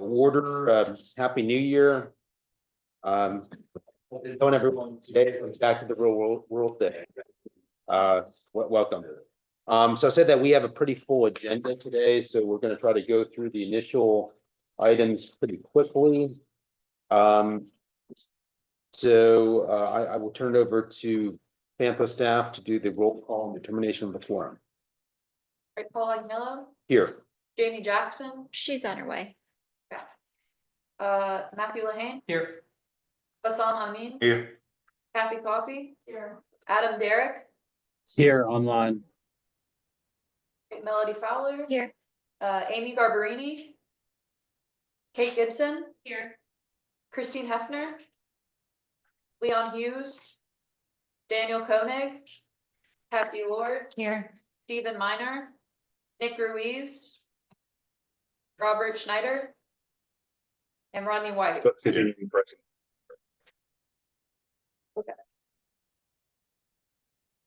order. Happy New Year. Telling everyone today is back to the real world day. Welcome. So I said that we have a pretty full agenda today, so we're going to try to go through the initial items pretty quickly. I will turn it over to FAMPO staff to do the roll call and determination of the quorum. Right, Paul Agnello, Here. Jamie Jackson, She's on her way. Matthew Lehane, Here. Bassam Amin, Here. Kathy Coffey, here, Adam Derrick, Here online. Melody Fowler, Here. Amy Garbarini, Kate Gibson, here, Christine Hefner, Leon Hughes, Daniel Koenig, Kathy Lord, Here. Stephen Miner, Nick Ruiz, Robert Schneider, and Rodney White.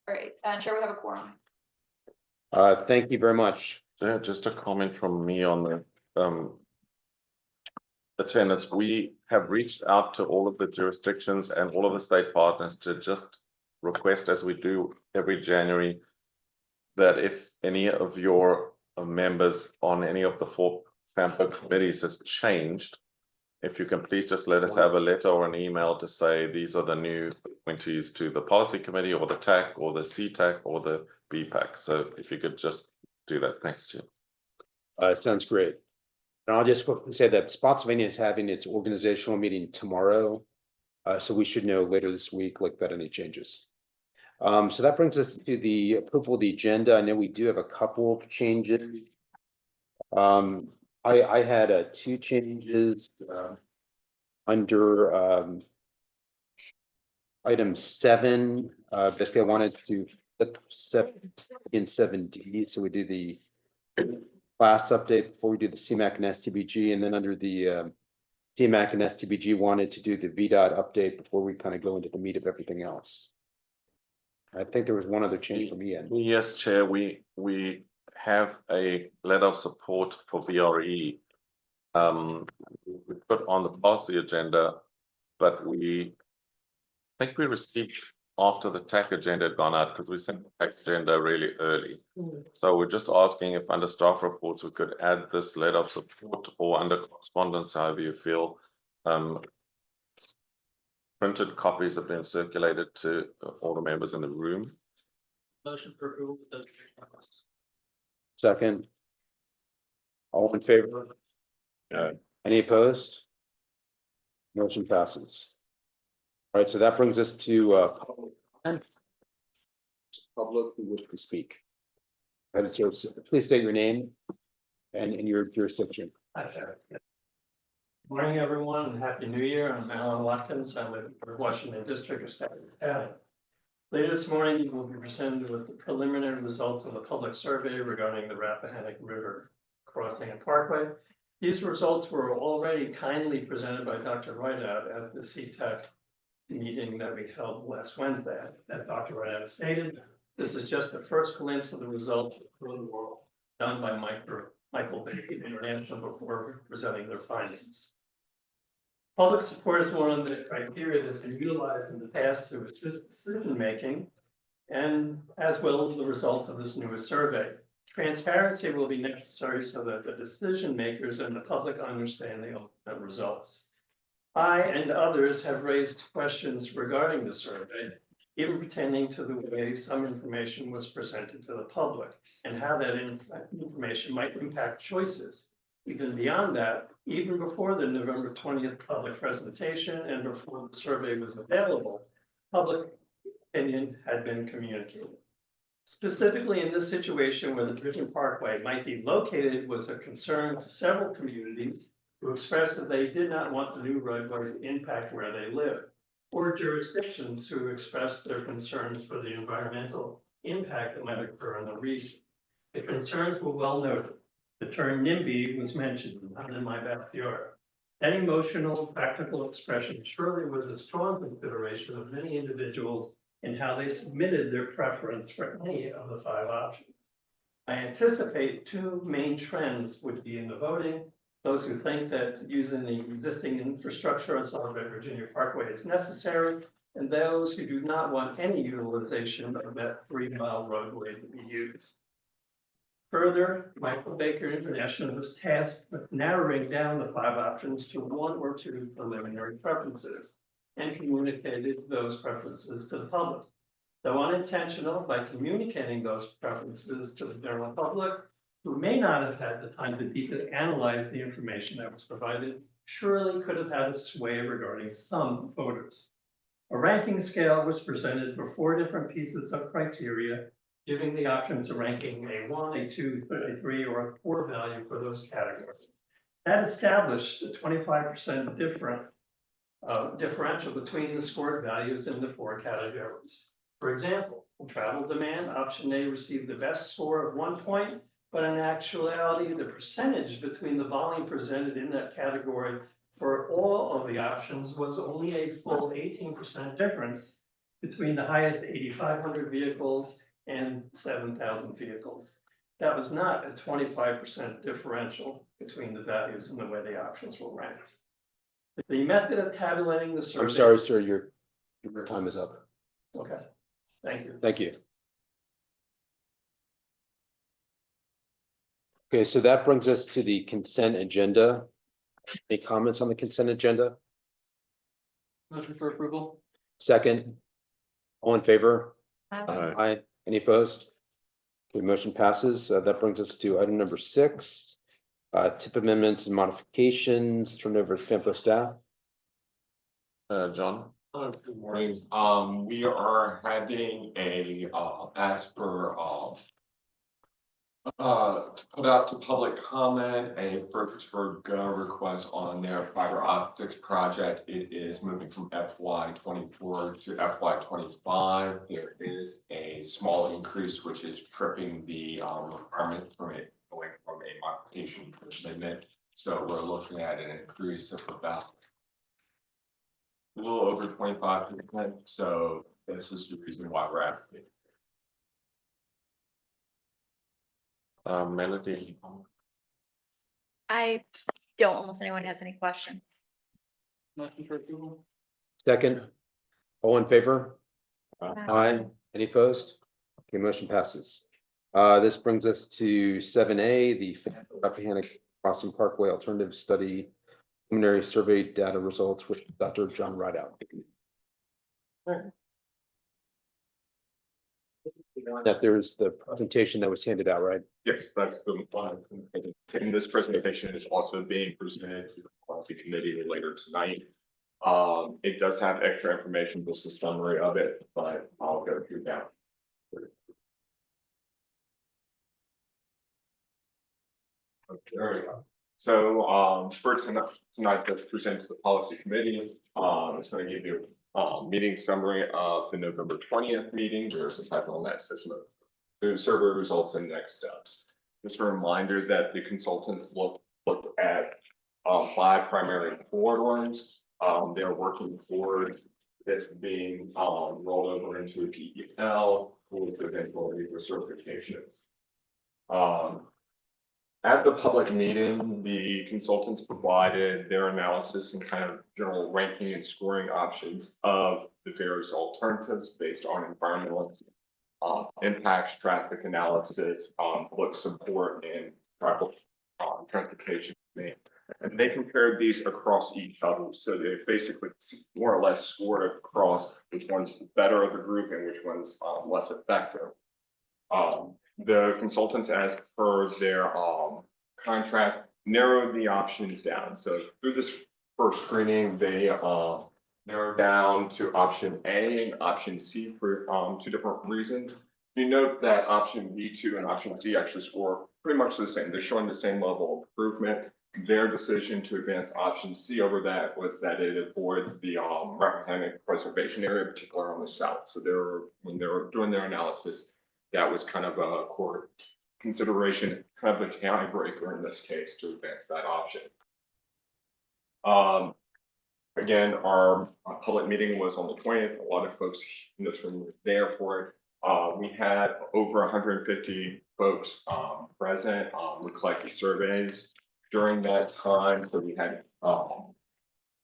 All right, and Chair, we have a quorum. Thank you very much. Yeah, just a comment from me on the attendance. We have reached out to all of the jurisdictions and all of the state partners to just request, as we do every January, that if any of your members on any of the 4 FAMPO committees has changed, if you can please just let us have a letter or an email to say these are the new appointees to the policy committee or the TAC or the CTAC or the BPAC. So if you could just do that. Thanks, Jim. Sounds great. And I'll just quickly say that Spotsylvania is having its organizational meeting tomorrow. So we should know later this week, like, about any changes. So that brings us to the approval of the agenda. I know we do have a couple of changes. I had 2 changes under item 7. Basically, I wanted to flip 7 and 7D. So we do the class update before we do the CMAC and STBG, and then under the CMAC and STBG wanted to do the VDOT update before we kind of go into the meat of everything else. I think there was one other change from Ian. Yes, Chair, we have a letter of support for VRE. We put on the policy agenda, but I think we received after the TAC agenda had gone out, because we sent the TAC agenda really early. So we're just asking if under staff reports we could add this letter of support, or under correspondence, however you feel. Printed copies have been circulated to all the members in the room. Motion for approval with those requests. Second. All in favor? Any opposed? Motion passes. All right, so that brings us to public who wish to speak. And so please state your name and your jurisdiction. Morning, everyone, and Happy New Year. I'm Alan Watkins. I live in Washington District of Stafford County. Later this morning, you will be presented with the preliminary results of the public survey regarding the Rappahannock River Crossing and Parkway. These results were already kindly presented by Dr. Rideout at the CTAC meeting that we held last Wednesday. As Dr. Rideout stated, this is just the first glimpse of the results for the world done by Michael Baker International before presenting their findings. Public support is one of the criteria that's been utilized in the past to assist decision-making, and as well as the results of this newest survey. Transparency will be necessary so that the decision makers and the public understand the results. I and others have raised questions regarding the survey, even pertaining to the way some information was presented to the public and how that information might impact choices. Even beyond that, even before the November 20th public presentation and before the survey was available, public opinion had been communicated. Specifically in this situation where the Bridgeton Parkway might be located was a concern to several communities who expressed that they did not want the new roadway to impact where they live, or jurisdictions who expressed their concerns for the environmental impact that might occur in the region. The concerns were well noted. The term NIMBY was mentioned, not in my backyard. That emotional, practical expression surely was a strong consideration of many individuals in how they submitted their preference for any of the 5 options. I anticipate 2 main trends would be in the voting Those who think that using the existing infrastructure on Celebrate Virginia Parkway is necessary, and those who do not want any utilization of that 3-mile roadway to be used. Further, Michael Baker International was tasked with narrowing down the 5 options to 1 or 2 preliminary preferences and communicated those preferences to the public. Though unintentional, by communicating those preferences to the general public, who may not have had the time to deeply analyze the information that was provided, surely could have had a sway regarding some voters. A ranking scale was presented for 4 different pieces of criteria, giving the options a ranking a 1, a 2, a 3, or a 4 value for those categories. That established a 25% differential between the scored values in the 4 categories. For example, in travel demand, option A received the best score of 1 point, but in actuality, the percentage between the volume presented in that category for all of the options was only a full 18% difference between the highest 8,500 vehicles and 7,000 vehicles. That was not a 25% differential between the values and the way the options were ranked. The method of tabulating the survey. I'm sorry, sir, your time is up. Okay, thank you. Thank you. Okay, so that brings us to the consent agenda. Any comments on the consent agenda? Motion for approval. Second, all in favor? Aye. Aye. Any opposed? Okay, motion passes. That brings us to item number 6. Tip amendments and modifications. Turn over to FAMPO staff. John? Good morning. We are having a, as per, to put out to public comment, a Fredericksburg Go request on their fiber optics project. It is moving from FY24 to FY25. There is a small increase, which is tripping the requirement from it going from a modification amendment. So we're looking at an increase of about a little over 25%. So this is the reason why we're asking. Melody? I don't unless anyone has any questions. Motion for approval. Second, all in favor? Aye. Aye. Any opposed? Okay, motion passes. This brings us to 7A, the Rappahannock Crossing Parkway Alternative Study Preliminary Survey Data Results with Dr. John Rideout. That there's the presentation that was handed out, right? Yes, that's the one. And this presentation is also being presented to the policy committee later tonight. It does have extra information, just a summary of it, but I'll go through that. Okay, there we go. So for tonight that's presented to the policy committee. It's going to give you meeting summary of the November 20th meeting. There's a typo on that system. The survey results and next steps. Just a reminder that the consultants looked at 5 primary corridors. They're working towards this being rolled over into a PEL with eventually the certification. At the public meeting, the consultants provided their analysis and kind of general ranking and scoring options of the various alternatives based on environmental impacts, traffic analysis, public support, and tribal transportation. And they compared these across each other. So they basically more or less scored across which one's better of the group and which one's less effective. The consultants, as per their contract, narrowed the options down. So through this first screening, they narrowed down to option A and option C for 2 different reasons. You note that option B2 and option C actually score pretty much the same. They're showing the same level of improvement. Their decision to advance option C over that was that it avoids the Rappahannock Preservation Area, particularly on the south. So when they were doing their analysis, that was kind of a core consideration, kind of a tiebreaker in this case to advance that option. Again, our public meeting was on the 20th. A lot of folks in this room were there for it. We had over 150 folks present. We collected surveys. during that time, so we had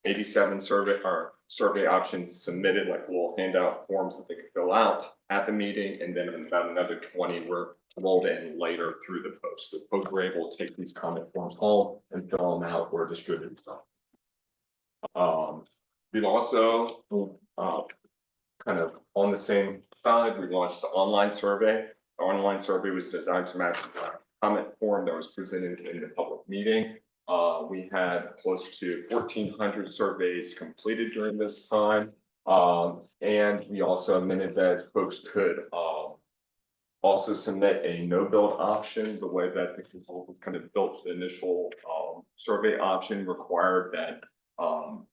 87 survey options submitted, like little handout forms that they could fill out at the meeting, and then about another 20 were rolled in later through the post. So folks were able to take these comment forms home and fill them out or distribute them. We've also, kind of on the same side, we launched the online survey. The online survey was designed to match the comment form that was presented in the public meeting. We had close to 1,400 surveys completed during this time. And we also amended that folks could also submit a no build option. The way that the consultant kind of built the initial survey option required that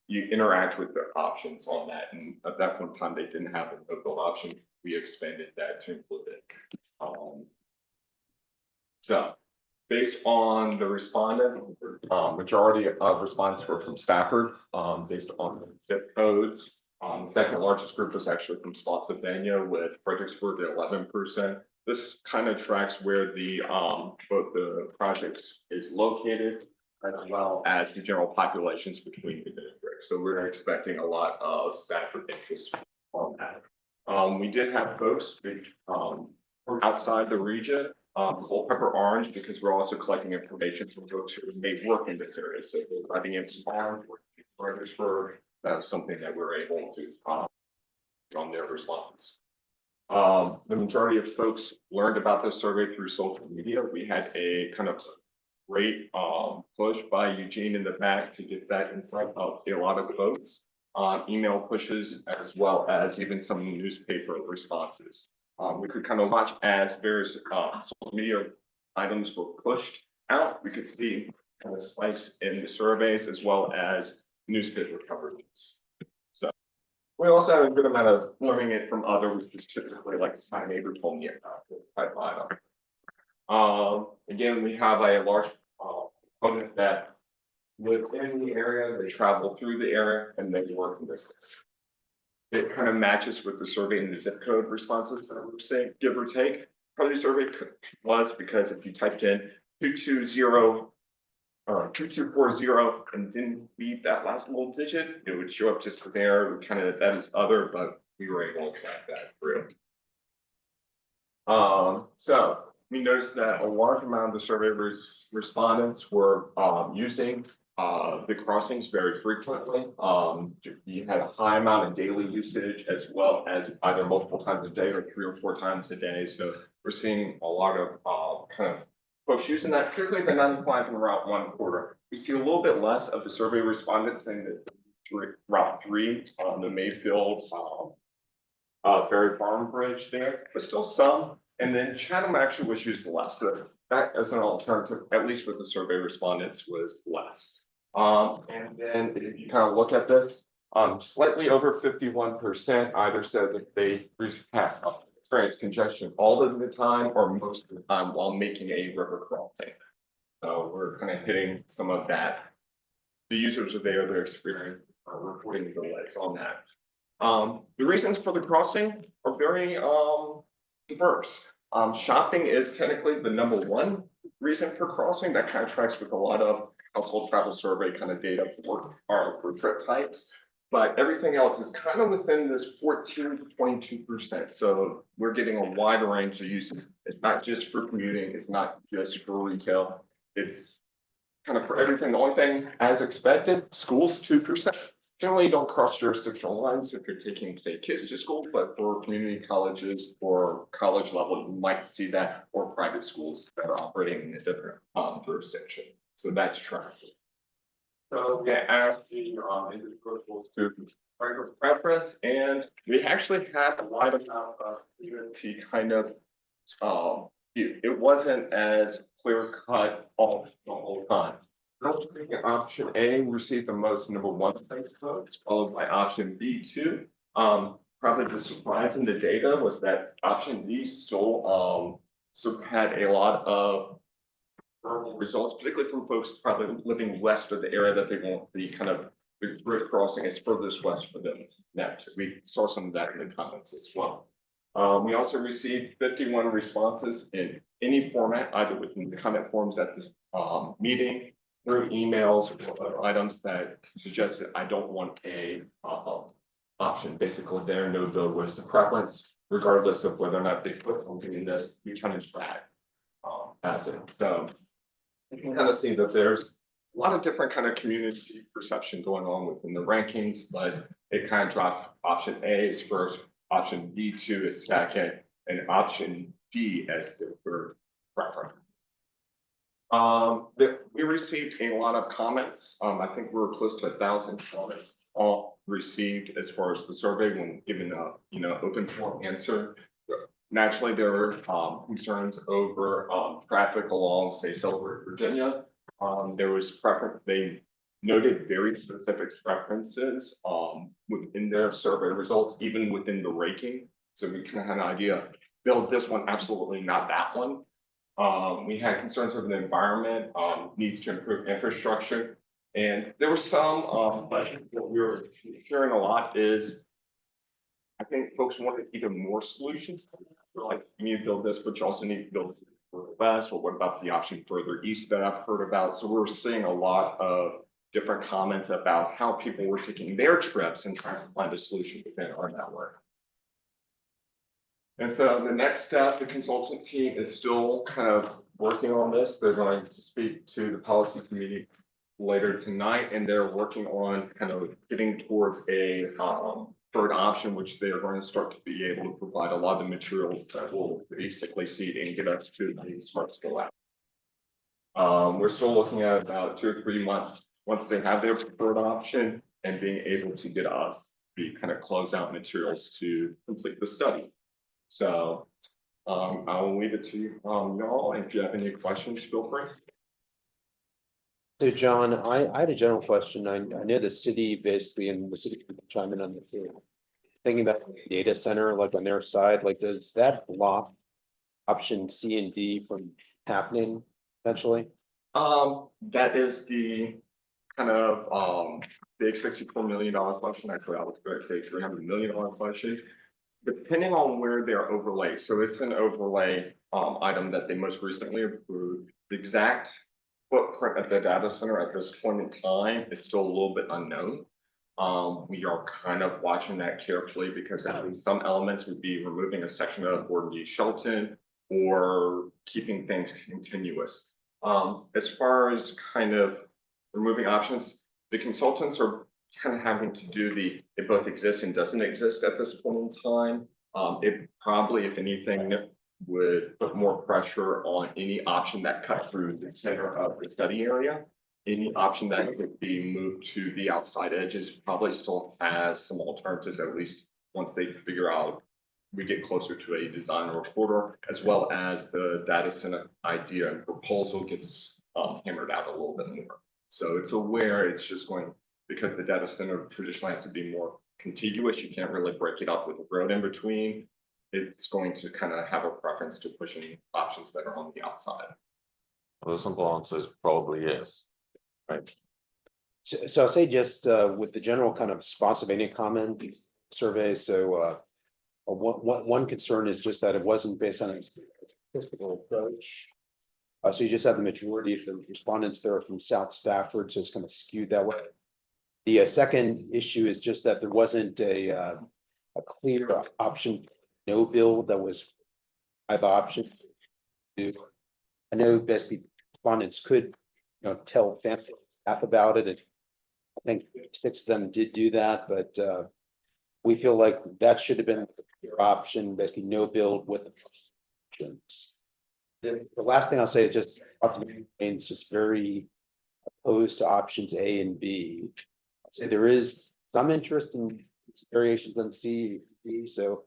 you interact with the options on that. And at that point in time, they didn't have a no build option. We expanded that to include it. So based on the respondent, majority of respondents were from Stafford, based on the zip codes. The second largest group was actually from Spotsylvania with Fredericksburg at 11%. This kind of tracks where the both the project is located as well as the general populations between the districts. So we're expecting a lot of Stafford interest on that. We did have folks from outside the region, Culpeper Orange, because we're also collecting information from folks who may work in this area. So driving in Farm, Fredericksburg, that was something that we're able to on their responses. The majority of folks learned about this survey through social media. We had a kind of great push by Eugene in the back to get that insight of a lot of folks. Email pushes as well as even some newspaper responses. We could kind of watch as various social media items were pushed out. We could see kind of spikes in the surveys as well as newspaper coverages. So we also had a good amount of learning it from others, which is typically like my neighbor told me about the pipeline. Again, we have a large component that lives in the area, they travel through the area, and they work in this. It kind of matches with the survey and the zip code responses that we're saying, give or take. Probably the survey was because if you typed in 220 or 2240 and didn't read that last little digit, it would show up just there. We kind of that is other, but we were able to track that through. So we noticed that a large amount of the survey respondents were using the crossings very frequently. You had a high amount of daily usage as well as either multiple times a day or 3 or 4 times a day. So we're seeing a lot of kind of folks using that, particularly the 95 and Route 1 corridor. We see a little bit less of the survey respondents saying that Route 3 on the Mayfield Ferry Farm Bridge there, but still some. And then Chatham actually was used less. So that as an alternative, at least with the survey respondents, was less. And then if you kind of look at this, slightly over 51% either said that they experience congestion all of the time or most of the time while making a river crossing. So we're kind of hitting some of that. The users are there, they're experiencing reporting delays on that. The reasons for the crossing are very diverse. Shopping is technically the #1 reason for crossing. That kind of tracks with a lot of household travel survey kind of data for trip types, but everything else is kind of within this 14 to 22%. So we're getting a wide range of uses. It's not just for commuting, it's not just for retail, it's kind of for everything. The only thing, as expected, schools 2%. Generally, you don't cross jurisdictional lines if you're taking, say, kids to school, but for community colleges or college level, you might see that, or private schools that are operating in a different jurisdiction. So that's tracking. So we asked the individuals to preference, and we actually had a wide amount of unity kind of it wasn't as clear cut all the whole time. Option A received the most #1 place votes, followed by option B2. Probably the surprise in the data was that option B still had a lot of results, particularly from folks probably living west of the area that they want the kind of the bridge crossing is furthest west for them. Next, we saw some of that in the comments as well. We also received 51 responses in any format, either within the comment forms at the meeting through emails or other items that suggested I don't want a option. Basically, their no build was the preference, regardless of whether or not they put something in this, we kind of track as it. So you can kind of see that there's a lot of different kind of community perception going on within the rankings, but it kind of dropped option A is first, option B2 is second, and option D as the third preference. We received a lot of comments. I think we were close to 1,000 comments all received as far as the survey when given a open form answer. Naturally, there were concerns over traffic along, say, Celebrate, Virginia. There was preference. They noted very specific preferences within their survey results, even within the ranking. So we kind of had an idea. Build this one, absolutely not that one. We had concerns over the environment, needs to improve infrastructure. And there were some, but what we were hearing a lot is, I think folks wanted even more solutions. They're like, you need to build this, but you also need to build further west, or what about the option further east that I've heard about? So we're seeing a lot of different comments about how people were taking their trips and trying to find a solution within our network. And so the next step, the consultant team is still kind of working on this. They're going to speak to the policy committee later tonight, and they're working on kind of getting towards a third option, which they are going to start to be able to provide a lot of the materials that will basically seed and get us to the smart skill app. We're still looking at about 2 or 3 months once they have their preferred option and being able to get us the kind of closeout materials to complete the study. So I'll leave it to you, y'all. If you have any questions, feel free. So John, I had a general question. I know the city basically, and the city can chime in on this too. Thinking about the data center, like on their side, like does that block option C and D from happening eventually? That is the kind of big $64 million question. Actually, I was going to say $300 million question. Depending on where they're overlaid. So it's an overlay item that they most recently approved. The exact footprint of the data center at this point in time is still a little bit unknown. We are kind of watching that carefully because at least some elements would be removing a section of Gordon D. Shelton or keeping things continuous. As far as kind of removing options, the consultants are kind of having to do it both exists and doesn't exist at this point in time. It probably, if anything, would put more pressure on any option that cut through the center of the study area. Any option that could be moved to the outside edges probably still has some alternatives, at least once they figure out we get closer to a design reporter, as well as the data center idea and proposal gets hammered out a little bit more. So it's aware it's just going, because the data center traditionally has to be more contiguous, you can't really break it up with a road in between. It's going to kind of have a preference to pushing options that are on the outside. The simple answer is probably yes. Right. So I'll say just with the general kind of spontaneous comment survey. So one concern is just that it wasn't based on a statistical approach. So you just have the majority of the respondents there from South Stafford, so it's kind of skewed that way. The second issue is just that there wasn't a clear option, no build that was 5 options. I know basically respondents could, tell family staff about it. And I think 6 of them did do that, but we feel like that should have been a clear option, basically no build with the options. The last thing I'll say is just it's just very opposed to options A and B. So there is some interest in variations on C, D, so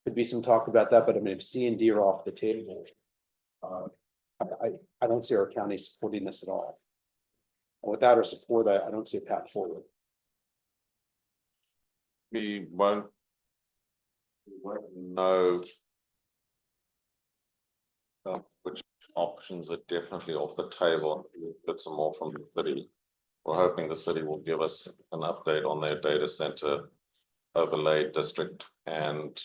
could be some talk about that. But I mean, if C and D are off the table, I don't see our county supporting this at all. Without our support, I don't see a path forward. We won't know which options are definitely off the table. We'll get some more from the city. We're hoping the city will give us an update on their data center overlay district, and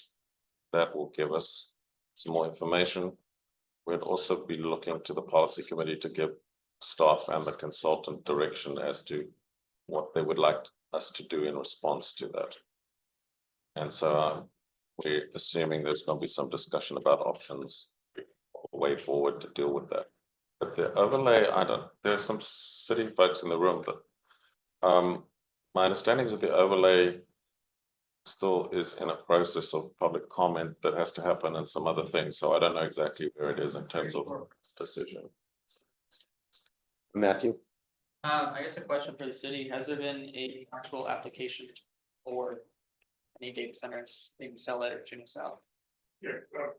that will give us some more information. We'd also be looking to the policy committee to give staff and the consultant direction as to what they would like us to do in response to that. And so we're assuming there's going to be some discussion about options, way forward to deal with that. But the overlay, there are some city folks in the room that, my understanding is that the overlay still is in a process of public comment that has to happen and some other things. So I don't know exactly where it is in terms of decision. Matthew? I guess a question for the city, has there been a actual application for any data centers in Cell Edge or Juno South? Yeah,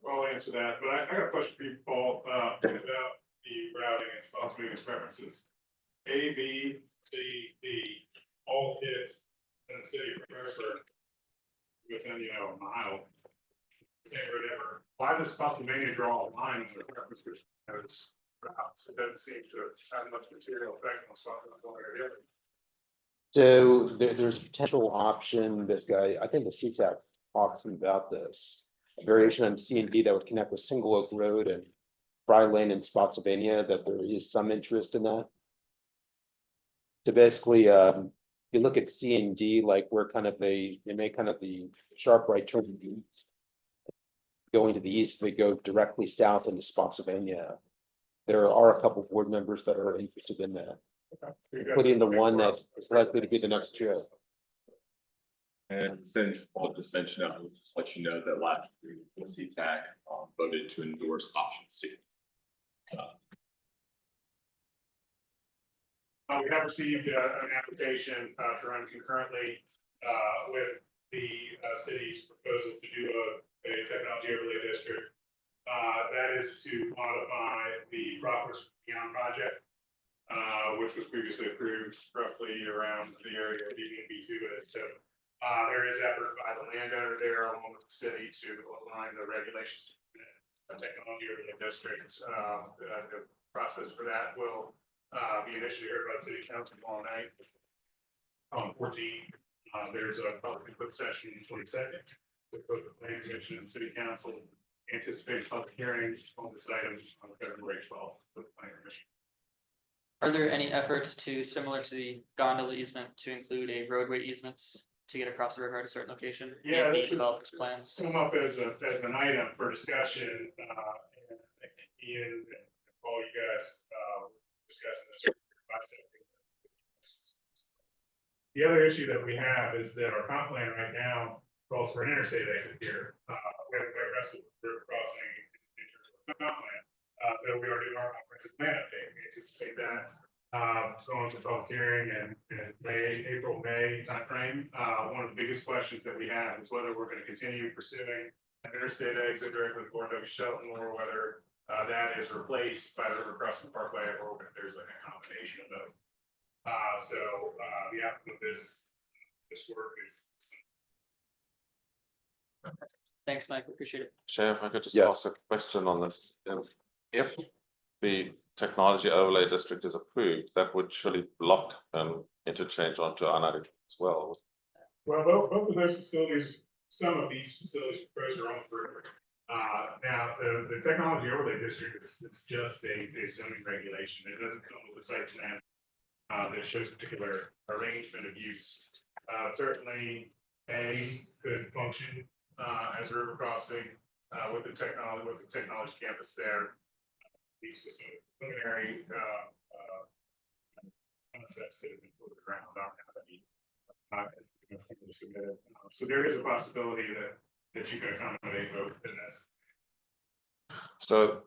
I'll answer that, but I got a question for you, Paul, about the routing and responsibility preferences. A, B, C, D, all hit in the city of Fredericksburg within, a mile, same road ever. Why does Pennsylvania draw a line on the preferences routes? It doesn't seem to have much material effect on Spotsylvania one way or the other. So there's a potential option, this guy, I think the CTAC talks about this. A variation on C and D that would connect with Single Oak Road and Fry Lane in Spotsylvania, that there is some interest in that. So basically, you look at C and D, like where kind of they make kind of the sharp right turn to the east. Going to the east, they go directly south into Spotsylvania. There are a couple of board members that are interested in that, including the one that is likely to be the next chair. And since Paul just mentioned, I will just let you know that last week, the CTAC voted to endorse option C. We have received an application to run concurrently with the city's proposal to do a technology overlay district. That is to modify the Progress Beyond project, which was previously approved roughly around the area of B2 is. So there is effort by the landowner there along with the city to align the regulations to technology overlay districts. The process for that will be initially heard by the city council tomorrow night on 14. There's a public input session on the 22nd with both the planning commission and city council. Anticipate public hearings on this item on February 12th with the planning commission. Are there any efforts to, similar to the gondola easement, to include a roadway easement to get across the river at a certain location? Yeah, in that the should developer's plans. come up as an item for discussion. And I think Ian and all you guys discussing this. The other issue that we have is that our comp plan right now calls for an interstate exit here. We have the rest of the river crossing in terms of the comp plan. Though we are doing our comprehensive plan update, we anticipate that going to public hearing in April-May timeframe. One of the biggest questions that we have is whether we're going to continue pursuing an interstate exit directly for W. Shelton, or whether that is replaced by the river crossing parkway, or if there's like a combination of both. So the outcome of this work is. Thanks, Mike, appreciate it. Chair, if I could just Yes. ask a question on this. If the technology overlay district is approved, that would surely block interchange onto I-90 as well. Well, both of those facilities, some of these facilities proposed are on the perimeter. Now, the technology overlay district is just a zoning regulation. It doesn't come with a site plan that shows particular arrangement of use. Certainly, A could function as a river crossing with the technology campus there. These specific preliminary concepts that have been put around aren't submitted. So there is a possibility that you could accommodate both in this. So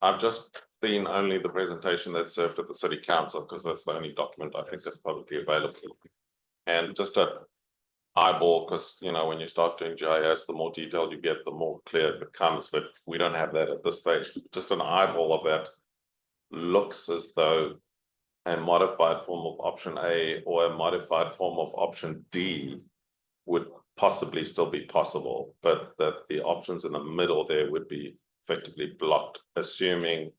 I've just seen only the presentation that's served at the city council, because that's the only document I think that's publicly available. And just a eyeball, because when you start doing GIS, the more detailed you get, the more clear it becomes, but we don't have that at this stage. Just an eyeball of that looks as though a modified form of option A or a modified form of option D would possibly still be possible, but that the options in the middle there would be effectively blocked, assuming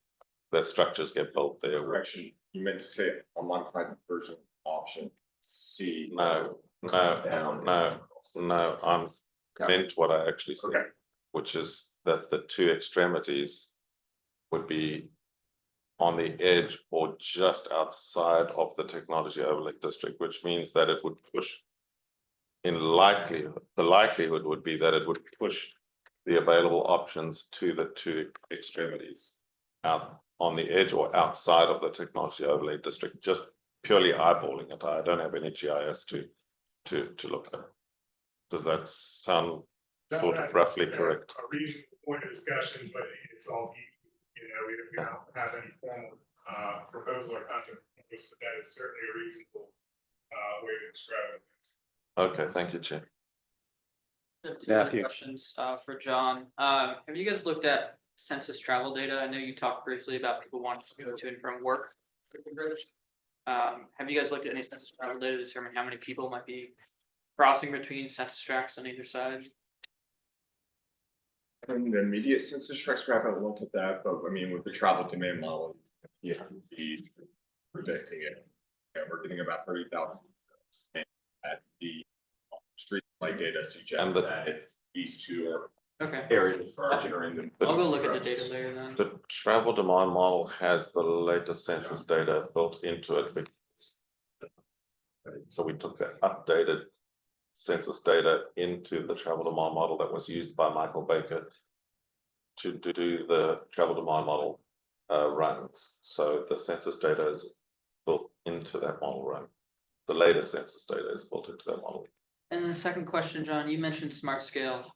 that structures get built there. Correction, you meant to say a modified version option C. No, I'm meant what I actually said, which is that the two extremities would be on the edge or just outside of the technology overlay district, which means that it would push, in likelihood, the likelihood would be that it would push the available options to the two extremities, out on the edge or outside of the technology overlay district, just purely eyeballing it. I don't have any GIS to look at. Does that sound sort of roughly correct? A reasonable point of discussion, but it's all, we don't have any formal, proposal or concept, but that is certainly a reasonable, way to describe it. Okay, thank you, Chair. Two other Matthew. questions, for John. Have you guys looked at census travel data? I know you talked briefly about people wanting to go to and from work. Have you guys looked at any census travel data to determine how many people might be crossing between census tracts on either side? And the immediate census tracts, we haven't looked at that, but I mean, with the travel demand model, you can see predicting it. And we're getting about 30,000. At the street light data suggests that it's these two are Okay, areas are generating. I'll go look at the data later then. The travel demand model has the latest census data built into it. So we took the updated census data into the travel demand model that was used by Michael Baker to do the travel demand model runs. So the census data is built into that model run. The latest census data is built into that model. And the second question, John, you mentioned smart scale.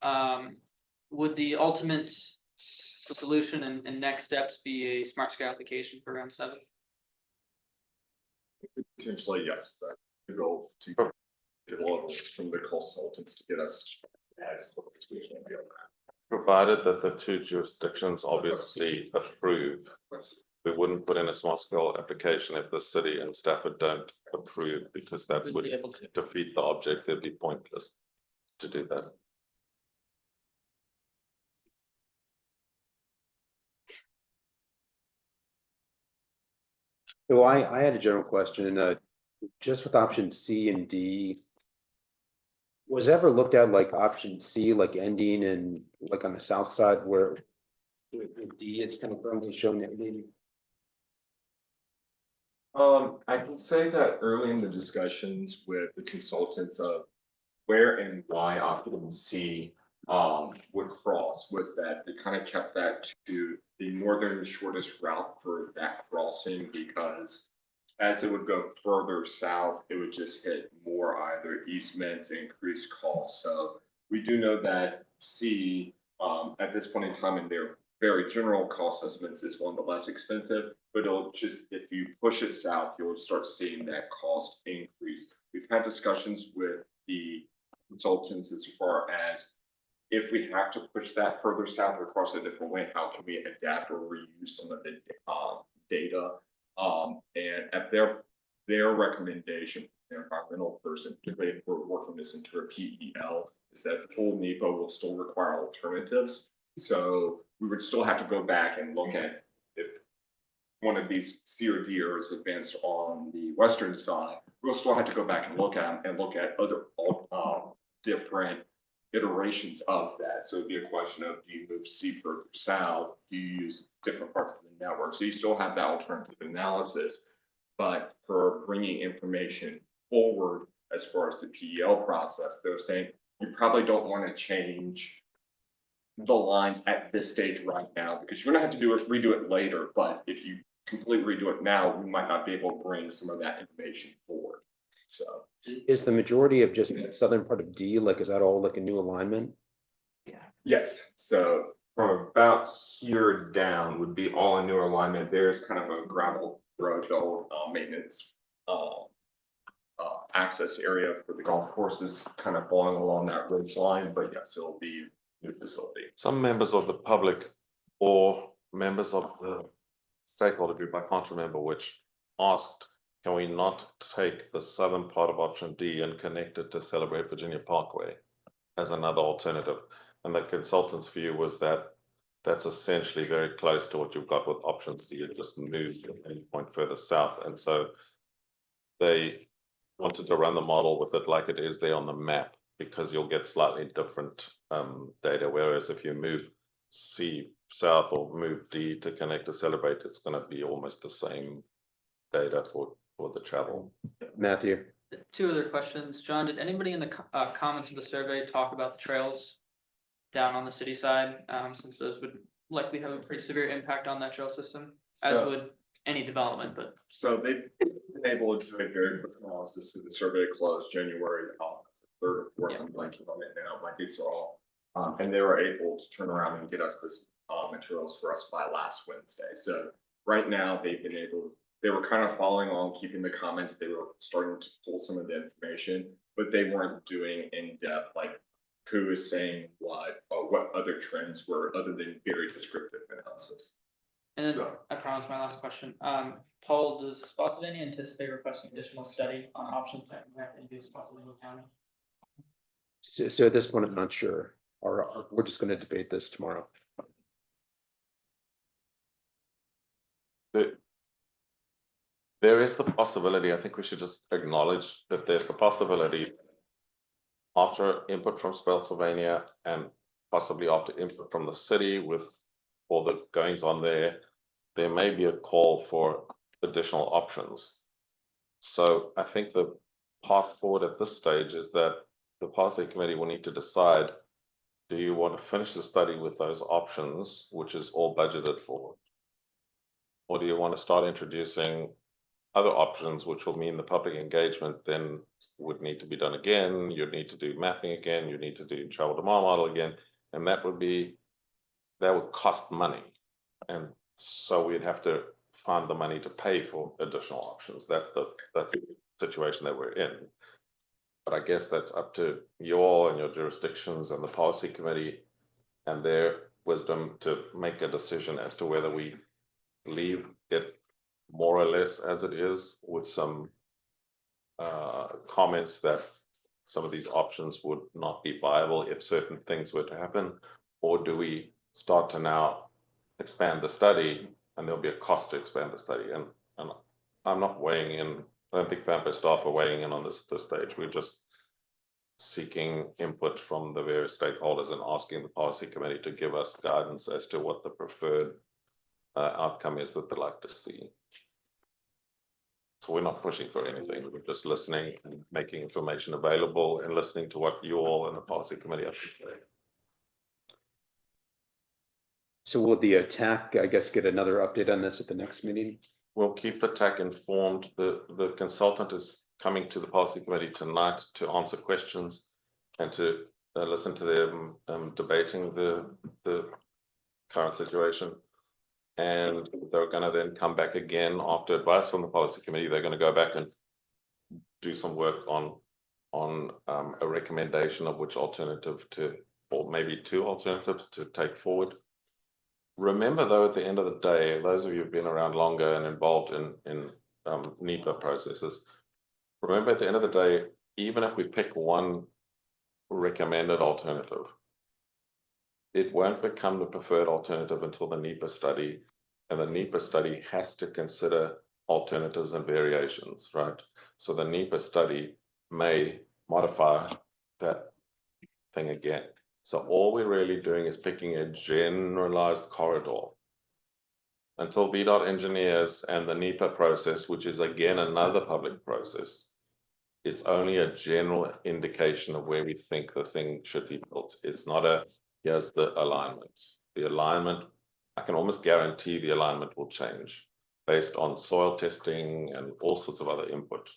Would the ultimate solution and next steps be a smart scale application for round 7? Potentially, yes, that the goal to develop some of the consultants to get us as close as we can be on that. Provided that the two jurisdictions obviously approve. We wouldn't put in a small scale application if the city and Stafford don't approve, because that We'd would be able to. defeat the object. It'd be pointless to do that. So I had a general question, just with option C and D. Was ever looked at like option C, like ending in like on the south side where with D it's kind of currently shown ending? I can say that early in the discussions with the consultants of where and why option C would cross was that they kind of kept that to the northern shortest route for that crossing, because as it would go further south, it would just hit more either easements, increased costs. So we do know that C at this point in time in their very general cost estimates is one of the less expensive, but it'll just, if you push it south, you'll start seeing that cost increase. We've had discussions with the consultants as far as if we have to push that further south across a different way, how can we adapt or reuse some of the data? And at their recommendation, their environmental person, particularly if we're working this into a PEL, is that full NEPA will still require alternatives. So we would still have to go back and look at if one of these C or D is advanced on the western side, we'll still have to go back and look at other different iterations of that. So it'd be a question of, do you move C further south? Do you use different parts of the network? So you still have that alternative analysis, but for bringing information forward as far as the PEL process, they're saying you probably don't want to change the lines at this stage right now, because you're gonna have to redo it later. But if you completely redo it now, we might not be able to bring some of that information forward. So Is the majority of just that southern part of D, like, is that all like a new alignment? yes, so from about here down would be all a new alignment. There's kind of a gravel road, maintenance access area for the golf courses, kind of following along that ridge line. But yes, it'll be new facility. Some members of the public or members of the stakeholder group, I can't remember which, asked, can we not take the southern part of option D and connect it to Celebrate Virginia Parkway as another alternative? And the consultant's view was that that's essentially very close to what you've got with option C. It just moves at any point further south. And so they wanted to run the model with it like it is there on the map, because you'll get slightly different data. Whereas if you move C south or move D to connect to Celebrate, it's gonna be almost the same data for the travel. Matthew? Two other questions. John, did anybody in the comments of the survey talk about the trails down on the city side? Since those would likely have a pretty severe impact on that trail system, as So- would any development, but So they've been able to do a very quick analysis of the survey closed January, third or fourth, I'm blanking on it now, my dates are all. And they were able to turn around and get us this, materials for us by last Wednesday. So right now, they were kind of following on, keeping the comments, they were starting to pull some of the information, but they weren't doing in-depth, like who is saying what, or what other trends were, other than very descriptive analysis. and then So- I promise my last question. Paul, does Spotsylvania anticipate requesting additional study on options that might induce Spotsylvania County? So at this point, I'm not sure, or we're just gonna debate this tomorrow. There is the possibility, I think we should just acknowledge that there's the possibility after input from Spotsylvania and possibly after input from the city with all the goings on there, there may be a call for additional options. So I think the path forward at this stage is that the policy committee will need to decide, do you want to finish the study with those options, which is all budgeted for? Or do you want to start introducing other options, which will mean the public engagement then would need to be done again, you'd need to do mapping again, you need to do travel demand model again, and that would cost money. And so we'd have to find the money to pay for additional options. That's the situation that we're in. But I guess that's up to you all and your jurisdictions and the policy committee and their wisdom to make a decision as to whether we leave it more or less as it is, with some comments that some of these options would not be viable if certain things were to happen, or do we start to now expand the study, and there'll be a cost to expand the study? And I'm not weighing in. I don't think Vampire staff are weighing in on this at this stage. We're just seeking input from the various stakeholders and asking the policy committee to give us guidance as to what the preferred outcome is that they'd like to see. So we're not pushing for anything. We're just listening and making information available and listening to what you all in the policy committee have to say. So will the TAC, I guess, get another update on this at the next meeting? We'll keep the TAC informed. The consultant is coming to the policy committee tonight to answer questions and to listen to them debating the current situation. And they're going to then come back again after advice from the policy committee. They're going to go back and do some work on a recommendation of which alternative to, or maybe two alternatives to take forward. Remember, though, at the end of the day, those of you who've been around longer and involved in NEPA processes, remember at the end of the day, even if we pick one recommended alternative, it won't become the preferred alternative until the NEPA study, and the NEPA study has to consider alternatives and variations, right? So the NEPA study may modify that thing again. So all we're really doing is picking a generalized corridor. Until VDOT engineers and the NEPA process, which is again another public process, it's only a general indication of where we think the thing should be built. It's not a, here's the alignment. The alignment, I can almost guarantee the alignment will change based on soil testing and all sorts of other input.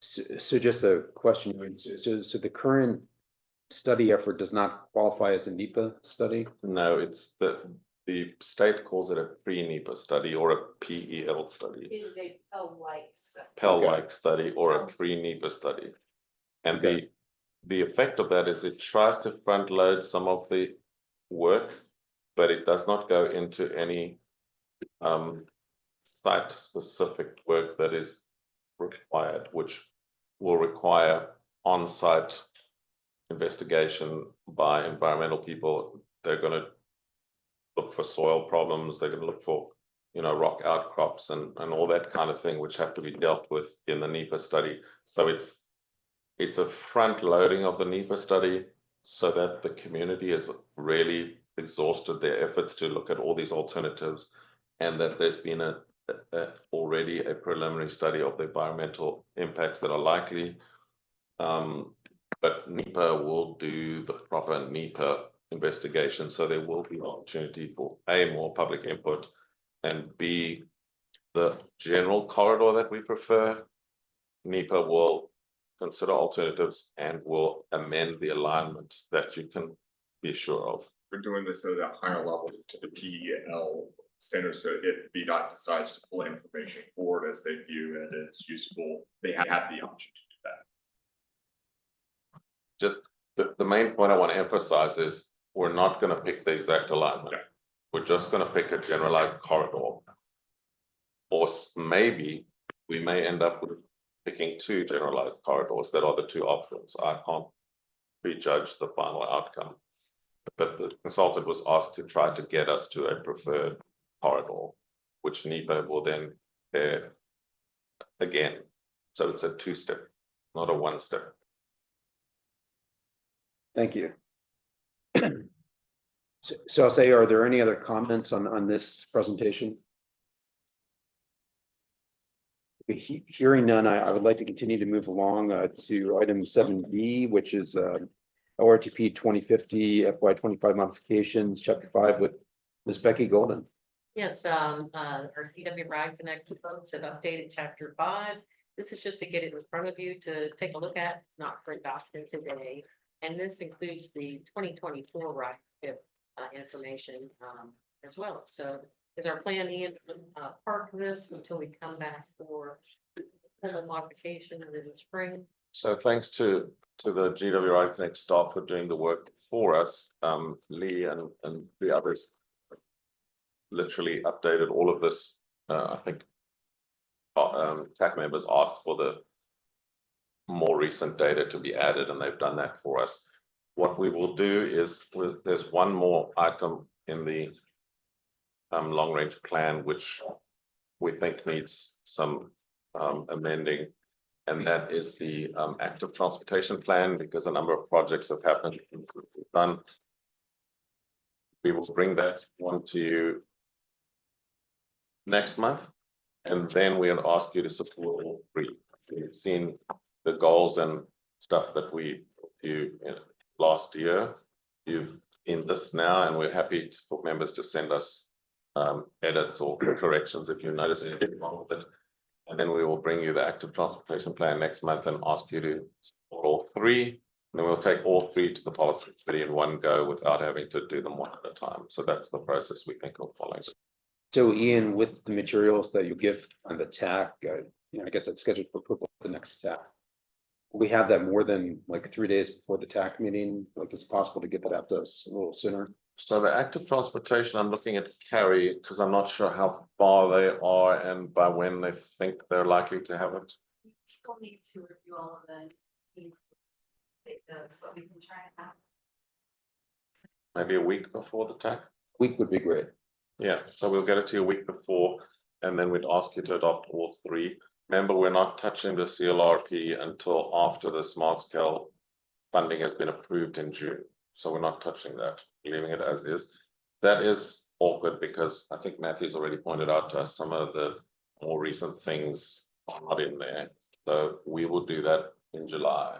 So just a question, so the current study effort does not qualify as a NEPA study? No, it's the state calls it a pre-NEPA study or a PEL study. It is a like stuff. Pell-like study or a pre-NEPA study. And Okay. the effect of that is it tries to front load some of the work, but it does not go into any site specific work that is required, which will require on-site investigation by environmental people. They're going to look for soil problems, they're going to look for, you know, rock outcrops and all that kind of thing, which have to be dealt with in the NEPA study. So it's a front loading of the NEPA study so that the community is really exhausted their efforts to look at all these alternatives, and that there's been already a preliminary study of the environmental impacts that are likely. But NEPA will do the proper NEPA investigation, so there will be an opportunity for A, more public input, and B, the general corridor that we prefer. NEPA will consider alternatives and will amend the alignment that you can be sure of. We're doing this at a higher level to the PEL standards, so if VDOT decides to pull information forward as they view it as useful, they have the option to do that. Just the main point I want to emphasize is we're not going to pick the exact alignment. Okay. We're just going to pick a generalized corridor. Or maybe we may end up with picking two generalized corridors that are the two options. I can't prejudge the final outcome. But the consultant was asked to try to get us to a preferred corridor, which NEPA will then pair again. So it's a two-step, not a one-step. Thank you. So I'll say, are there any other comments on this presentation? Hearing none, I would like to continue to move along to item 7B, which is ORTP 2050 FY25 modifications, chapter 5 with Ms. Becky Golden. Yes, our DW Ride Connect folks have updated chapter 5. This is just to get it in front of you to take a look at. It's not for adoption today. And this includes the 2024 ride information as well. So is our plan, Ian, park this until we come back for the modification in the spring? So thanks to the GWI Connect staff for doing the work for us. Lee and the others literally updated all of this. I think TAC members asked for the more recent data to be added, and they've done that for us. What we will do is there's one more item in the long range plan which we think needs some amending, and that is the active transportation plan, because a number of projects have happened and done. We will bring that one to you next month, and then we'll ask you to support all three. We've seen the goals and stuff that we do last year. You've seen this now, and we're happy for members to send us edits or corrections if you notice anything wrong with it. And then we will bring you the active transportation plan next month and ask you to support all three. And then we'll take all three to the policy committee in one go without having to do them one at a time. So that's the process we think of following. So Ian, with the materials that you give on the TAC, I guess that's scheduled for approval at the next TAC. We have that more than like 3 days before the TAC meeting. Like, it's possible to get that out to us a little sooner. So the active transportation, I'm looking at Carrie because I'm not sure how far they are and by when they think they're likely to have it. We still need to review all of the so we can try and have. Maybe a week before the TAC. Week would be great. Yeah, so we'll get it to you a week before, and then we'd ask you to adopt all three. Remember, we're not touching the CLRP until after the smart scale funding has been approved in June. So we're not touching that, leaving it as is. That is awkward because I think Matthew's already pointed out to us some of the more recent things are not in there. So we will do that in July.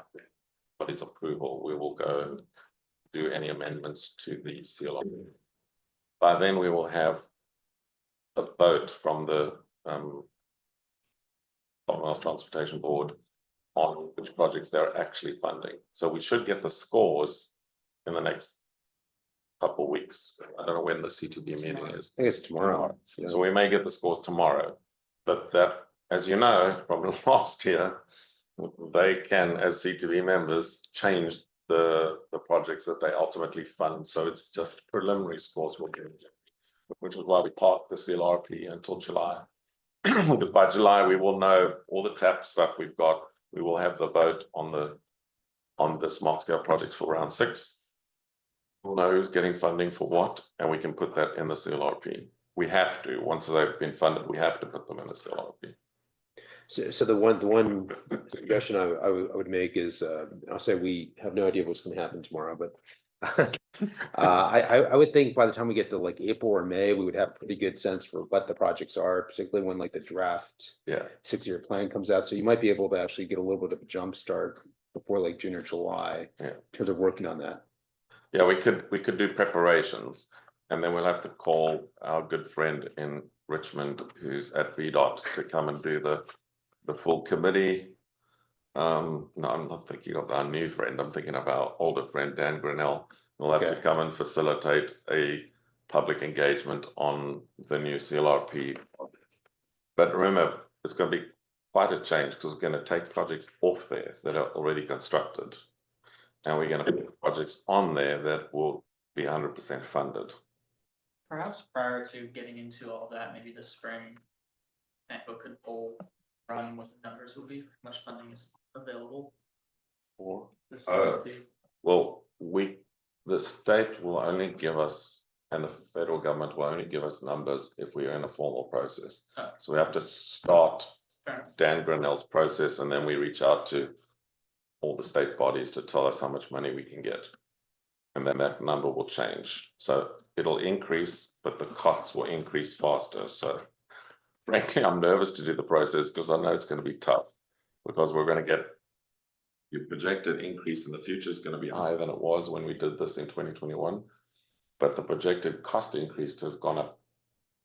But his approval, we will go and do any amendments to the CLRP. By then we will have a vote from the Commonwealth Transportation Board on which projects they're actually funding. So we should get the scores in the next couple of weeks. I don't know when the CTB meeting is. I think it's tomorrow. Yeah. So we may get the scores tomorrow, but that, as you know, from last year, they can, as CTB members, change the projects that they ultimately fund. So it's just preliminary scores we'll get, which is why we parked the CLRP until July. Because by July we will know all the TAP stuff we've got. We will have the vote on the smart scale projects for round 6. We'll know who's getting funding for what, and we can put that in the CLRP. We have to, once they've been funded, we have to put them in the CLRP. So the one suggestion I would make is, I'll say we have no idea what's going to happen tomorrow, but I would think by the time we get to like April or May, we would have a pretty good sense for what the projects are, particularly when like the draft Yeah, 6-year plan comes out. So you might be able to actually get a little bit of a jump start before like June or July. Yeah. In terms of working on that. yeah, we could do preparations, and then we'll have to call our good friend in Richmond who's at VDOT to come and do the full committee. No, I'm not thinking of our new friend, I'm thinking of our older friend, Dan Grinnell. We'll have to Okay. come and facilitate a public engagement on the new CLRP. But remember, it's going to be quite a change because we're going to take projects off there that are already constructed. And we're going to put projects on there that will be 100% funded. Perhaps prior to getting into all that, maybe this spring, NACO could poll run what the numbers would be, how much funding is available. Or, This well, the state will only give us, and the federal government will only give us numbers if we are in a formal process. Oh. So we have to start Fair enough. Dan Grinnell's process, and then we reach out to all the state bodies to tell us how much money we can get. And then that number will change. So it'll increase, but the costs will increase faster. So frankly, I'm nervous to do the process because I know it's going to be tough, because we're going to get your projected increase in the future is going to be higher than it was when we did this in 2021. But the projected cost increase has gone up,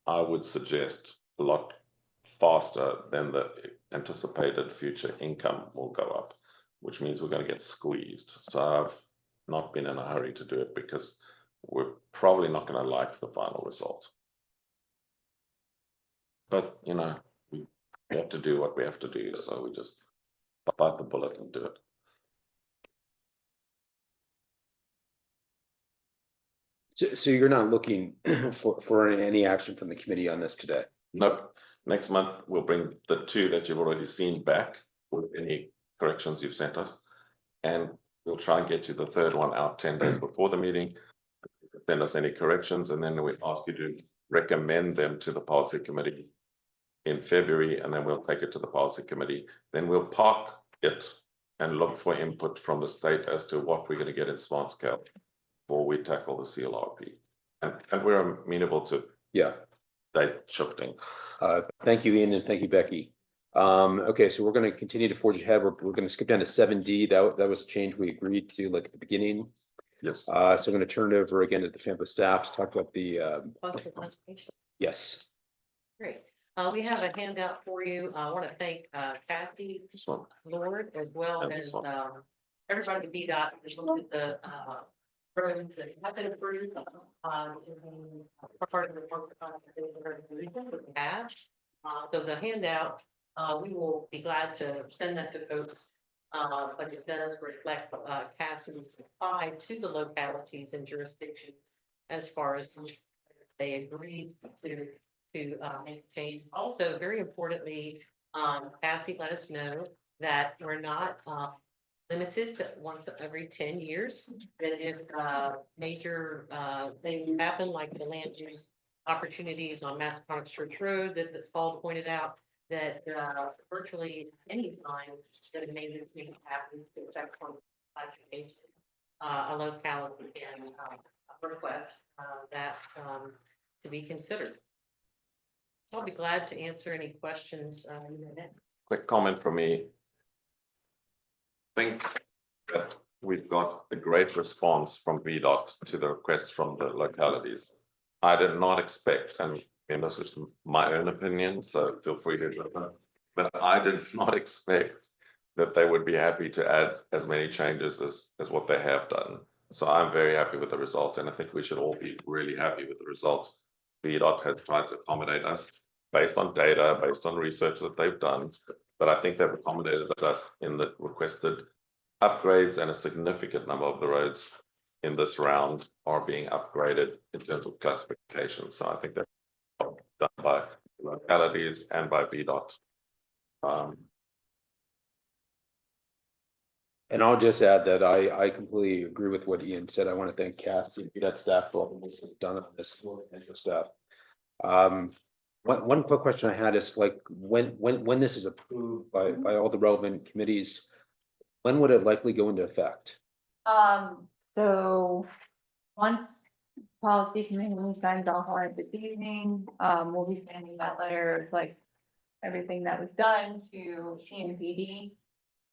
I would suggest, a lot faster than the anticipated future income will go up, which means we're going to get squeezed. So I've not been in a hurry to do it because we're probably not going to like the final result. But, you know, we have to do what we have to do. So we just bite the bullet and do it. So you're not looking for any action from the committee on this today? Nope. Next month, we'll bring the two that you've already seen back with any corrections you've sent us. And we'll try and get you the third one out 10 days before the meeting. Send us any corrections, and then we ask you to recommend them to the policy committee in February, and then we'll take it to the policy committee. Then we'll park it and look for input from the state as to what we're going to get in smart scale before we tackle the CLRP. And we're amenable to date shifting. Thank you, Ian, and thank you, Becky. Okay, so we're going to continue to forge ahead. We're going to skip down to 7D. That was a change we agreed to like at the beginning. Yes. So I'm going to turn it over again to the FAMPA staff to talk about the Functional conservation. yes. Great. We have a handout for you. I want to thank Cassie This one. Lord, as well And as this one. everybody at VDOT, just looked at the roads that have been approved. Part of the work that we have. So the handout, we will be glad to send that to folks. But it does reflect Cassie's supply to the localities and jurisdictions as far as they agreed to make change. Also, very importantly, Cassie let us know that we're not limited to once every 10 years. That if major things happen, like the land use opportunities on Massaconnax Church Road that Paul pointed out, that virtually any time that a major thing happens to affect classification, a locality can request that to be considered. I'll be glad to answer any questions. Quick comment from me. I think that we've got a great response from VDOT to the requests from the localities. I did not expect, and this is my own opinion, so feel free to jump in, but I did not expect that they would be happy to add as many changes as what they have done. So I'm very happy with the result, and I think we should all be really happy with the result. VDOT has tried to accommodate us based on data, based on research that they've done, but I think they've accommodated us in the requested upgrades, and a significant number of the roads in this round are being upgraded in terms of classification. So I think that's done by localities and by VDOT. And I'll just add that I completely agree with what Ian said. I want to thank Cassie and that staff for all the work they've done on this and your staff. One quick question I had is like when this is approved by all the relevant committees, when would it likely go into effect? So once policy committee signs off on it this evening, we'll be sending that letter, of, like, everything that was done to TMPD.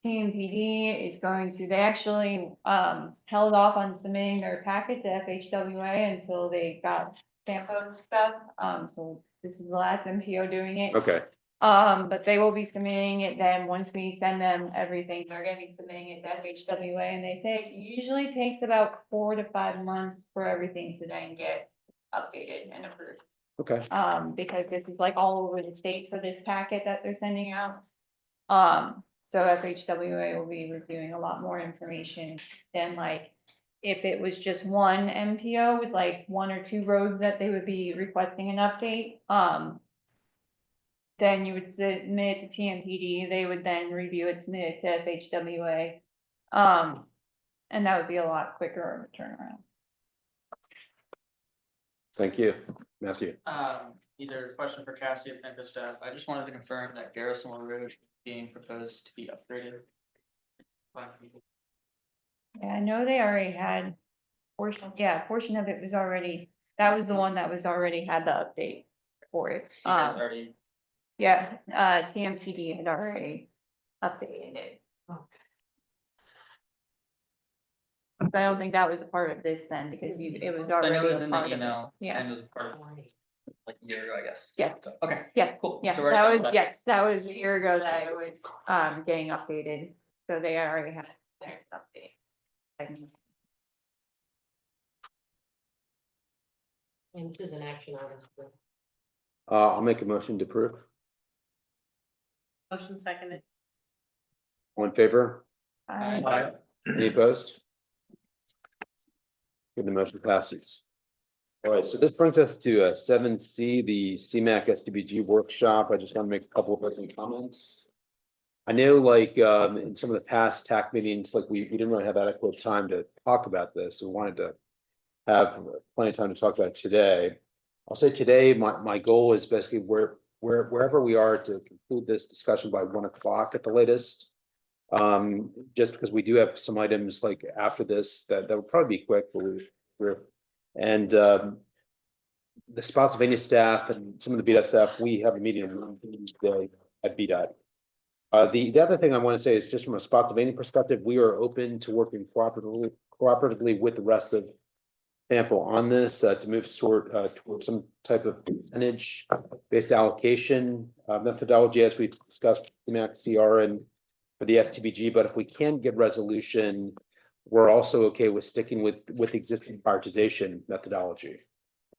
TMPD is going to, they actually, held off on submitting their packet to FHWA until they got Sampo stuff, so this is the last MPO doing it. Okay, But they will be submitting it then, once we send them everything, they're gonna be submitting it to FHWA, and they say it usually takes about 4 to 5 months for everything to then get updated and approved. okay. Because this is like all over the state for this packet that they're sending out. So FHWA will be reviewing a lot more information than like if it was just one MPO with like 1 or 2 roads that they would be requesting an update. Then you would submit it to TMPD, they would then review it, submit it to FHWA. And that would be a lot quicker of a turnaround. Thank you, Matthew. Either question for Cassie or Franco staff. I just wanted to confirm that Garrison Road is being proposed to be upgraded. Yeah, I know they already had portion of it was already, that was the one that was already had the update for it. You guys already, Yeah, TMPD had already updated it. I don't think that was a part of this then, because it was I already know it was a in part the of it. email Yeah. and it was part of like a year ago, I guess. Yeah. So, okay, Yeah, cool. yeah, So we're already done with yes, that was a year ago that it was, getting updated, so they already had their update. And this is an action item. I'll make a motion to approve. Motion seconded. All in favor? I- Any opposed? Good, the motion passes. All right, so this brings us to 7C, the CMAC SDBG workshop. I just want to make a couple of opening comments. I know like in some of the past TAC meetings, like we didn't really have adequate time to talk about this. So we wanted to have plenty of time to talk about it today. I'll say today, my goal is basically wherever we are to conclude this discussion by 1 o'clock at the latest. Just because we do have some items like after this that will probably be quick, but we're and the Spotsylvania staff and some of the BDOT staff, we have a meeting today at BDOT. The other thing I want to say is just from a Spotsylvania perspective, we are open to working cooperatively with the rest of sample on this to move towards some type of percentage based allocation methodology as we discussed the MAC CR and for the STBG. But if we can get resolution, we're also okay with sticking with existing prioritization methodology.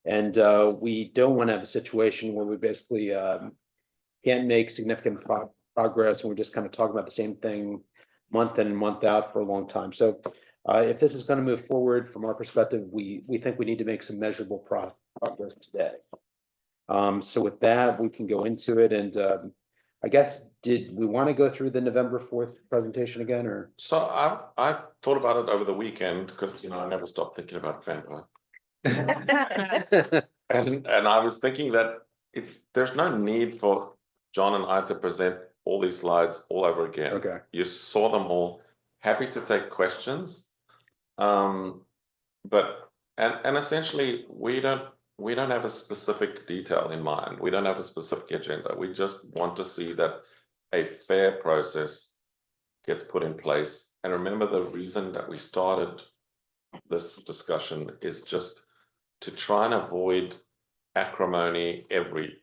And we don't want to have a situation where we basically can't make significant progress and we're just kind of talking about the same thing month in and month out for a long time. So if this is going to move forward from our perspective, we think we need to make some measurable progress today. So with that, we can go into it. And I guess, did we want to go through the November 4th presentation again, or? So I thought about it over the weekend because, you know, I never stop thinking about vampire. And I was thinking that there's no need for John and I to present all these slides all over again. Okay. You saw them all. Happy to take questions. But essentially we don't have a specific detail in mind. We don't have a specific agenda. We just want to see that a fair process gets put in place. And remember, the reason that we started this discussion is just to try and avoid acrimony every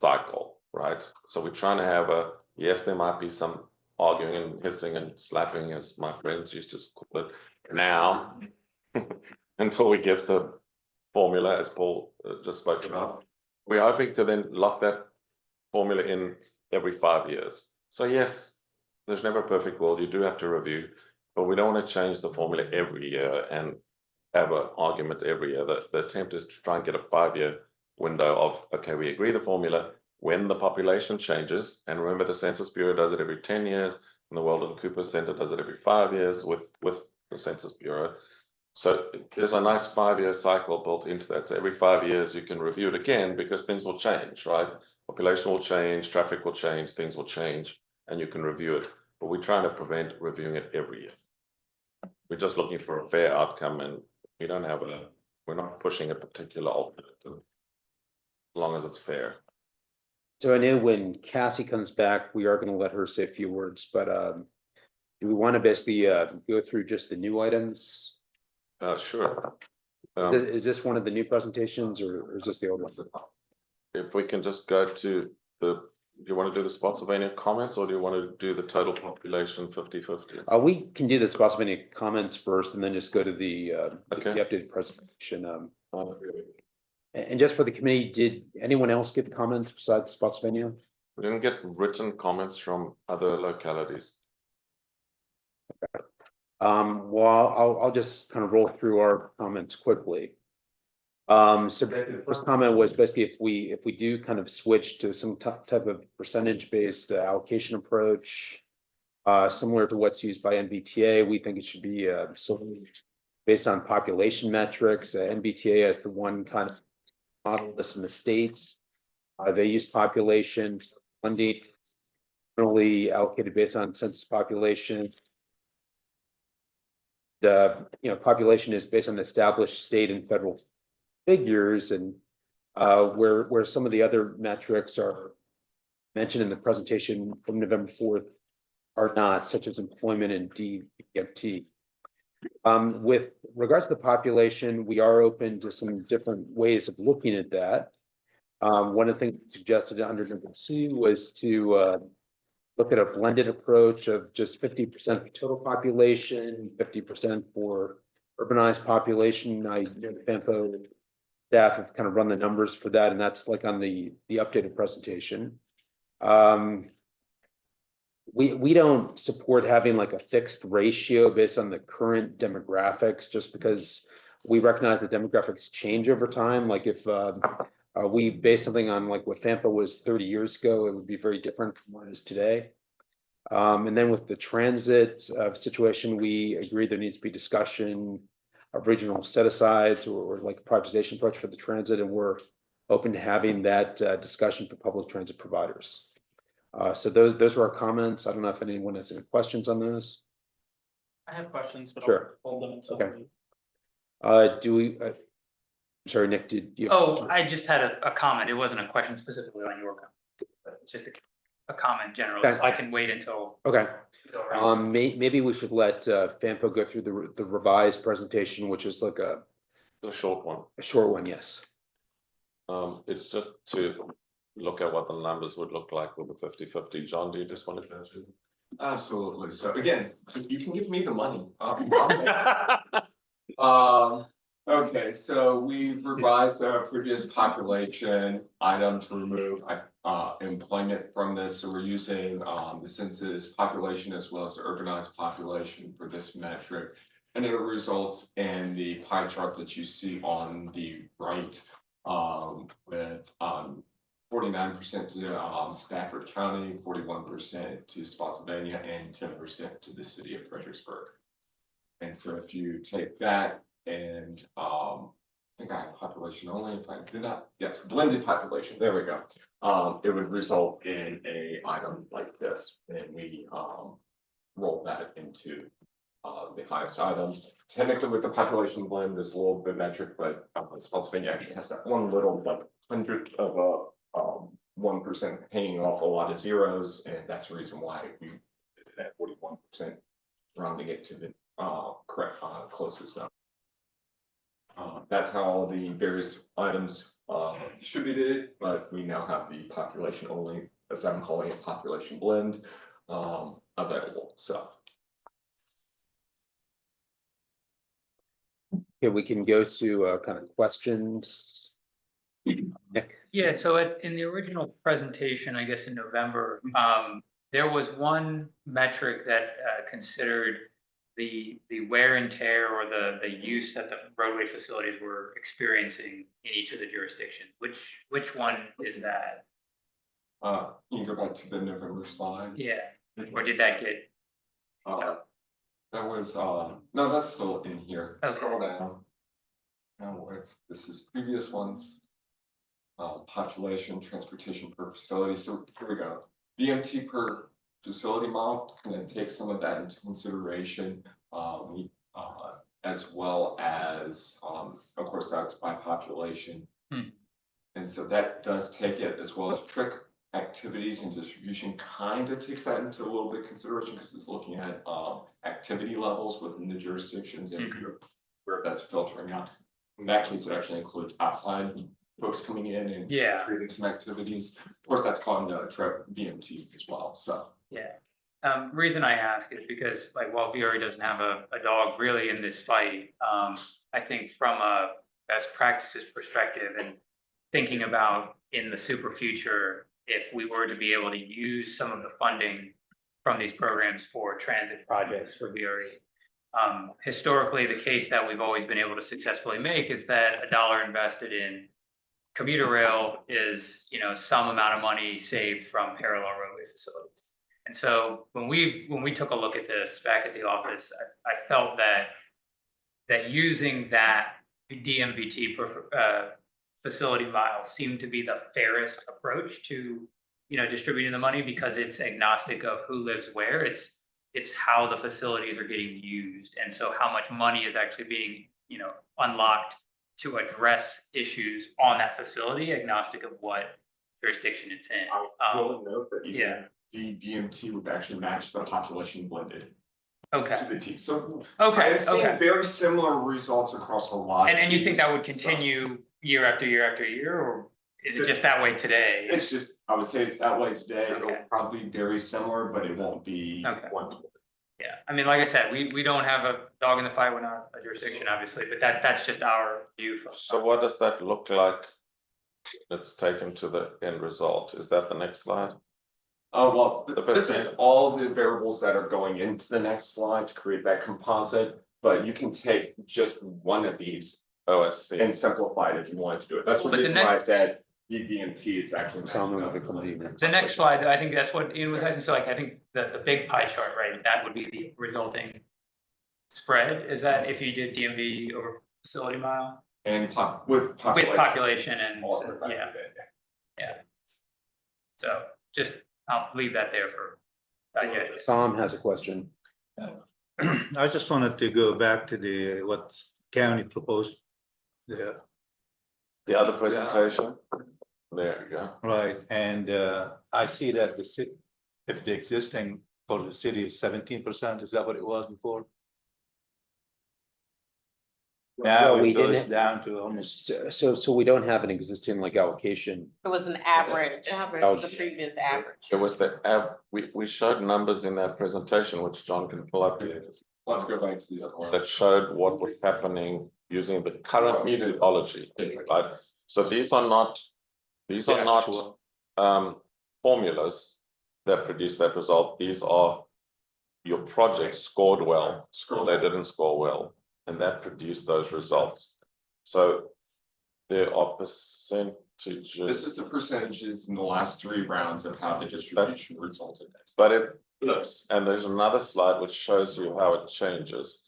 cycle, right? So we're trying to have yes, there might be some arguing and hissing and slapping, as my friends used to call it now, until we get the formula, as Paul just spoke about. We're hoping to then lock that formula in every 5 years. So yes, there's never a perfect world. You do have to review, but we don't want to change the formula every year and have an argument every year. The attempt is to try and get a 5-year window of, okay, we agree the formula when the population changes. And remember, the Census Bureau does it every 10 years, and the Weldon Cooper Center does it every 5 years with the Census Bureau. So there's a nice 5-year cycle built into that. So every 5 years you can review it again because things will change, right? Population will change, traffic will change, things will change, and you can review it. But we're trying to prevent reviewing it every year. We're just looking for a fair outcome, and We don't have we're not pushing a particular alternative. As long as it's fair. So I know when Cassie comes back, we are gonna let her say a few words, but do we want to basically go through just the new items? Sure. Is this one of the new presentations or is this the old one? If we can just go to do you want to do the Spotsylvania comments or do you want to do the total population 50-50? We can do the Spotsylvania comments first and then just go to the Okay. updated presentation. And just for the committee, did anyone else get comments besides Spotsylvania? We didn't get written comments from other localities. Well, I'll just kind of roll through our comments quickly. So the first comment was basically if we do kind of switch to some type of percentage-based allocation approach, similar to what's used by NBTA, we think it should be solely based on population metrics. NBTA has the one kind of model this in the States. They use population funding generally allocated based on census population. Population is based on established state and federal figures, and where some of the other metrics are mentioned in the presentation from November 4th are not, such as employment and DMT. With regards to the population, we are open to some different ways of looking at that. One of the things suggested under number 2 was to look at a blended approach of just 50% for total population, 50% for urbanized population. I know the FAMPO staff have kind of run the numbers for that, and that's like on the updated presentation. We don't support having like a fixed ratio based on the current demographics, just because we recognize the demographics change over time. Like if we base something on like what FAMPA was 30 years ago, it would be very different from what it is today. And then with the transit situation, we agree there needs to be discussion of regional set-asides or like a privatization approach for the transit, and we're open to having that discussion for public transit providers. So those were our comments. I don't know if anyone has any questions on those. I have questions, but Sure. I'll hold them until. Okay. Do we, sorry, Nick, did you? Oh, I just had a comment. It wasn't a question specifically on your comment, but it's just a comment generally. Okay. So I can wait until. Okay. we go around. Maybe we should let FAMPO go through the revised presentation, which is like The short one. a short one, yes. It's just to look at what the numbers would look like with the 50-50. John, do you just want to go through? Absolutely. So again, you can give me the money. Okay, so we've revised our previous population item to remove employment from this. So we're using the census population as well as the urbanized population for this metric. And it results in the pie chart that you see on the right with 49% to Stafford County, 41% to Spotsylvania, and 10% to the city of Fredericksburg. And so if you take that and I think I have population only, if I did not, yes, blended population, there we go. It would result in a item like this, and we roll that into the highest items. Technically with the population blend, there's a little bit metric, but Spotsylvania actually has that one little like 100th of a 1% hanging off a lot of zeros, and that's the reason why we did that 41%, rounding it to the correct closest number. That's how the various items distributed, but we now have the population only, as I'm calling it, population blend available. So Okay, we can go to kind of questions. Nick? Yeah, so in the original presentation, I guess in November, there was one metric that considered the wear and tear or the use that the roadway facilities were experiencing in each of the jurisdictions. Which one is that? you can go back to the November slide. Yeah, or did that get? That was no, that's still in here. Okay. Scroll down. Now this is previous ones. Population, transportation per facility. So here we go. BMT per facility model, and then take some of that into consideration. We as well as, of course, that's by population. Hmm. And so that does take it, as well as trick activities and distribution, kind of takes that into a little bit consideration, because it's looking at activity levels within the jurisdictions and where that's filtering out. In that case, it actually includes outside folks coming in and Yeah. creating some activities. Of course, that's calling the trip BMT as well, so. Yeah. Reason I ask is because like while VRE doesn't have a dog really in this fight, I think from a best practices perspective and thinking about in the super future, if we were to be able to use some of the funding from these programs for transit projects for VRE. Historically, the case that we've always been able to successfully make is that a dollar invested in commuter rail is, you know, some amount of money saved from parallel roadway facilities. And so when we took a look at this back at the office, I felt that using that DMVT facility miles seemed to be the fairest approach to, you know, distributing the money, because it's agnostic of who lives where. It's how the facilities are getting used, and so how much money is actually being, you know, unlocked to address issues on that facility, agnostic of what jurisdiction it's in. I will note that even yeah. the DMT would actually match the population blended Okay. to the T. So Okay. I've seen Okay. very similar results across a lot. And you think that would So, continue year after year after year, or is it just that way today? it's just, I would say it's that way today. It'll Okay. probably be very similar, but it won't be Okay. one. to one. Yeah, I mean, like I said, we don't have a dog in the fight. We're not a jurisdiction, obviously, but that's just our view from. So what does that look like? That's taken to the end result. Is that the next slide? Oh, well, The this is percent. all the variables that are going into the next slide to create that composite, but you can take just one of these Oh, I see. and simplify it if you wanted to do it. That's the But the reason why I next- said DBMT is actually. The next slide, I think that's what Ian was asking, so like, I think the big pie chart, right, that would be the resulting spread, is that if you did DMV over facility mile? And with population. With population and, all of that. yeah. So just, I'll leave that there for digestion. Tom has a question. I just wanted to go back to the, what county proposed there, The other presentation? There you go. right, and I see that the city, if the existing for the city is 17%, is that what it was before? Now we it goes didn't- down to almost, So we don't have an existing like allocation. It was an average, Average. the previous average. It was we showed numbers in that presentation, which John can pull up here, Let's go back to the other one. that showed what was happening using the current methodology, right? So these are not actual. formulas that produce that result. These are your projects scored well, or they didn't score well, and that produced those results. So there are percentages. This is the percentages in the last 3 rounds of how the distribution resulted. But it flips, and there's another slide which shows you how it changes.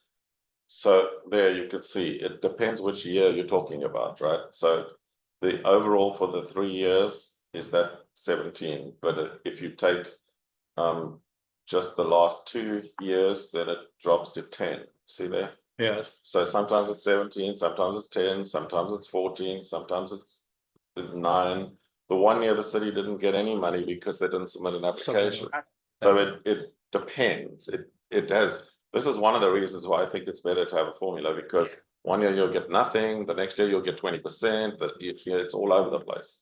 So there you can see, it depends which year you're talking about, right? So the overall for the 3 years is that 17, but if you take just the last 2 years, then it drops to 10. See there? Yes, So sometimes it's 17, sometimes it's 10, sometimes it's 14, sometimes it's 9. The 1 year the city didn't get any money because they didn't submit an application. So it depends. It has, this is one of the reasons why I think it's better to have a formula, because 1 year you'll get nothing, the next year you'll get 20%, but it's all over the place.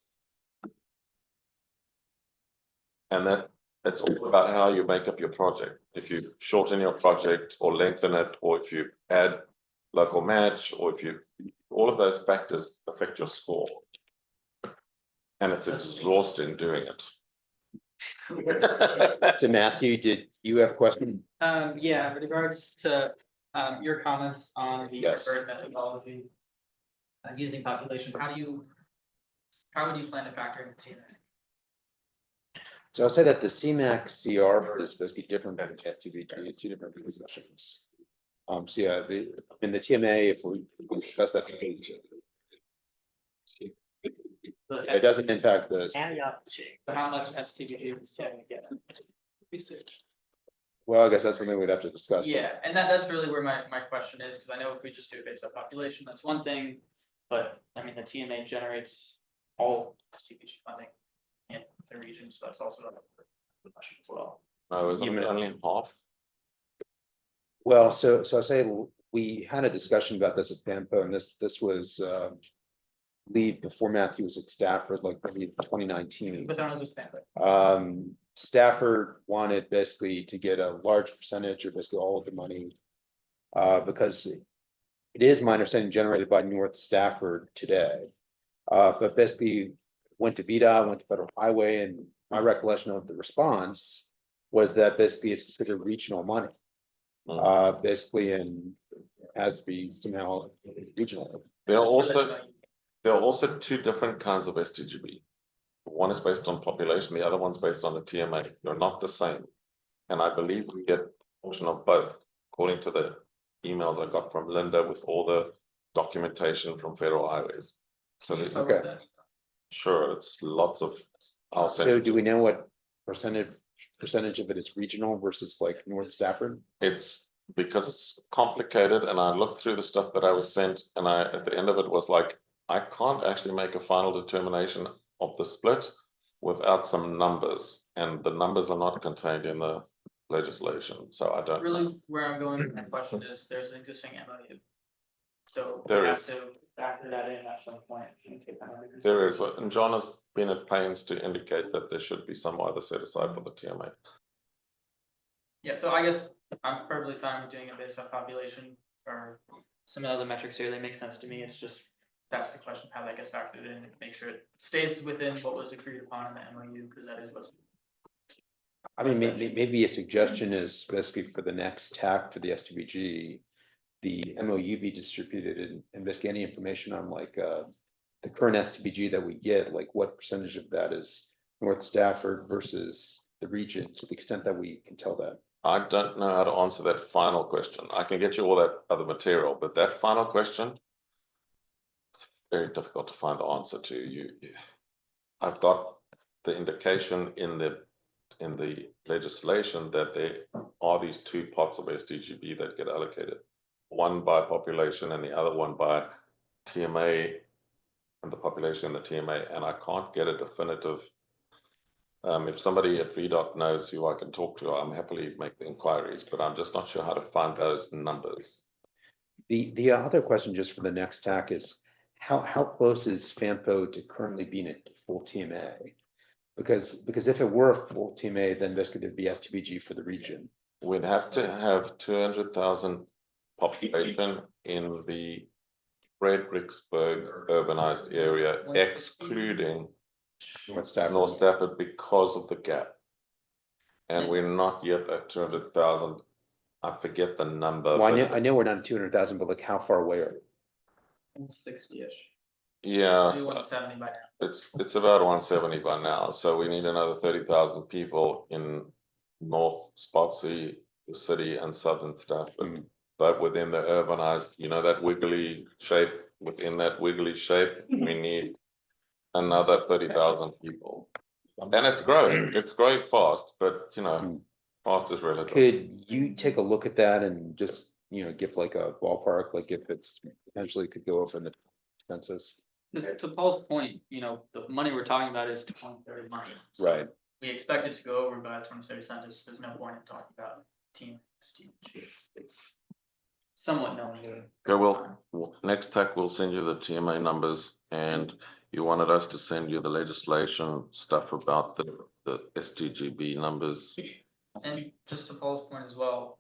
And it's all about how you make up your project. If you shorten your project or lengthen it, or if you add local match, or if you, all of those factors affect your score. And it's exhausting doing it. So Matthew, did you have a question? Yeah, with regards to, your comments on the Yes. preferred methodology. Using population, how would you plan to factor in TNA? So I'll say that the CMAC CR is supposed to be different than the STBG, it's 2 different positions. So yeah, in the TMA, if we discuss that. It doesn't impact the, But how much STBG is TNA get? Well, I guess that's something we'd have to discuss. Yeah, and that's really where my question is, because I know if we just do it based on population, that's one thing. But I mean, the TMA generates all STPG funding in the region, so that's also another question as well. No, isn't Even- it only half? Well, so I say we had a discussion about this at Pampo, and this was lead before Matthew was at Stafford, like maybe 2019. But that was just family. Stafford wanted basically to get a large percentage or basically all of the money. Because it is my understanding generated by North Stafford today. But basically went to VDOT, went to Federal Highway, and my recollection of the response was that basically it's considered regional money. Basically, and has to be somehow regional. There are also two different kinds of STGB. One is based on population, the other one's based on the TMA. They're not the same. And I believe we get a portion of both, according to the emails I got from Linda with all the documentation from Federal Highways. So there's, Okay. sure, it's lots of. I'll send So it do to we you. know what percentage of it is regional versus like North Stafford? It's because it's complicated, and I looked through the stuff that I was sent, and I, at the end of it, was like, I can't actually make a final determination of the split without some numbers, and the numbers are not contained in the legislation, so I don't know. Really, where I'm going with that question is, there's an existing MOU. So we There have is. to factor that in at some point. and take that under There is, consideration. and John has been at pains to indicate that there should be some either set aside for the TMA. Yeah, so I guess I'm perfectly fine with doing it based on population or some of the other metrics here, they make sense to me, it's just, that's the question, how that gets factored in, and make sure it stays within what was agreed upon in the MOU, because that is what's. I mean, maybe a suggestion is basically for the next TAC for the STBG, the MOU be distributed and basically any information on like the current STBG that we get, like what percentage of that is North Stafford versus the region, to the extent that we can tell that. I don't know how to answer that final question. I can get you all that other material, but that final question, it's very difficult to find the answer to. I've got the indication in the legislation that there are these two pots of SDGB that get allocated, one by population and the other one by TMA, and the population and the TMA, and I can't get a definitive. If somebody at VDOT knows who I can talk to, I'm happily make the inquiries, but I'm just not sure how to find those numbers. The other question just for the next TAC is how close is FAMPO to currently being a full TMA? Because if it were a full TMA, then this could be STBG for the region. We'd have to have 200,000 population in the Fredericksburg urbanized area, excluding North Stafford. North Stafford because of the gap. And we're not yet at 200,000. I forget the number. Well, but I know we're not at 200,000, but like how far away are we? 60-ish. yeah, Maybe so 170 by now. it's about 170 by now. So we need another 30,000 people in North Spotsy, the city, and Southern Stafford. But within the urbanized, that wiggly shape, within that wiggly shape, we need another 30,000 people. And it's growing fast, but fast is relative. Could you take a look at that and just, give like a ballpark, like if it's potentially could go over in the census? To Paul's point, the money we're talking about is 2030 money. So Right. we expect it to go over by 2030 census, there's no point in talking about team. It's somewhat known. Okay, well, next TAC will send you the TMA numbers, and you wanted us to send you the legislation stuff about the STGB numbers. And just to Paul's point as well,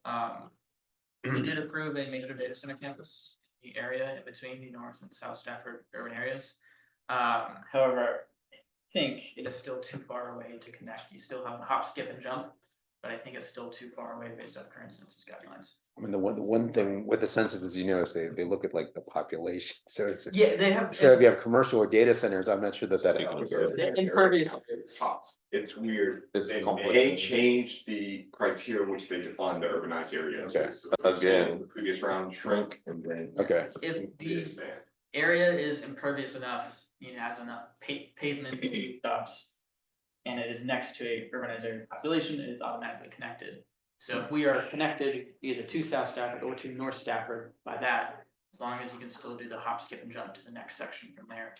we did approve a major data center campus, in the area in between the North and South Stafford urban areas. However, I think it is still too far away to connect. You still have the hop, skip, and jump, but I think it's still too far away based on current census guidelines. I mean, the one thing with the census is, is they look at like the population, so it's. Yeah, they have. So if you have commercial or data centers, I'm not sure that. Impervious. It's weird. It's They complicated. may change the criteria in which they define the urbanized areas. Okay. So Again. the previous round shrink and then. Okay. If the expand. area is impervious enough, it has enough pavement stops, and it is next to a urbanized area population, it is automatically connected. So if we are connected either to South Stafford or to North Stafford by that, as long as you can still do the hop, skip and jump to the next section from there,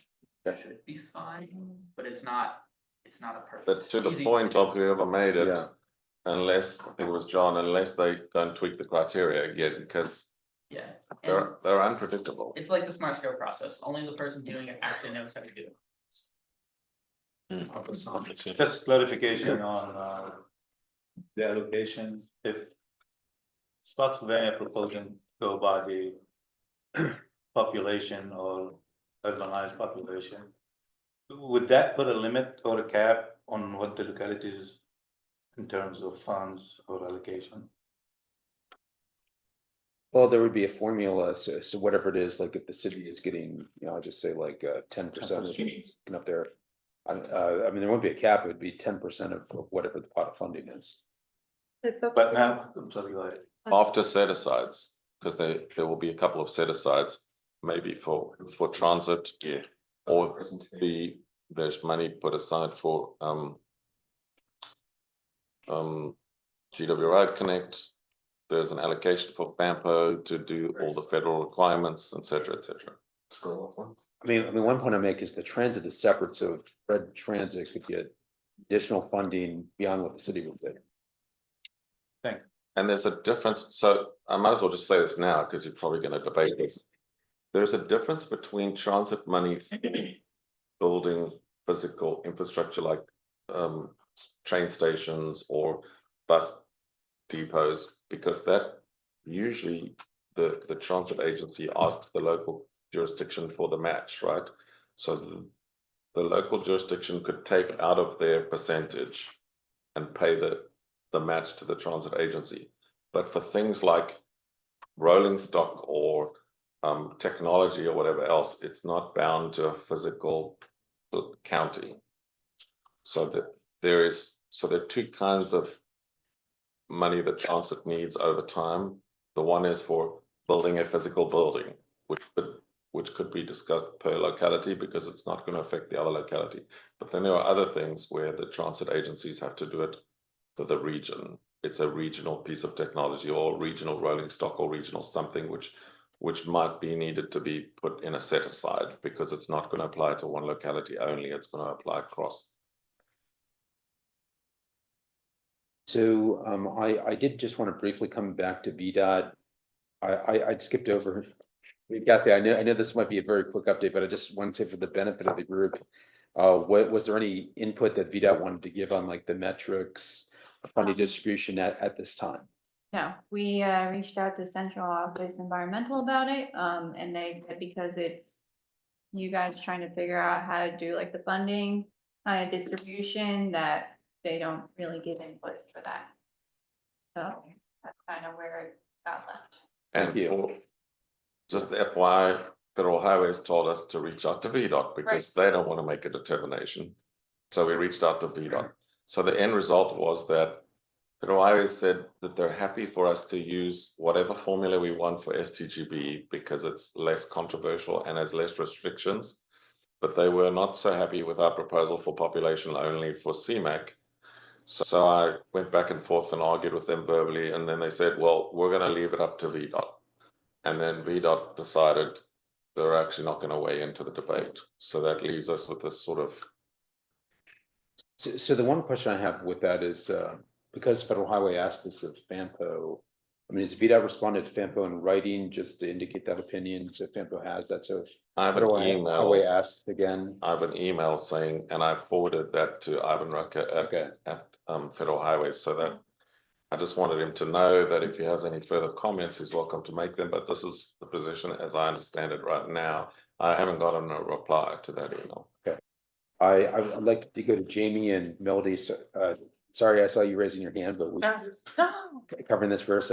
should be fine, but it's not a perfect. But to the easy- point of whoever made it, Yeah. unless, I think it was John, unless they don't tweak the criteria again, because Yeah, and they're unpredictable. it's like the smart scale process, only the person doing it actually knows how to do it. Just clarification on the allocations, if Spotsylvania proposing to go by the population or urbanized population, would that put a limit or a cap on what the localities in terms of funds or allocation? Well, there would be a formula, so whatever it is, like if the city is getting, I'll just say like 10% up there. I mean, there won't be a cap, it would be 10% of whatever the pot of funding is. But now, I'm sorry, go ahead. After set asides, because there will be a couple of set asides, maybe for transit. Yeah. Or there's money put aside for GW Road Connect. There's an allocation for FAMPO to do all the federal requirements, et cetera, et cetera. I mean, one point I make is the transit is separate, so if Fred Transit could get additional funding beyond what the city would do. And there's a difference, so I might as well just say this now, because you're probably gonna debate this. There's a difference between transit money building physical infrastructure like train stations or bus depots, because that usually the transit agency asks the local jurisdiction for the match, right? So the local jurisdiction could take out of their percentage and pay the match to the transit agency. But for things like rolling stock or technology or whatever else, it's not bound to a physical county. So there are two kinds of money that transit needs over time. The one is for building a physical building, which could be discussed per locality because it's not going to affect the other locality. But then there are other things where the transit agencies have to do it for the region. It's a regional piece of technology or regional rolling stock or regional something which might be needed to be put in a set aside because it's not going to apply to one locality only, it's going to apply across. So I did just want to briefly come back to VDOT. I'd skipped over. Kathy, I know this might be a very quick update, but I just want to say for the benefit of the group, was there any input that VDOT wanted to give on like the metrics, funding distribution at this time? No, we reached out to central office environmental about it, and they said because it's you guys trying to figure out how to do like the funding distribution, that they don't really give input for that. So that's kind of where it got left. And just the FYI, Federal Highways told us to reach out to VDOT because they don't want to make a determination. So we reached out to VDOT. So the end result was that Federal Highways said that they're happy for us to use whatever formula we want for STGB because it's less controversial and has less restrictions. But they were not so happy with our proposal for population only for CMAQ. So I went back and forth and argued with them verbally, and then they said, well, we're going to leave it up to VDOT. And then VDOT decided they're actually not going to weigh into the debate. So that leaves us with this sort of. So the one question I have with that is, because Federal Highway asked this of FAMPO, I mean, has VDOT responded to FAMPO in writing just to indicate that opinion? So FAMPO has that, so if I have an Highway email. asked again. I have an email saying, and I forwarded that to Ivan Rucker at Federal Highways, so that I just wanted him to know that if he has any further comments, he's welcome to make them. But this is the position as I understand it right now. I haven't gotten a reply to that email. Okay. I'd like to go to Jamie and Melody. So, sorry, I saw you raising your hand, but we covering this first.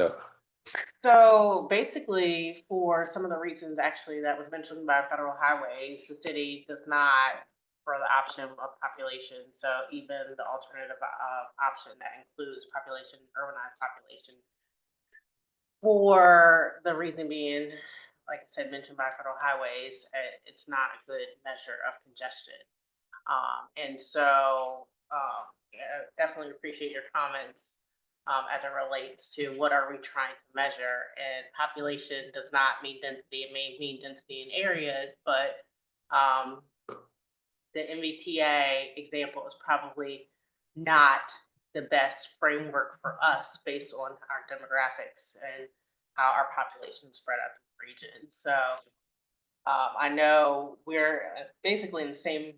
So basically, for some of the reasons actually that was mentioned by Federal Highways, the city does not for the option of population. So even the alternative option that includes population, urbanized population. For the reason being, like I said, mentioned by Federal Highways, it's not a good measure of congestion. And so definitely appreciate your comments as it relates to what are we trying to measure? And population does not mean density, it may mean density in areas, but, the MBTA example is probably not the best framework for us based on our demographics and how our population is spread out in the region. So I know we're basically in the same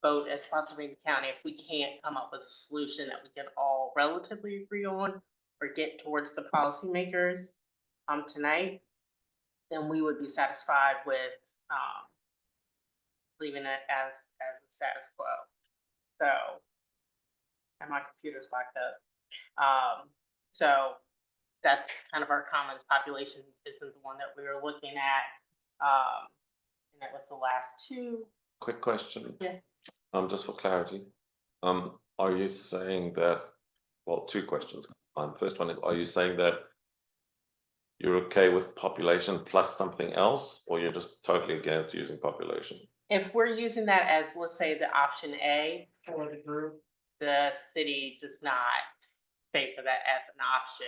boat as Spotsylvania County. If we can't come up with a solution that we can all relatively agree on or get towards the policymakers tonight, then we would be satisfied with leaving it as the status quo. So, and my computer's backed up. So that's kind of our comments. Population isn't the one that we were looking at. And that was the last two. Quick question. Yeah. Just for clarity, are you saying that, well, two questions. First one is, are you saying that you're okay with population plus something else, or you're just totally against using population? If we're using that as, let's say, the option A for the group, the city does not pay for that as an option.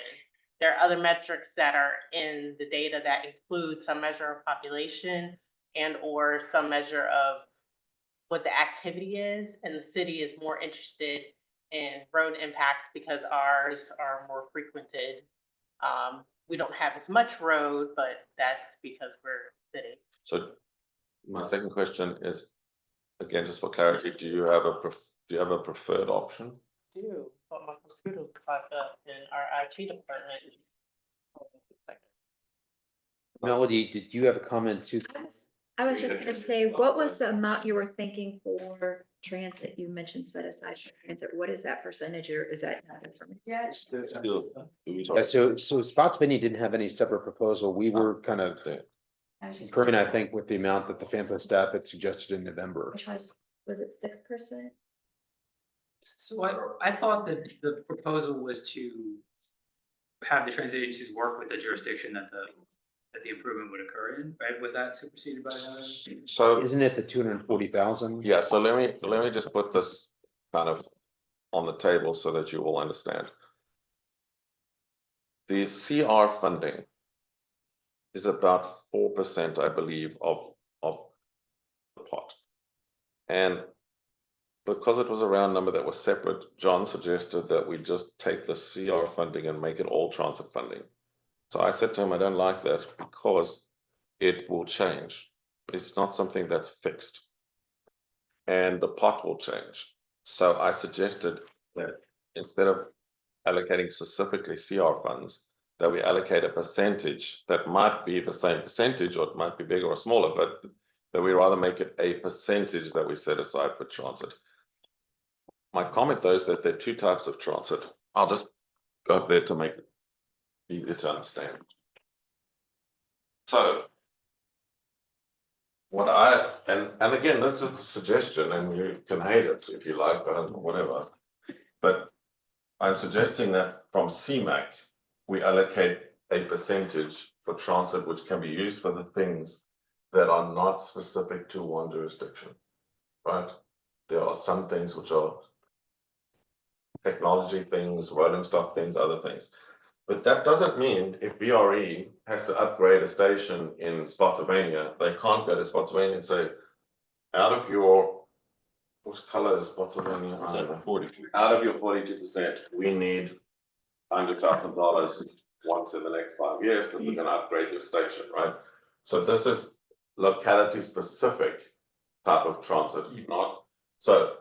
There are other metrics that are in the data that include some measure of population and or some measure of what the activity is, and the city is more interested in road impacts because ours are more frequented. We don't have as much road, but that's because we're city. So my second question is, again, just for clarity, do you have a preferred option? Do, but my computer's backed up in our IT department. Hold on a second. Melody, did you have a comment too? I was just gonna say, what was the amount you were thinking for transit? You mentioned set aside for transit. What is that percentage, or is that not information? Yeah. Yeah, so Spotsylvania didn't have any separate proposal. We were kind of I was just- concurring, I think, with the amount that the FAMPA staff had suggested in November. Which was it 6%? So I thought that the proposal was to have the transit agencies work with the jurisdiction that the improvement would occur in, right? Was that superseded by another? So, Isn't it the 240,000? yeah, so let me just put this kind of on the table so that you all understand. The CR funding is about 4%, I believe, of the pot. And because it was a round number that was separate, John suggested that we just take the CR funding and make it all transit funding. So I said to him, I don't like that because it will change. It's not something that's fixed. And the pot will change. So I suggested that instead of allocating specifically CR funds, that we allocate a percentage that might be the same percentage, or it might be bigger or smaller, but that we rather make it a percentage that we set aside for transit. My comment though is that there are two types of transit. I'll just go up there to make it easier to understand. So what and again, this is a suggestion, and you can hate it if you like, but whatever. But I'm suggesting that from CMAC, we allocate a percentage for transit, which can be used for the things that are not specific to one jurisdiction, right? There are some things which are technology things, rolling stock things, other things. But that doesn't mean if VRE has to upgrade a station in Spotsylvania, they can't go to Spotsylvania and say, out of your, what color is Spotsylvania? I don't know. 42. Out of your 42%, we need $100,000 once in the next 5 years because we're going to upgrade your station, right? So this is locality specific type of transit, not so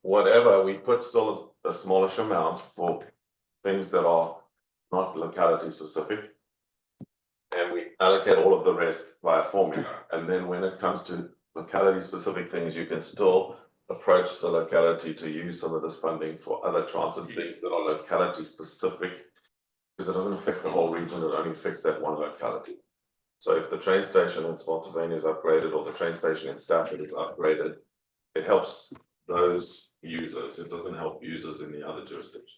whatever we put still a smallish amount for things that are not locality specific, and we allocate all of the rest via formula. And then when it comes to locality specific things, you can still approach the locality to use some of this funding for other transit things that are locality specific, because it doesn't affect the whole region, it only affects that one locality. So if the train station in Spotsylvania is upgraded, or the train station in Stafford is upgraded, it helps those users. It doesn't help users in the other jurisdictions.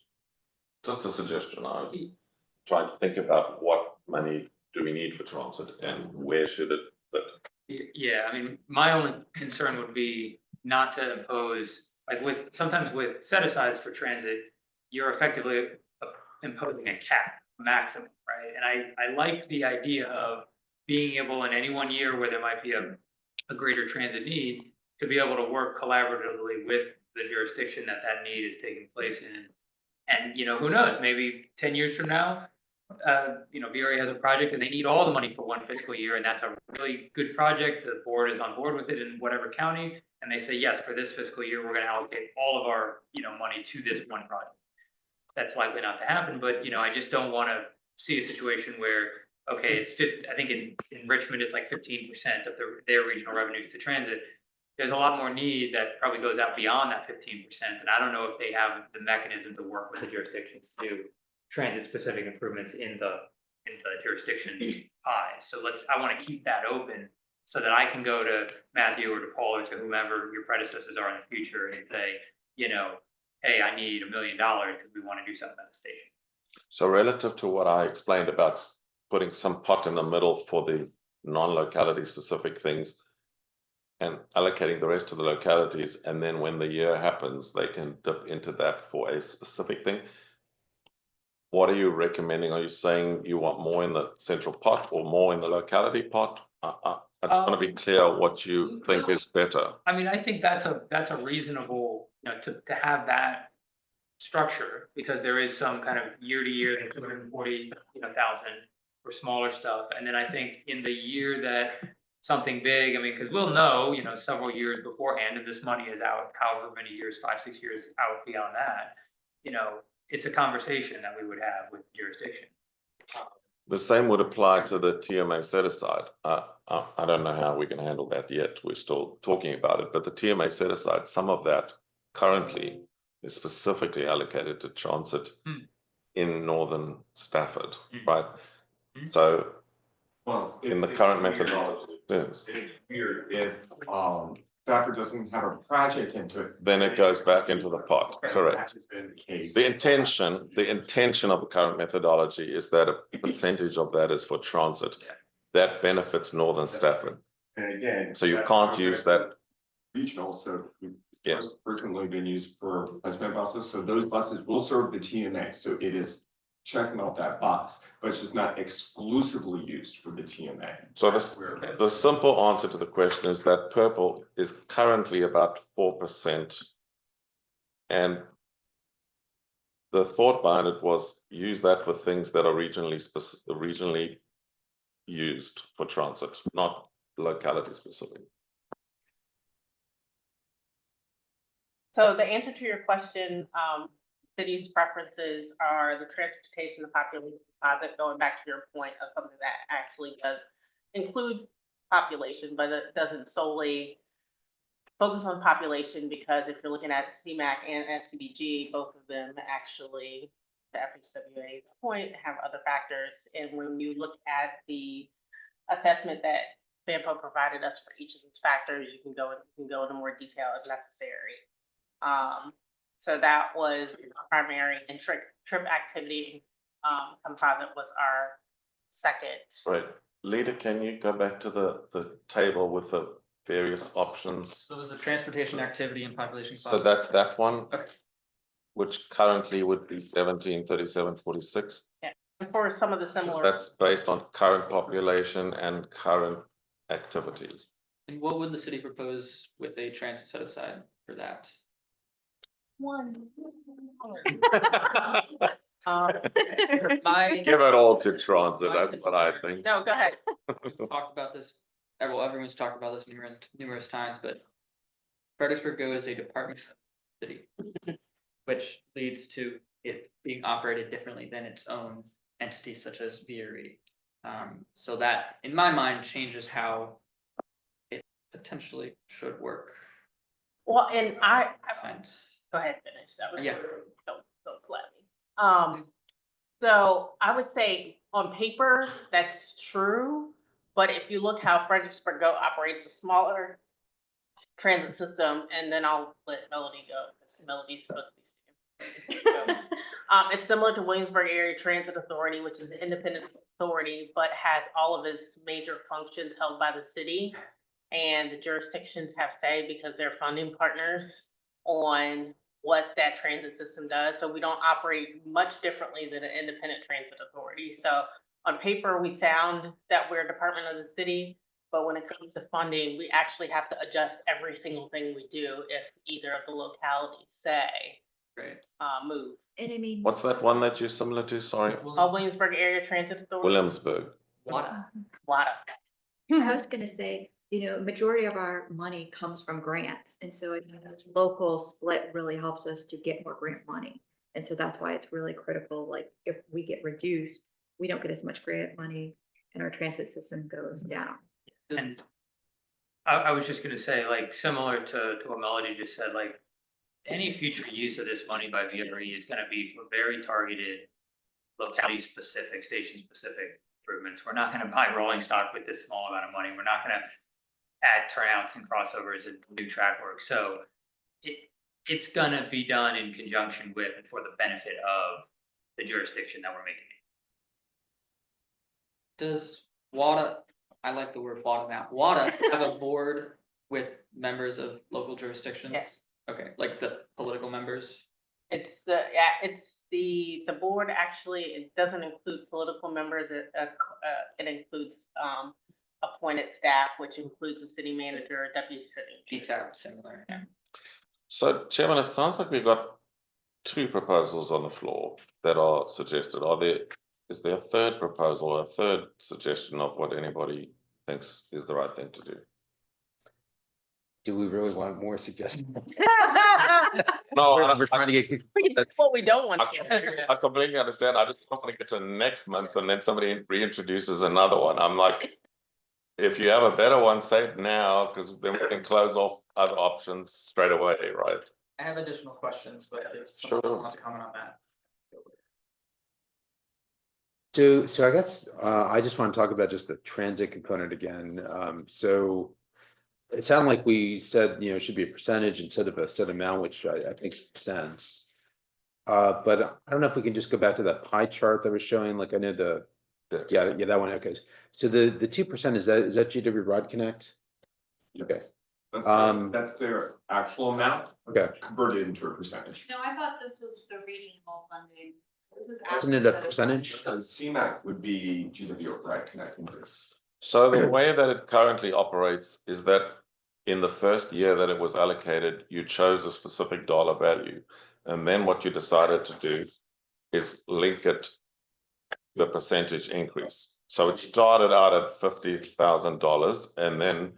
Just a suggestion. I'm trying to think about what money do we need for transit and where should it fit. Yeah, I mean, my only concern would be not to impose, like sometimes with set asides for transit, you're effectively imposing a cap, maximum, right? And I like the idea of being able in any one year where there might be a greater transit need, to be able to work collaboratively with the jurisdiction that that need is taking place in. And, you know, who knows, maybe 10 years from now, you know, VRA has a project and they need all the money for one fiscal year, and that's a really good project. The board is on board with it in whatever county, and they say, yes, for this fiscal year, we're gonna allocate all of our, you know, money to this one project. That's likely not to happen, but, you know, I just don't wanna see a situation where, okay, it's 50, I think in Richmond, it's like 15% of their regional revenues to transit. There's a lot more need that probably goes out beyond that 15%, and I don't know if they have the mechanism to work with the jurisdictions to do transit-specific improvements in the jurisdiction's eyes. So I want to keep that open so that I can go to Matthew or to Paul or to whomever your predecessors are in the future and say, you know, hey, I need $1 million because we want to do something at the station. So relative to what I explained about putting some pot in the middle for the non-locality specific things and allocating the rest to the localities, and then when the year happens, they can dip into that for a specific thing. What are you recommending? Are you saying you want more in the central pot or more in the locality pot? I want to be clear what you think is better. I mean, I think that's a reasonable, you know, to have that structure, because there is some kind of year to year, the 240, you know, thousand for smaller stuff. And then I think in the year that something big, I mean, because we'll know, you know, several years beforehand, and this money is out however many years, 5-6 years out beyond that, you know, it's a conversation that we would have with jurisdiction. The same would apply to the TMA set aside. I don't know how we can handle that yet. We're still talking about it, but the TMA set aside, some of that currently is specifically allocated to transit in Northern Stafford, right? So Well, in the current methodology, it's weird if, Stafford doesn't have a project into it. then it goes back into the pot, correct? That has been the case. The intention of the current methodology is that a percentage of that is for transit. That benefits Northern Stafford. And again. So you that's can't use that. Regional, so Yes. it's originally been used for husband buses, so those buses will serve the TMA, so it is checking off that box, but it's just not exclusively used for the TMA. So the simple answer to the question is that purple is currently about 4%. And the thought behind it was use that for things that are regionally used for transit, not locality specific. So the answer to your question, city's preferences are the transportation and population deposit, going back to your point of something that actually does include population, but it doesn't solely focus on population, because if you're looking at CMAC and SCBG, both of them actually, to FHWA's point, have other factors. And when you look at the assessment that BAMPO provided us for each of these factors, you can go into more detail if necessary. So that was primary, and trip activity composite was our second. Right. Lita, can you go back to the table with the various options? So it was the transportation activity and population. So that's that one, Okay. which currently would be 173746. Yeah, and for some of the similar. That's based on current population and current activities. And what would the city propose with a transit set aside for that? One. Give it all to transit, that's what I think. No, go ahead. We've talked about this, well, everyone's talked about this numerous times, but Fredericksburg Go is a department of the city, which leads to it being operated differently than its own entities such as VRE. So that, in my mind, changes how it potentially should work. Well, and And go ahead, finish. That was, Yeah. Don't slap me. So I would say on paper, that's true. But if you look how Fredericksburg Go operates a smaller transit system, and then I'll let Melody go, because Melody's supposed to be speaking. It's similar to Williamsburg Area Transit Authority, which is an independent authority, but has all of its major functions held by the city. And the jurisdictions have say, because they're funding partners, on what that transit system does. So we don't operate much differently than an independent transit authority. So on paper, we sound that we're a department of the city, but when it comes to funding, we actually have to adjust every single thing we do if either of the localities say, Great. move. And I mean. What's that one that you're similar to? Sorry, Williamsburg Area Transit Authority. Williamsburg. WADA. WADA. I was gonna say, majority of our money comes from grants, and so I think this local split really helps us to get more grant money. And so that's why it's really critical, like, if we get reduced, we don't get as much grant money and our transit system goes down. And I was just gonna say, like, similar to what Melody just said, like, any future use of this money by VRE is gonna be for very targeted, locality-specific, station-specific improvements. We're not gonna buy rolling stock with this small amount of money. We're not gonna add turnouts and crossovers and new track work. So it's gonna be done in conjunction with and for the benefit of the jurisdiction that we're making. Does WADA, I like the word WADA now, WADA have a board with members of local jurisdictions? Yes. Okay, like the political members? It's the board actually, it doesn't include political members, it includes, appointed staff, which includes the city manager, deputy city. PTAP, similar, yeah. So, Chairman, it sounds like we've got two proposals on the floor that are suggested. Is there a third proposal, or a third suggestion of what anybody thinks is the right thing to do? Do we really want more suggestions? No, We're trying to get. That's what we don't want to do. I completely understand. I just don't want to get to next month and then somebody reintroduces another one. I'm like, if you have a better one, say it now, because then we can close off other options straight away, right? I have additional questions, but if someone Sure. wants to comment on that. So I guess, I just want to talk about just the transit component again. So it sounded like we said, it should be a percentage instead of a set amount, which I think makes sense. But I don't know if we can just go back to that pie chart that was showing, like I know yeah, that one, okay. So the 2%, is that GW Rod Connect? Okay, That's their actual amount. Okay. Converted into a percentage. No, I thought this was the regional funding. This is. isn't it a percentage? CMAC would be GW Right connecting this. So the way that it currently operates is that in the first year that it was allocated, you chose a specific dollar value. And then what you decided to do is link it to the percentage increase. So it started out at $50,000 and then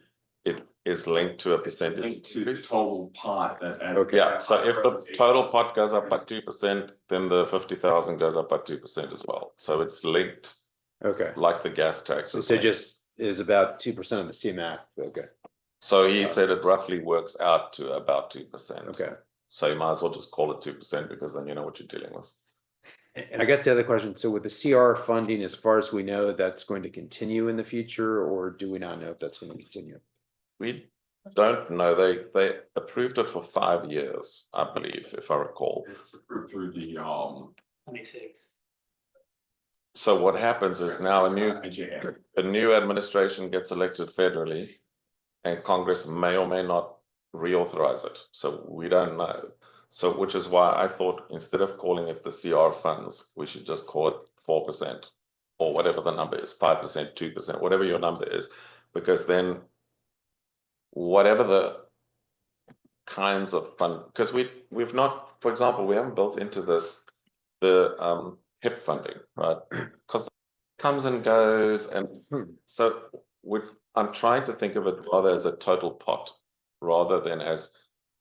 it is linked to a percentage Linked to the increase. total pot that. Okay. Yeah, so if the total pot goes up by 2%, then the 50,000 goes up by 2% as well. So it's linked Okay, like the gas tax. so is linked. just is about 2% of the CMAC, okay, So he said it roughly works out to about 2%. okay. So you might as well just call it 2% because then you know what you're dealing with. And I guess the other question, so with the CR funding, as far as we know, that's going to continue in the future, or do we not know if that's going to continue? We don't know. They approved it for 5 years, I believe, if I recall. It's approved through the 26. So what happens is now a IJA. new administration gets elected federally, and Congress may or may not reauthorize it. So we don't know. So which is why I thought instead of calling it the CR funds, we should just call it 4% or whatever the number is, 5%, 2%, whatever your number is, because then whatever the kinds of fund, because we've not, for example, we haven't built into this the HIP funding, right? Because it comes and goes, and so I'm trying to think of it rather as a total pot, rather than as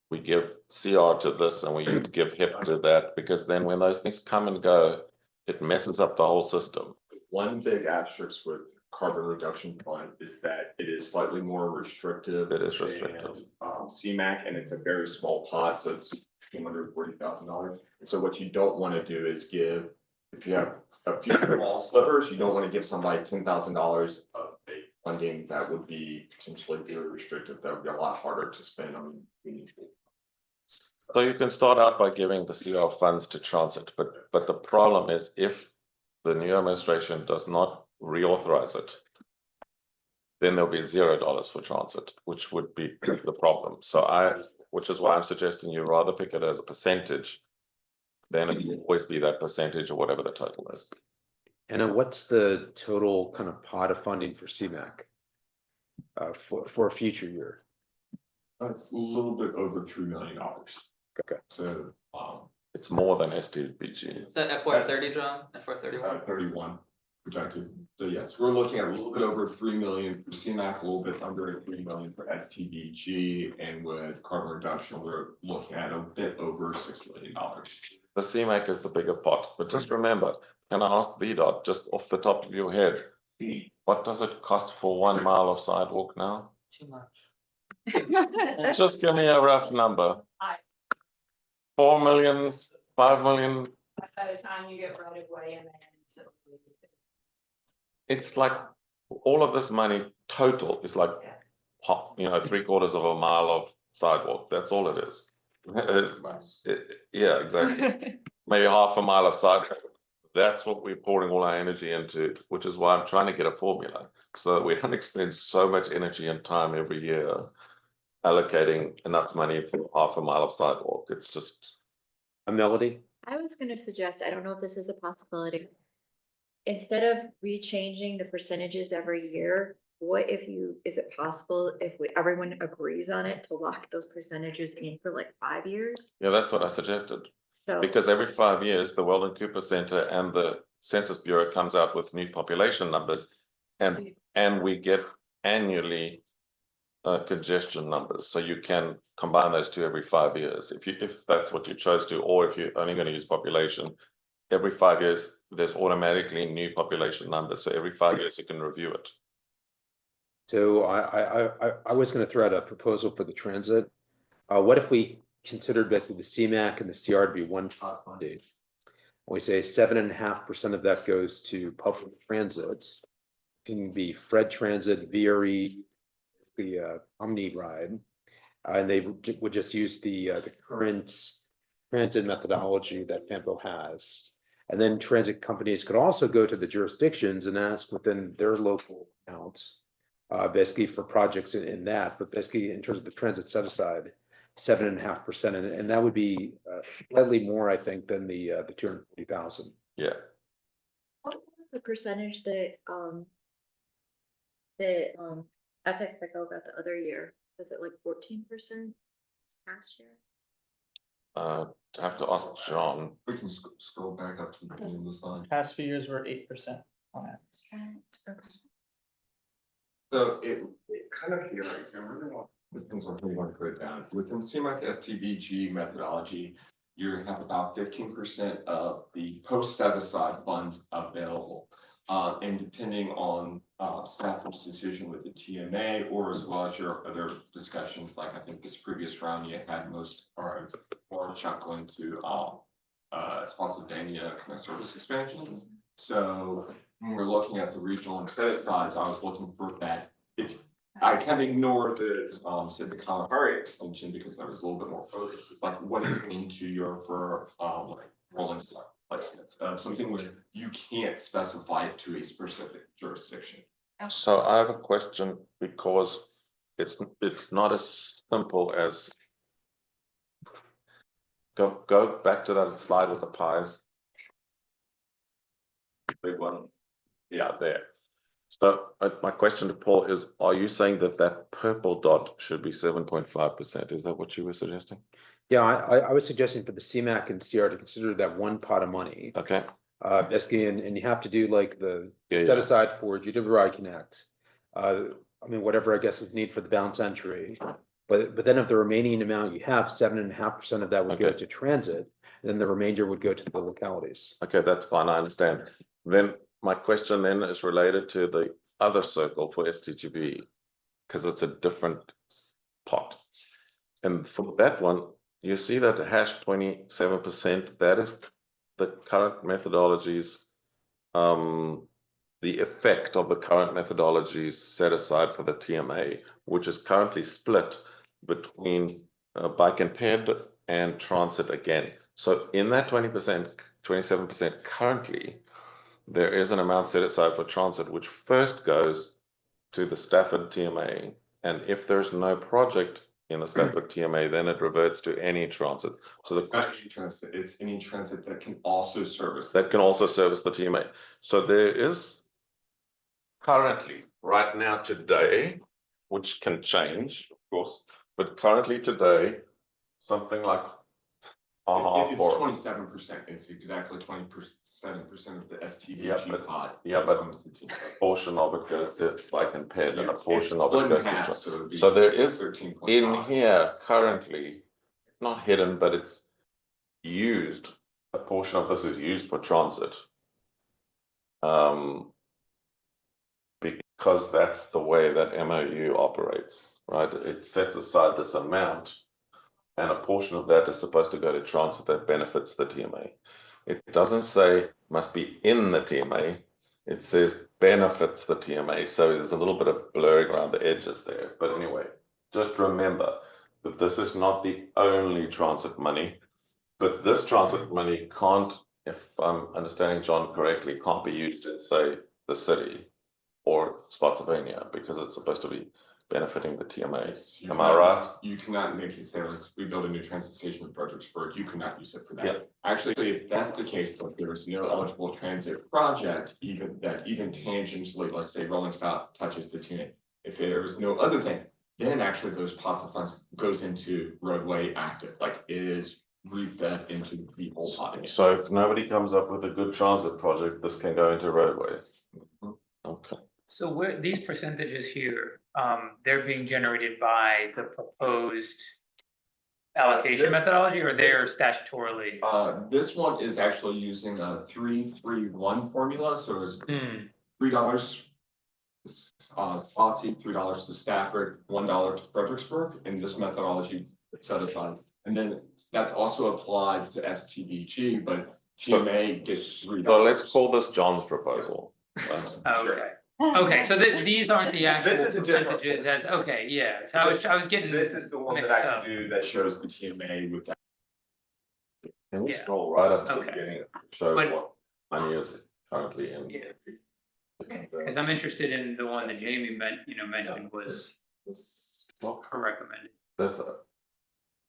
we give CR to this and we give HIP to that, because then when those things come and go, it messes up the whole system. One big asterisk with carbon reduction fund is that it is slightly more restrictive. It is restrictive. than, CMAC, and it's a very small pot, so it's $240,000. And so what you don't want to do is give, if you have a few small slivers, you don't want to give somebody $10,000 of a funding that would be potentially very restrictive. That would be a lot harder to spend on. So you can start out by giving the CR funds to transit, but the problem is if the new administration does not reauthorize it, then there'll be $0 for transit, which would be the problem. So which is why I'm suggesting you rather pick it as a percentage. Then it will always be that percentage or whatever the total is. And then what's the total kind of pot of funding for CMAC? For a future year? It's a little bit over $3 million. Okay. So, It's more than STBG. Is that FY 30, John? FY 31? 31 projected. So yes, we're looking at a little bit over 3 million for CMAC, a little bit under 3 million for STBG, and with carbon reduction, we're looking at a bit over $6 million. The CMAC is the bigger pot, but just remember, can I ask VDOT, just off the top of your head, what does it cost for 1 mile of sidewalk now? Too much. Just give me a rough number. 4 million, 5 million, By the time you get right away and then. it's like all of this money total is like, you know, 3/4 of a mile of sidewalk. That's all it is. Yeah, exactly. Maybe half a mile of sidewalk. That's what we're pouring all our energy into, which is why I'm trying to get a formula so that we don't expend so much energy and time every year allocating enough money for half a mile of sidewalk. It's just. A Melody? I was gonna suggest, I don't know if this is a possibility. Instead of rechanging the percentages every year, what if is it possible if everyone agrees on it to lock those percentages in for like 5 years? Yeah, that's what I suggested. So, Because every 5 years, the Weldon Cooper Center and the Census Bureau comes out with new population numbers, and we get annually congestion numbers. So you can combine those two every 5 years, if that's what you chose to, or if you're only going to use population. Every 5 years, there's automatically new population numbers. So every 5 years, you can review it. So I was gonna throw out a proposal for the transit. What if we considered basically the CMAC and the CR to be one pot funding? We say 7.5% of that goes to public transits. Can be Fred Transit, VRE, the Omni ride. And they would just use the current transit methodology that Pampo has. And then transit companies could also go to the jurisdictions and ask within their local accounts, basically for projects in that, but basically in terms of the transit set aside, 7.5%, and that would be slightly more, I think, than the 240,000. Yeah. what was the percentage that FX Echo got the other year? Was it like 14% past year? I have to ask John. We can scroll back up to the beginning of the slide. Past few years were 8% on that. So it kind of varies, and really what depends on who you want to put it down. Within CMAC STBG methodology, you have about 15% of the post set aside funds available. And depending on staff's decision with the TMA, or as well as your other discussions, like I think this previous round, you had most or more chunk going to Spotsylvania kind of service expansions. So when we're looking at the regional and credit sides, I was looking for that. If I kind of ignored the said the Kalahari extension because there was a little bit more focus. It's like what is into your for like rolling stock placements, something where you can't specify it to a specific jurisdiction. So I have a question because it's not as simple as go back to that slide with the pies. Big one. Yeah, there. So my question to Paul is, are you saying that purple dot should be 7.5%? Is that what you were suggesting? Yeah, I was suggesting for the CMAC and CR to consider that one pot of money. Okay. Basically, and you have to do like the Yeah, set aside for GWI Connect. I mean, whatever I guess is needed for the balance entry. But then if the remaining amount you have, 7.5% of that would go Okay. to transit, then the remainder would go to the localities. Okay, that's fine. I understand. Then my question then is related to the other circle for STGB, because it's a different pot. And for that one, you see that hash 27%, that is the current methodologies, the effect of the current methodologies set aside for the TMA, which is currently split between bike and ped and transit again. So in that 20%, 27% currently, there is an amount set aside for transit, which first goes to the Stafford TMA. And if there's no project in the Stafford TMA, then it reverts to any transit. So the It's not question any transit, it's any transit that can also service. that can also service the TMA. So there is currently, right now, today, which can change, of course, but currently today, something like It's or 27%, it's exactly 27% of the Yeah, STBG but- pod. yeah, goes but- onto the team. portion of it goes to bike and ped, and a Yes, portion it's of it split in goes to. half, so it'd be So there is 13.5. in here currently, not hidden, but it's used, a portion of this is used for transit. Because that's the way that MOU operates, right? It sets aside this amount, and a portion of that is supposed to go to transit that benefits the TMA. It doesn't say must be in the TMA, it says benefits the TMA, so there's a little bit of blurring around the edges there. But anyway, just remember that this is not the only transit money, but this transit money can't, if I'm understanding John correctly, can't be used in, say, the city or Spotsylvania, because it's supposed to be benefiting the TMA. You Am I cannot- right? You cannot make it say, let's, we build a new transit station in Fredericksburg, you cannot use it for Yeah. that. Actually, if that's the case, though, there is no eligible transit project even tangentially, let's say Rolling Stop touches the TMA. If there is no other thing, then actually those pots of funds goes into roadway active, like it is refed into the whole pot again. So if nobody comes up with a good transit project, this can go into roadways. Okay. So where, these percentages here, they're being generated by the proposed allocation methodology, or they're statutorily? This one is actually using a 3-3-1 formula, so it's $3. Spotsy, $3 to Stafford, $1 to Fredericksburg, and this methodology set aside. And then that's also applied to STBG, but TMA gets $3. So let's call this John's proposal. Right? Okay, okay, so these aren't the actual This is a different percentages as, okay, yeah, so I was getting. This is the one that mixed I up. can do that shows the TMA with that. Can we Yeah. scroll right up to the Okay. beginning, show But- what money is currently in. Yeah. Because I'm interested in the one that Jamie mentioned was recommended. There's a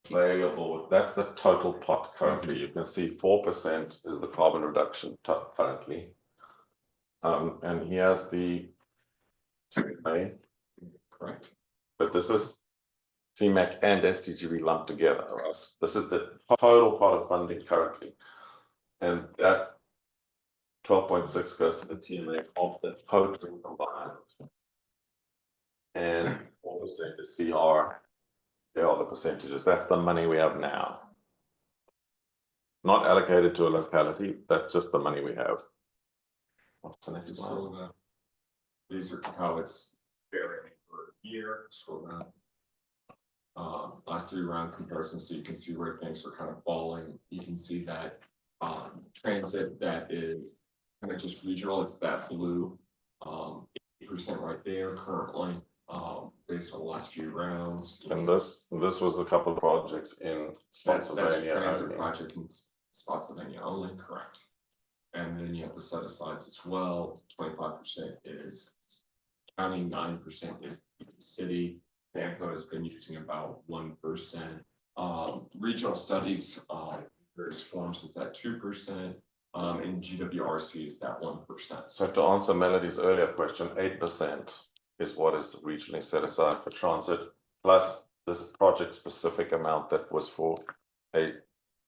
variable, that's the total pot currently. You can see 4% is the carbon reduction currently. And here's the TMA, Correct. but this is CMAC and STGB lumped together, right? This is the total pot of funding currently. And that 12.6 goes to the TMA of the total combined. And 4% is CR. They are the percentages. That's the money we have now. Not allocated to a locality, that's just the money we have. What's the next one? Scroll down. These are how it's varying per year, scroll down. Last 3 round comparison, so you can see where things are kind of falling. You can see that transit that is kind of just regional, it's that blue 8% right there currently, based on the last few rounds. And this was a couple of projects in That's Spotsylvania. transit only. project in Spotsylvania only, correct. And then you have the set asides as well. 25% is county, 9% is city. Tampa has been using about 1%. Regional studies, various forms is that 2%. And GWRC is that 1%. So to answer Melody's earlier question, 8% is what is regionally set aside for transit, plus this project specific amount that was for I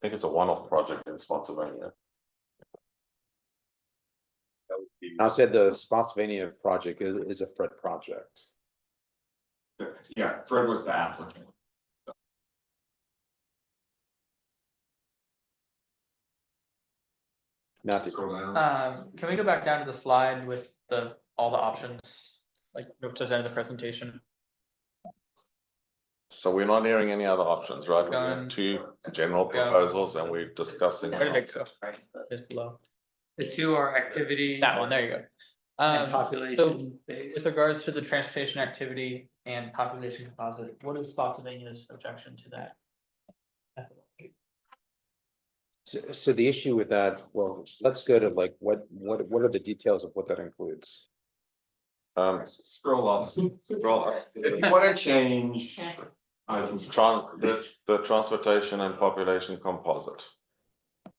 think it's a one-off project in Spotsylvania. I said the Spotsylvania project is a Fred project. Yeah, Fred was the applicant. Not the, Scroll down. Can we go back down to the slide with all the options, like towards the end of the presentation? So we're not hearing any other options, right? We Going- have 2 general Go. proposals and we're discussing. Where did it go? Just below. The two are activity. That one, there you go. And So population based. with regards to the transportation activity and population composite, what is Spotsylvania's objection to that? so the issue with that, well, let's go to like, what are the details of what that includes? Scroll up. Scroll up. If you want to change, The transportation and population composite.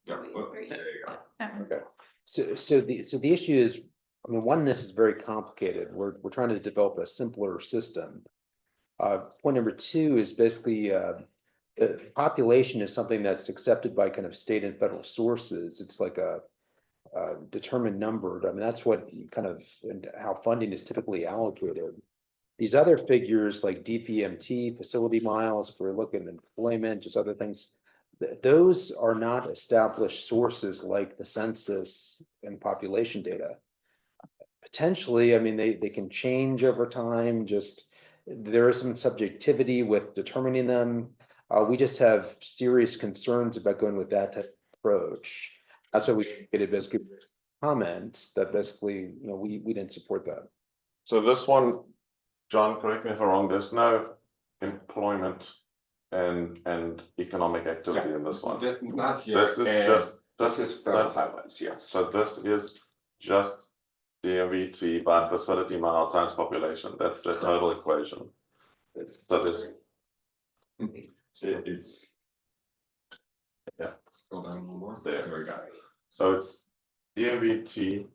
Yeah, well, there you go. Okay, so the issue is, I mean, one, this is very complicated. We're trying to develop a simpler system. Point number two is basically, the population is something that's accepted by kind of state and federal sources. It's like a determined number. I mean, that's what kind of, and how funding is typically allocated. These other figures like DPMT, facility miles, if we're looking at employment, just other things, those are not established sources like the census and population data. Potentially, I mean, they can change over time, just there is some subjectivity with determining them. We just have serious concerns about going with that type of approach. That's why we get it basically comments that basically, you know, we didn't support that. So this one, John, correct me if I'm wrong, there's no employment and economic activity in this one. Not here. This is And just, this is federal highways, yes. so this is just DMVT by facility mile times population. That's the total equation. So this, It's. Yeah. Scroll down a little more. There. There we go. so it's DMVT,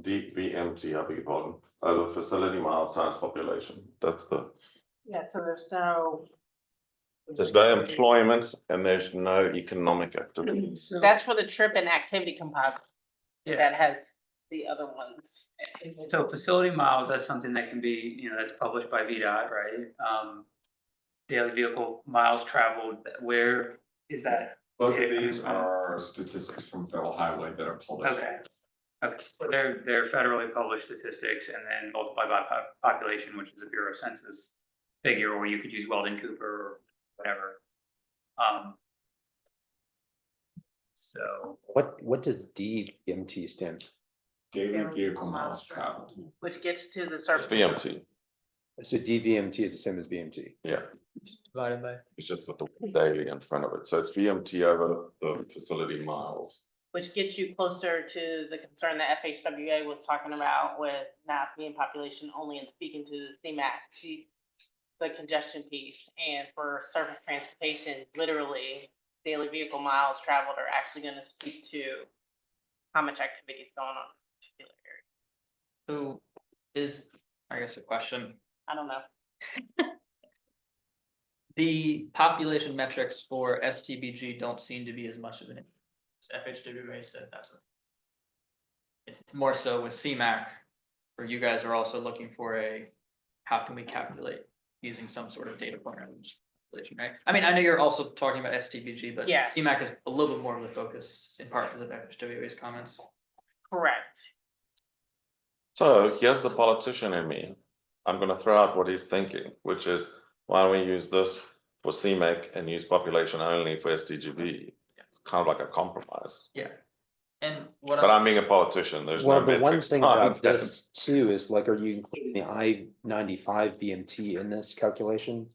DVMT, I beg your pardon, over facility mile times population. That's the, Yeah, so there's no. there's no employment and there's no economic activity. So, That's for the trip and activity composite. yeah, That has the other ones. so facility miles, that's something that can be, you know, that's published by VDOT, right? Daily vehicle miles traveled, where is that? Both of these are statistics from federal highway that are published. Okay. Okay, so they're federally published statistics and then multiplied by population, which is a Bureau of Census figure, or you could use Weldon Cooper or whatever. So, What does DVMT stand? Daily vehicle miles traveled. Which gets to the It's surface. VMT, So DVMT is the same as BMT. yeah, divided by. it's just with the daily in front of it. So it's VMT over the facility miles. Which gets you closer to the concern that FHWA was talking about with not being population only and speaking to the CMAC, the congestion piece. And for surface transportation, literally daily vehicle miles traveled are actually gonna speak to how much activity is going on in a particular area. So is, I guess, a question, I don't know. the population metrics for STBG don't seem to be as much of an, FHWA said that's a. It's more so with CMAC, where you guys are also looking for a, how can we calculate using some sort of data point, right? I mean, I know you're also talking about STBG, but Yeah. CMAC is a little bit more of the focus in part because of FHWA's comments. Correct. So here's the politician in me. I'm gonna throw out what he's thinking, which is, why don't we use this for CMAC and use population only for STGB? It's kind of like a compromise, Yeah. And what but I'm being a politician, there's no Well, the one metrics thing behind about that. this too is like, are you including the I-95 BMT in this calculation?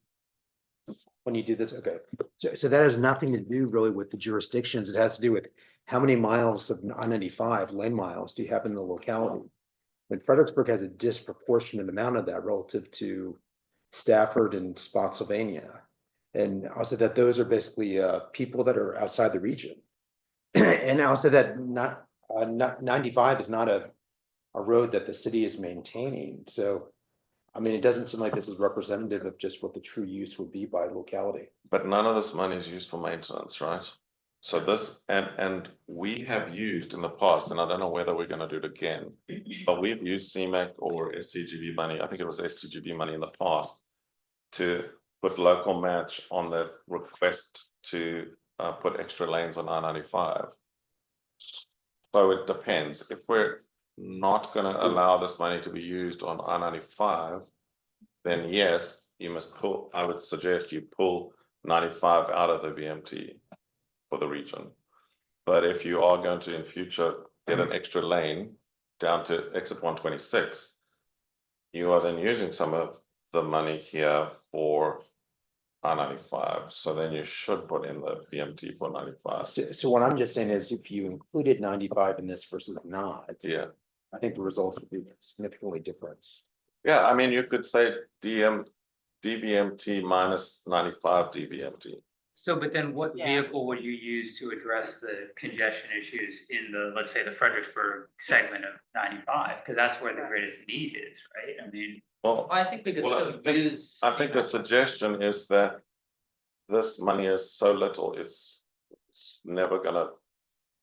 When you do this, okay, so that has nothing to do really with the jurisdictions. It has to do with how many miles of I-95 lane miles do you have in the locality? When Fredericksburg has a disproportionate amount of that relative to Stafford and Spotsylvania. And also that those are basically people that are outside the region. And also that not 95 is not a road that the city is maintaining. So, I mean, it doesn't seem like this is representative of just what the true use would be by locality. But none of this money is used for maintenance, right? So this, and we have used in the past, and I don't know whether we're gonna do it again, but we've used CMAC or STGB money, I think it was STGB money in the past, to put local match on the request to put extra lanes on I-95. So it depends. If we're not gonna allow this money to be used on I-95, then yes, you must pull, I would suggest you pull 95 out of the VMT for the region. But if you are going to in future get an extra lane down to exit 126, you are then using some of the money here for I-95. So then you should put in the VMT for 95. So what I'm just saying is if you included 95 in this versus not, Yeah. I think the results would be significantly different. Yeah, I mean, you could say DM DVMT minus 95 DVMT. So, but then what Yeah. vehicle would you use to address the congestion issues in the, let's say, the Fredericksburg segment of 95? Because that's where the greatest need is, right? I mean, Well, I think we could Well, still use. I think the suggestion is that this money is so little, it's never gonna.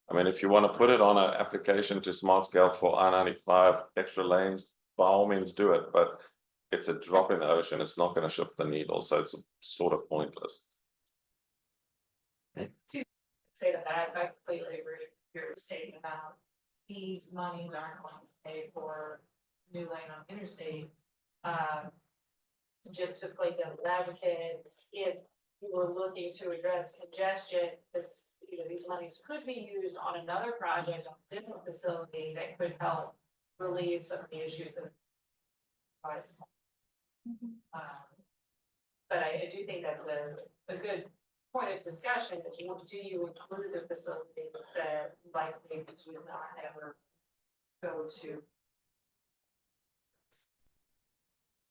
I mean, if you want to put it on an application to Smart Scale for I-95 extra lanes, by all means do it, but it's a drop in the ocean. It's not gonna shift the needle, so it's sort of pointless. Say that I completely agree with your statement about these monies aren't going to pay for new lane on interstate. Just to play devil's advocate, if you were looking to address congestion, this, these monies could be used on another project, on a different facility that could help relieve some of the issues that. But I do think that's a good point of discussion is, do you include the facilities that likely do not ever go to?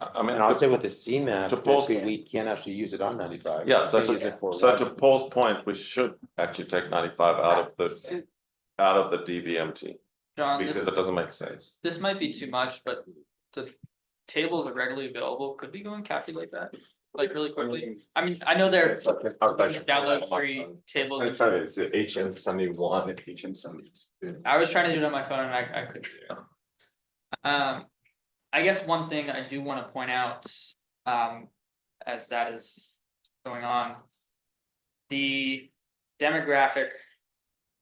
I mean, And I would say with the CMAP, to Paul's- basically, we can't actually use it on 95. yeah, We so can't use it for to one. Paul's point, we should actually take 95 out of the DVMT, John, because it doesn't make sense. this might be too much, but the tables are readily available. Could we go and calculate that? Like really quickly? I mean, I know they're download free tables. I'm trying to, it's HM71 and HM72. I was trying to do it on my phone and I couldn't do it. I guess one thing I do want to point out, as that is going on. The demographic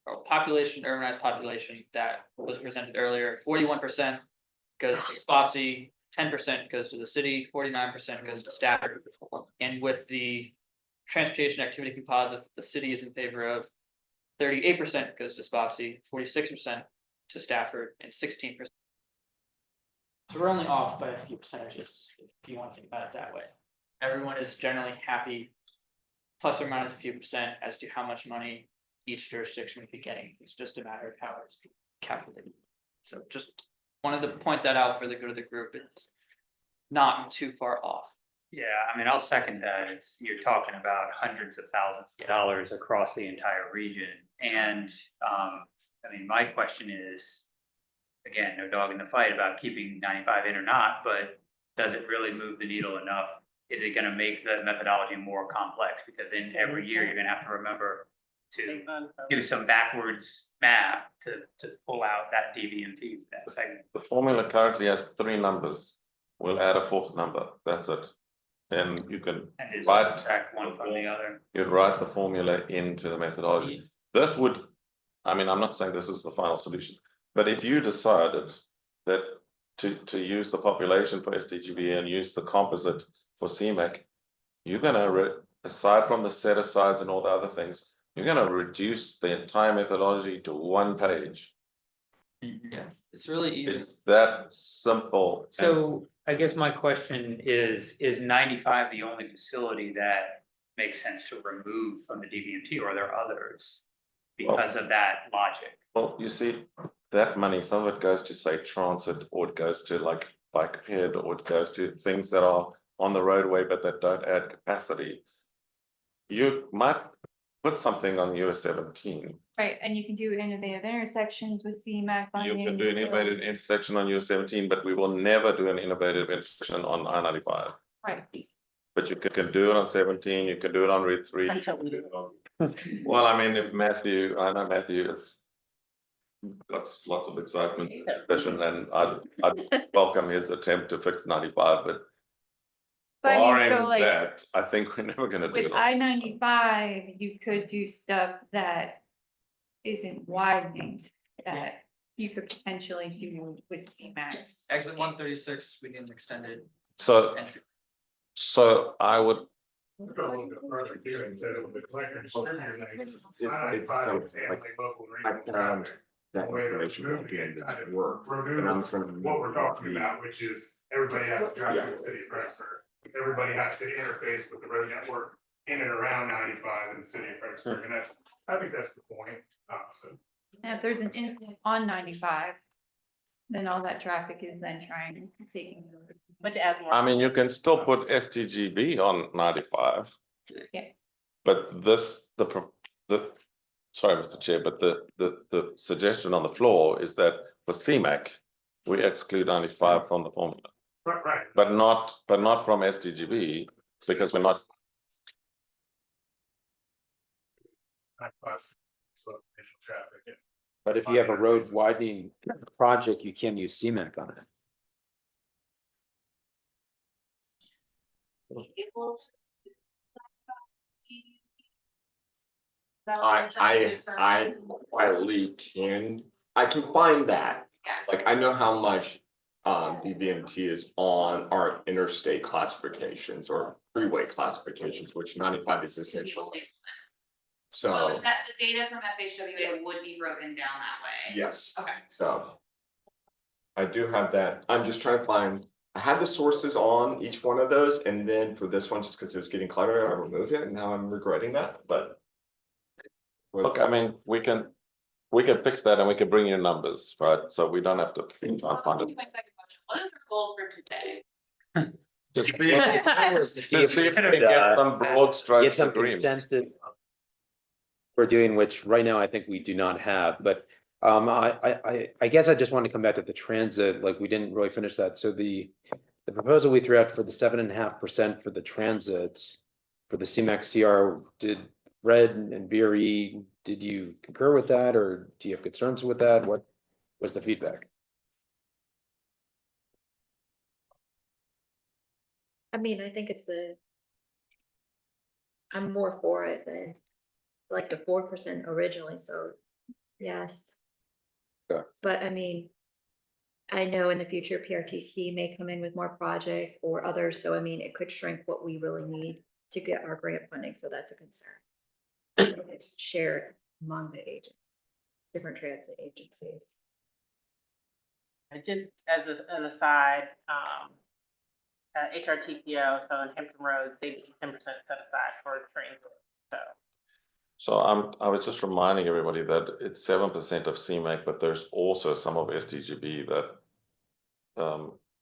or population, urbanized population that was presented earlier, 41% goes to Spotsy, 10% goes to the city, 49% goes to Stafford. And with the transportation activity composite that the city is in favor of, 38% goes to Spotsy, 46% to Stafford, and 16%. So we're only off by a few percentages, if you want to think about it that way. Everyone is generally happy, plus or minus a few percent, as to how much money each jurisdiction would be getting. It's just a matter of how it's calculated. So just wanted to point that out for the good of the group. It's not too far off. yeah, I mean, I'll second that. It's, you're talking about hundreds of thousands of dollars across the entire region. And, I mean, my question is, again, no dog in the fight about keeping 95 in or not, but does it really move the needle enough? Is it gonna make the methodology more complex? Because then every year you're gonna have to remember to do some backwards math to pull out that DVMT, that segment. The formula currently has 3 numbers. We'll add a 4th number. That's it. And you can And it's write, subtract one from the other. you'd write the formula into the methodology. This would, I mean, I'm not saying this is the final solution, but if you decided that to use the population for STGB and use the composite for CMAC, you're gonna, aside from the set asides and all the other things, you're gonna reduce the entire methodology to 1 page. Yeah, it's really easy. It's that simple. So I guess my question is 95 the only facility that makes sense to remove from the DVMT, or are there others? Because of that logic? Well, you see, that money, some of it goes to, say, transit, or it goes to like bike ped, or it goes to things that are on the roadway but that don't add capacity. You might put something on US 17. Right, and you can do innovative intersections with CMAC You funding. can do an innovative intersection on US 17, but we will never do an innovative intersection on I-95. Right. But you can do it on 17, you can do it on Route 3. Until we do. Well, I mean, if Matthew, I know Matthew has got lots of excitement, passion, and I'd welcome his attempt to fix 95, but But I mean, barring so like, that, I think we're never gonna do with it. I-95, you could do stuff that isn't widening, that you could potentially do with CMAX. Exit 136, we need an extended So, entry. so I would, Go a little bit further too, and said it was the collector distributor thing. It's I-95 is something handling like, local I regional found traffic. that Way to information remove at the end it, of kind the of work. And I'm removes trying to what we're remember talking about, which is everybody has to drive to the city of Fredericksburg. Everybody has to interface with the road network in and around 95 in the city of Fredericksburg, and I think that's the point, so. And if there's an incident on 95, Then all that traffic is then taking. But to add more. I mean, you can still put STGB on 95. Yeah. But this, sorry, Mr. Chair, but the suggestion on the floor is that for CMAC, we exclude 95 from the formula, Right. but not from STGB, because we're not. Slow initial traffic. Yeah. But if you have a road widening project, you can use CMAC on it. I quietly I can find that. Like, I know how much BVMT is on our interstate classifications or freeway classifications, which 95 is essential. So, that the data from FHWA would be broken down that way. yes, Okay. so. I do have that. I'm just trying to find, I had the sources on each one of those, and then for this one, just because it was getting cluttered, I removed it, and now I'm regretting that, but. Look, I mean, we can fix that and we can bring you numbers, right? So we don't have to try and find it. What is the goal for today? Just To see if we can get some broad get strokes some agreement. consensus we're doing, which right now I think we do not have, but I guess I just want to come back to the transit, like we didn't really finish that. So the proposal we threw out for the 7.5% for the transit, for the CMAC CR, did Red and BRE, did you concur with that, or do you have concerns with that? What was the feedback? I mean, I think I'm more for it than like the 4% originally, so yes. Yeah. But I mean, I know in the future PRTC may come in with more projects or others, so I mean, it could shrink what we really need to get our grant funding, so that's a concern. It's shared among the different transit agencies. And just as an aside, HRTPO, so in Hampton Roads, they do 10% set aside for transit, so. So I was just reminding everybody that it's 7% of CMAC, but there's also some of STGB that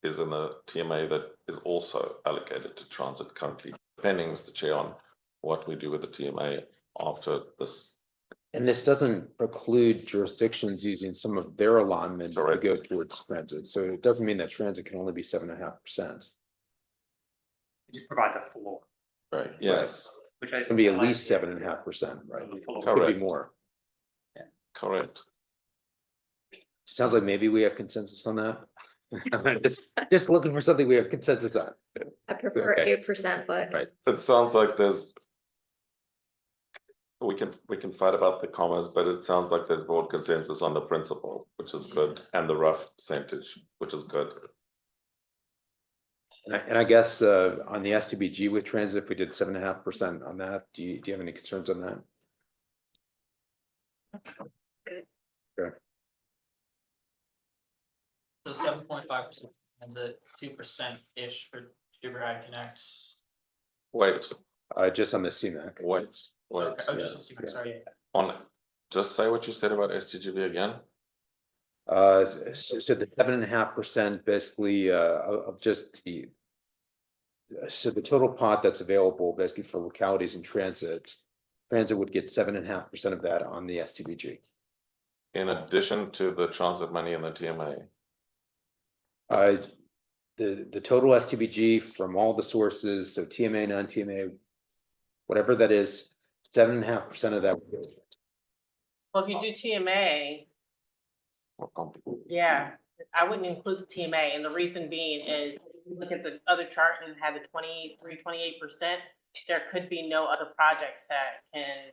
is in the TMA that is also allocated to transit currently, depending, Mr. Chair, on what we do with the TMA after this. And this doesn't preclude jurisdictions using some of their alignment to Correct. go towards transit. So it doesn't mean that transit can only be 7.5%. It just provides a floor, Right. Yes, which I. It's gonna be at least 7.5%, right? Could be Correct. more. correct. Sounds like maybe we have consensus on that. Just looking for something we have consensus on. I prefer Okay. 8%, but Right. It sounds like we can fight about the commas, but it sounds like there's broad consensus on the principle, which is good, and the rough percentage, which is good. And I guess on the STBG with transit, if we did 7.5% on that, do you have any concerns on that? good. Okay. So 7.5% and the 2%-ish for Uber Ride Connect. Wait, Just on the CMAC. wait, Okay, oh, yeah, just, yeah. sorry. just say what you said about STGB again. So the 7.5% basically of just so the total pot that's available basically for localities in transit would get 7.5% of that on the STBG. In addition to the transit money in the TMA. The total STBG from all the sources, so TMA, non-TMA, whatever that is, 7.5% of that. would go. Well, if you do TMA, yeah, I wouldn't include the TMA, and the reason being is, look at the other chart and have the 28%, there could be no other projects that can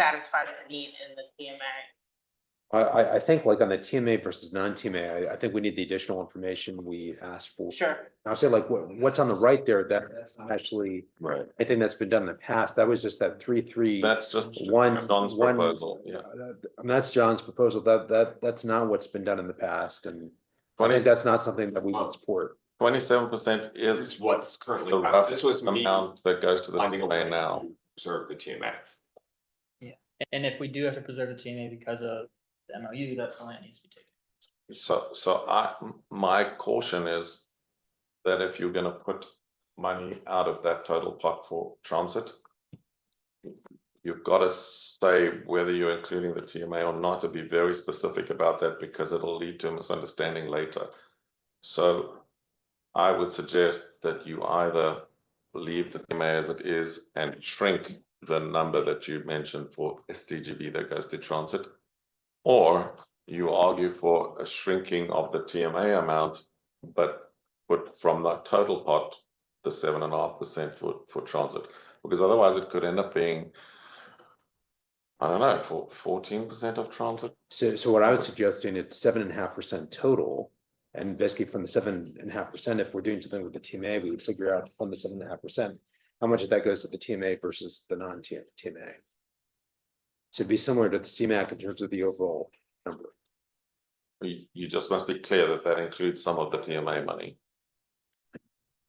satisfy that need in the TMA. I think like on the TMA versus non-TMA, I think we need the additional information we asked for. Sure. I'll say like what's on the right there, that's not actually Right. anything that's been done in the past. That was just that 3-3. That's just One- Don's one- proposal, yeah. And that's John's proposal. That's not what's been done in the past, and I 20 think that's not something that we would support. 27% This is is what's currently, the rough this was me amount that goes to the finding a way TMA now. to preserve the TMA. And if we do have to preserve the TMA because of the MOU, that's something that needs to be taken. My caution is that if you're gonna put money out of that total pot for transit, you've got to say whether you're including the TMA or not, to be very specific about that, because it'll lead to a misunderstanding later. So I would suggest that you either leave the TMA as it is and shrink the number that you mentioned for SDGB that goes to transit, or you argue for a shrinking of the TMA amount, but put from the total pot the 7.5% for transit, because otherwise it could end up being, I don't know, for 14% of transit. So what I was suggesting, it's 7.5% total. And basically from the 7.5%, if we're doing something with the TMA, we would figure out from the 7.5%, how much of that goes to the TMA versus the non-TMA. So it'd be similar to the CMAC in terms of the overall number. You just must be clear that that includes some of the TMA money.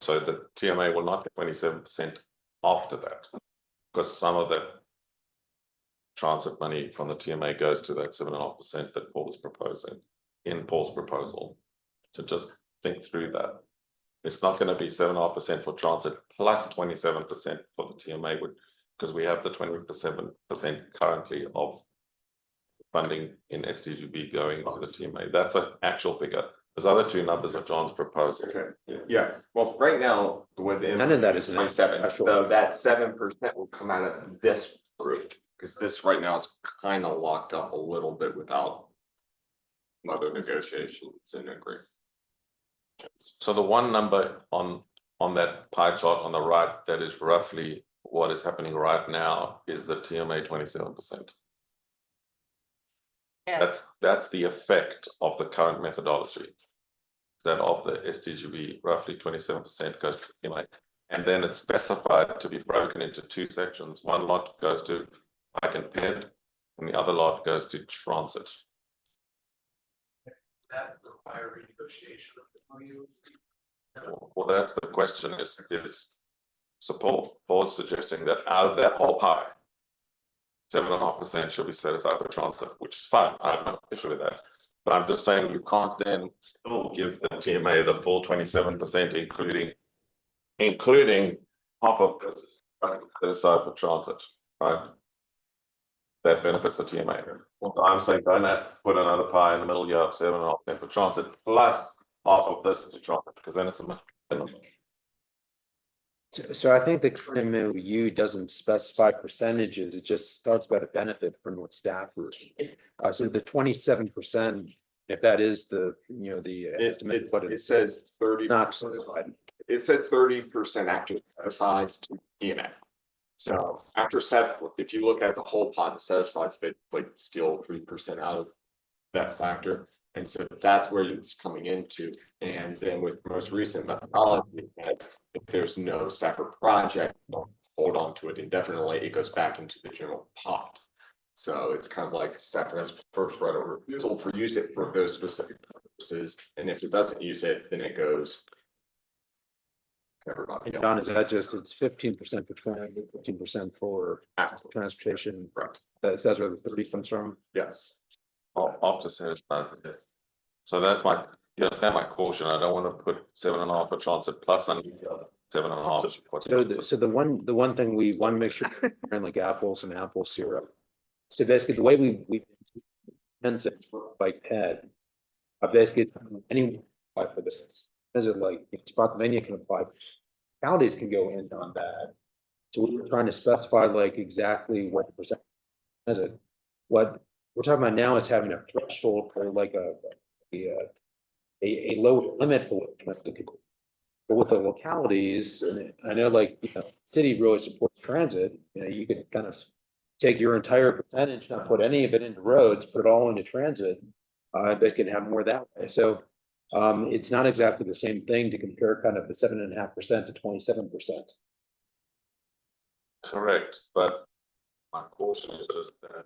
So the TMA will not get 27% after that, because some of the transit money from the TMA goes to that 7.5% that Paul is proposing in Paul's proposal. So just think through that. It's not going to be 7.5% for transit plus 27% for the TMA, because we have the 27% currently of funding in SDGB going to the TMA. That's an actual figure. Those other two numbers are John's proposal. Okay, yeah, well, right now, with the. None of that is 27, actual. so that 7% will come out of this group, because this right now is kind of locked up a little bit without other negotiations and agreement. So the one number on that pie chart on the right, that is roughly what is happening right now, is the TMA 27%. Yeah. That's the effect of the current methodology. That of the SDGB, roughly 27% goes to TMA. And then it's specified to be broken into two sections. One lot goes to bike and ped, and the other lot goes to transit. That require renegotiation of the deals. Well, that's the question is so Paul's suggesting that out of that whole pie, 7.5% should be set aside for transit, which is fine. I have no issue with that. But I'm just saying you can't then still give the TMA the full 27%, including half of this set aside for transit, right? That benefits the TMA. Well, I'm saying don't put another pie in the middle. You have 7.5% for transit plus half of this to transit, because then it's a minimum. So I think the current MOU doesn't specify percentages, it just talks about a benefit from what staff were. So the 27%, if that is the, the estimate, but It says 30. not certified. It says 30% after asides to TMA. So after set, if you look at the whole pot, the set asides, like still 3% out of that factor. And so that's where it's coming into. And then with most recent methodology, if there's no stafford project, don't hold on to it indefinitely, it goes back into the general pot. So it's kind of like Stafford has first right of refusal for use it for those specific purposes. And if it doesn't use it, then it goes. Everybody And else. Don, is that just, it's 15% for transit, 15% for transportation? Correct. That's where the 30 comes from? Yes. After satisfied. So that's you understand my caution. I don't want to put 7.5 for transit plus 7.5. So the one thing we want to make sure we're like apples and apple syrup. So basically the way we tend to like PED, basically anyone apply for this. Is it like Spotsylvania can apply, counties can go in on that. So we're trying to specify like exactly what percent is it. What we're talking about now is having a threshold for like a low limit for what domestic. But with the localities, and I know like, city really supports transit, you could kind of take your entire percentage, not put any of it into roads, put it all into transit. They can have more that way. So it's not exactly the same thing to compare kind of the 7.5% to 27%. Correct, but my caution is just that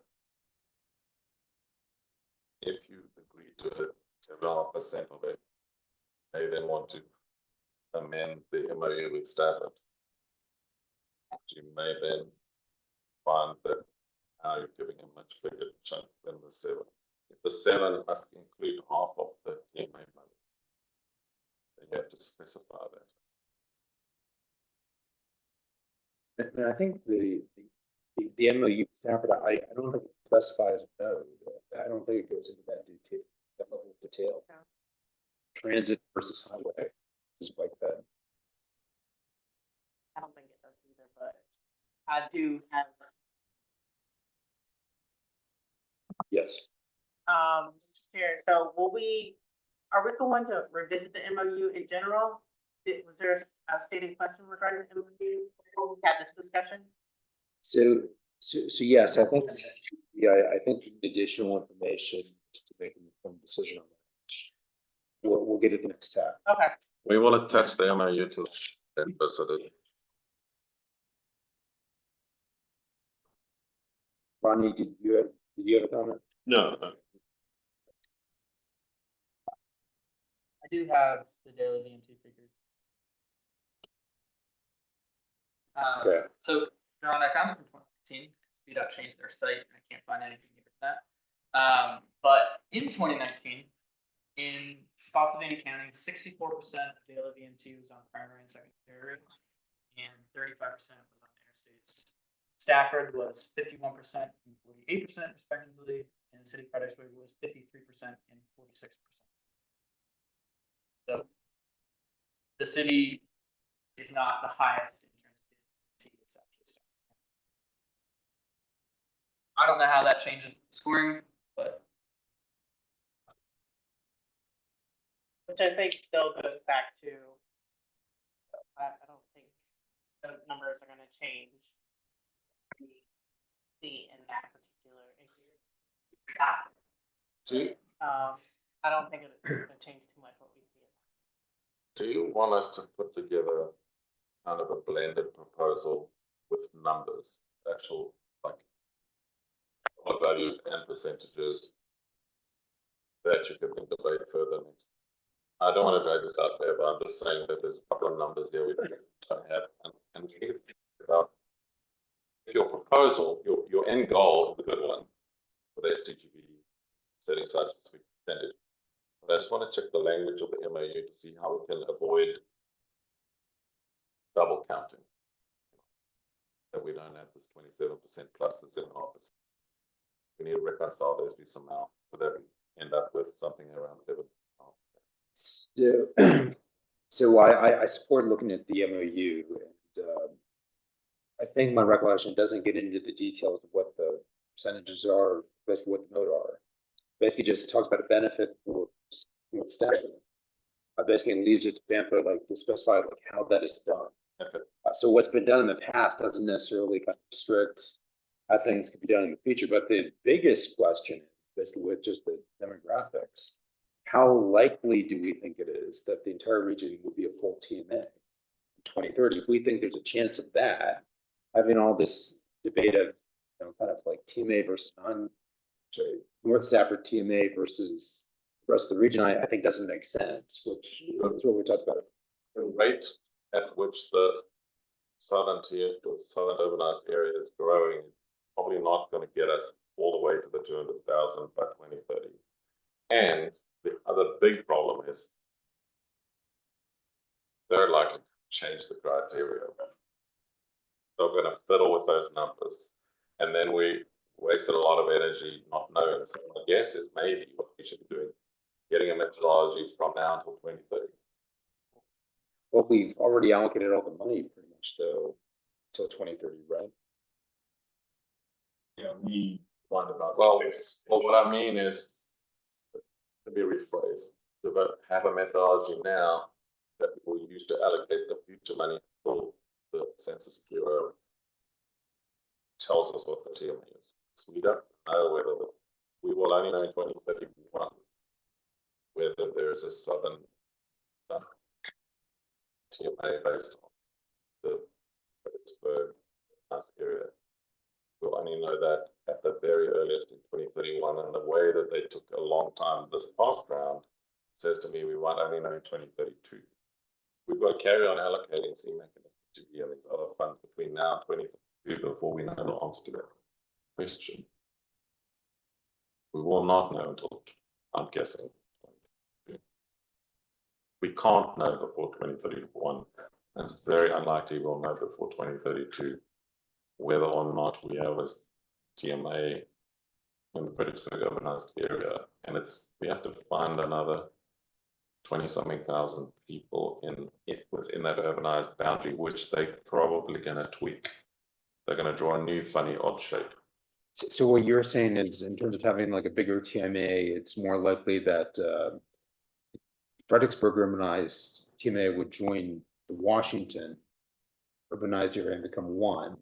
if you agree to 7.5% of it, they then want to amend the MOU with Stafford. You may then find that now you're giving a much bigger chunk than the 7. If the 7 must include half of in my money. Then you have to specify that. And I think the MOU Stafford, I don't think it specifies no. I don't think it goes into that detail, that level of detail. Yeah. Transit versus highway is like that. I don't think it does either, but I do have, Yes. Chair, so are we going to revisit the MOU in general? Was there a stated question regarding the MOU before we had this discussion? So yes, I think, yeah, I think additional information to make an informed decision on that. We'll get it the next tab. Okay. We will attach the MOU to the agenda so that Ronnie, did you have a comment? No, I do have the daily VMT figures. Okay. So they're on that comment from 2019, VDOT changed their site, and I can't find anything near that. But in 2019, in Spotsylvania County, 64% of daily VMT was on primary and secondary roads, and 35% was on interstates. Stafford was 51% and 48% respectively, and the city of Fredericksburg was 53% and 46%. So the city is not the highest in terms of DVT, it's actually Stafford. I don't know how that changes scoring, but Which I think still goes back to, I don't think those numbers are gonna change. We see in that particular issue. I don't think it's gonna change too much what we see. do you want us to put together kind of a blended proposal with numbers, actual like dollar values and percentages that you can debate further next? I don't want to drag this out there, but I'm just saying that there's a couple of numbers here we don't have, and we need to think about your proposal, your end goal is a good one for the SDGB, setting aside specific percentage. But I just want to check the language of the MOU to see how we can avoid double counting. That we don't have this 27% plus the 7.5%. We need to reconcile those two somehow so that we end up with something around 7.5%. So I support looking at the MOU, and I think my recollection doesn't get into the details of what the percentages are, basically what the note are. Basically just talks about a benefit for staff. Basically leaves it to Bampa like to specify like how that is done. Okay. So what's been done in the past doesn't necessarily kind of restrict how things can be done in the future, but the biggest question is basically with just the demographics. How likely do we think it is that the entire region will be a full TMA in 2030? If we think there's a chance of that, having all this debate of, kind of like TMA versus North Stafford TMA versus the rest of the region, I think doesn't make sense, which is what we talked about. The rate at which the southern tier, the southern urbanized area is growing, probably not going to get us all the way to the 200,000 by 2030. And the other big problem is they're likely to change the criteria. They're going to fiddle with those numbers. And then we wasted a lot of energy not knowing. So my guess is maybe what we should be doing, getting a methodology from now until 2030. Well, we've already allocated all the money pretty much though, till 2030, right? yeah, we find about. Well, what I mean is, to be rephrased, to have a methodology now that we will use to allocate the future money for the Census Bureau tells us what the TMA is. So we don't know whether we will only know in 2031 whether there's a southern TMA based on the Fredericksburg area. We'll only know that at the very earliest in 2031, and the way that they took a long time this past round says to me we might only know in 2032. We've got to carry on allocating CMAC and SDG and these other funds between now and 2032 before we know the answer to that question. We will not know until, I'm guessing, we can't know before 2031. And it's very unlikely we'll know before 2032 whether or not we have a TMA in the Fredericksburg urbanized area. And we have to find another 20-something thousand people within that urbanized boundary, which they're probably going to tweak. They're going to draw a new funny odd shape. So what you're saying is, in terms of having like a bigger TMA, it's more likely that Fredericksburg urbanized TMA would join the Washington urbanized area and become one,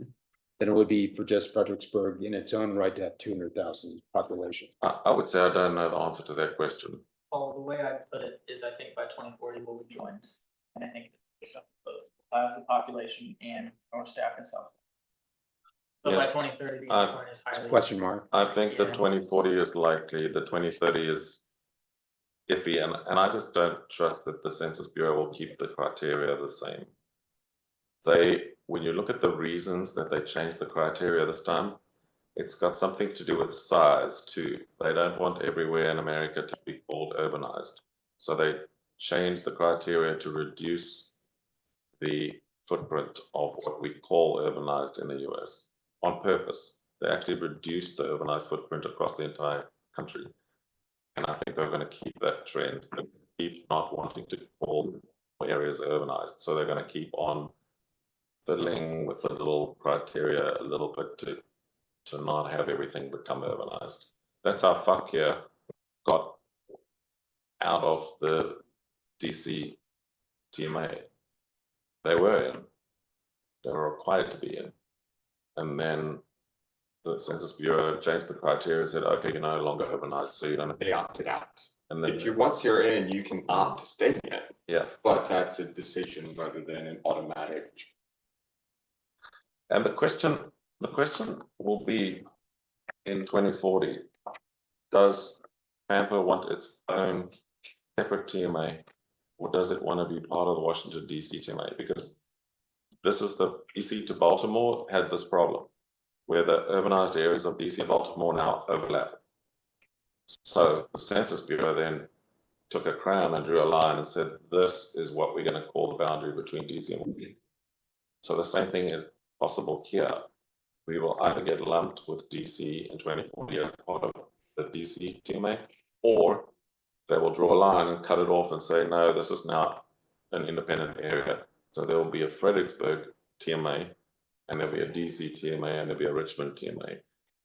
than it would be for just Fredericksburg in its own right to have 200,000 population. I would say I don't know the answer to that question. Well, the way I put it is I think by 2040 we'll be joined. And I think it's both the population and North Staff and South. But by Yes. 2030, the joint is highly. Question mark. I think the Yeah. 2040 is likely, the 2030 is iffy, and I just don't trust that the Census Bureau will keep the criteria the same. When you look at the reasons that they changed the criteria this time, it's got something to do with size too. They don't want everywhere in America to be called urbanized. So they changed the criteria to reduce the footprint of what we call urbanized in the US on purpose. They actually reduced the urbanized footprint across the entire country. And I think they're going to keep that trend. They keep not wanting to call areas urbanized. So they're going to keep on fiddling with the little criteria a little bit to not have everything become urbanized. That's how fuck here got out of the DC TMA. They were required to be in. And then the Census Bureau changed the criteria and said, okay, you're no longer urbanized, so you don't have They opted out. And then, Once you're in, you can opt to stay in, yeah. but that's a decision rather than an automatic. And the question will be in 2040, does Tampa want its own separate TMA, or does it want to be part of the Washington DC TMA? Because this is the DC to Baltimore had this problem where the urbanized areas of DC and Baltimore now overlap. So the Census Bureau then took a crayon and drew a line and said, this is what we're going to call the boundary between DC and Washington. So the same thing is possible here. We will either get lumped with DC in 2040 as part of the DC TMA, or they will draw a line and cut it off and say, no, this is now an independent area. So there will be a Fredericksburg TMA, and there'll be a DC TMA, and there'll be a Richmond TMA.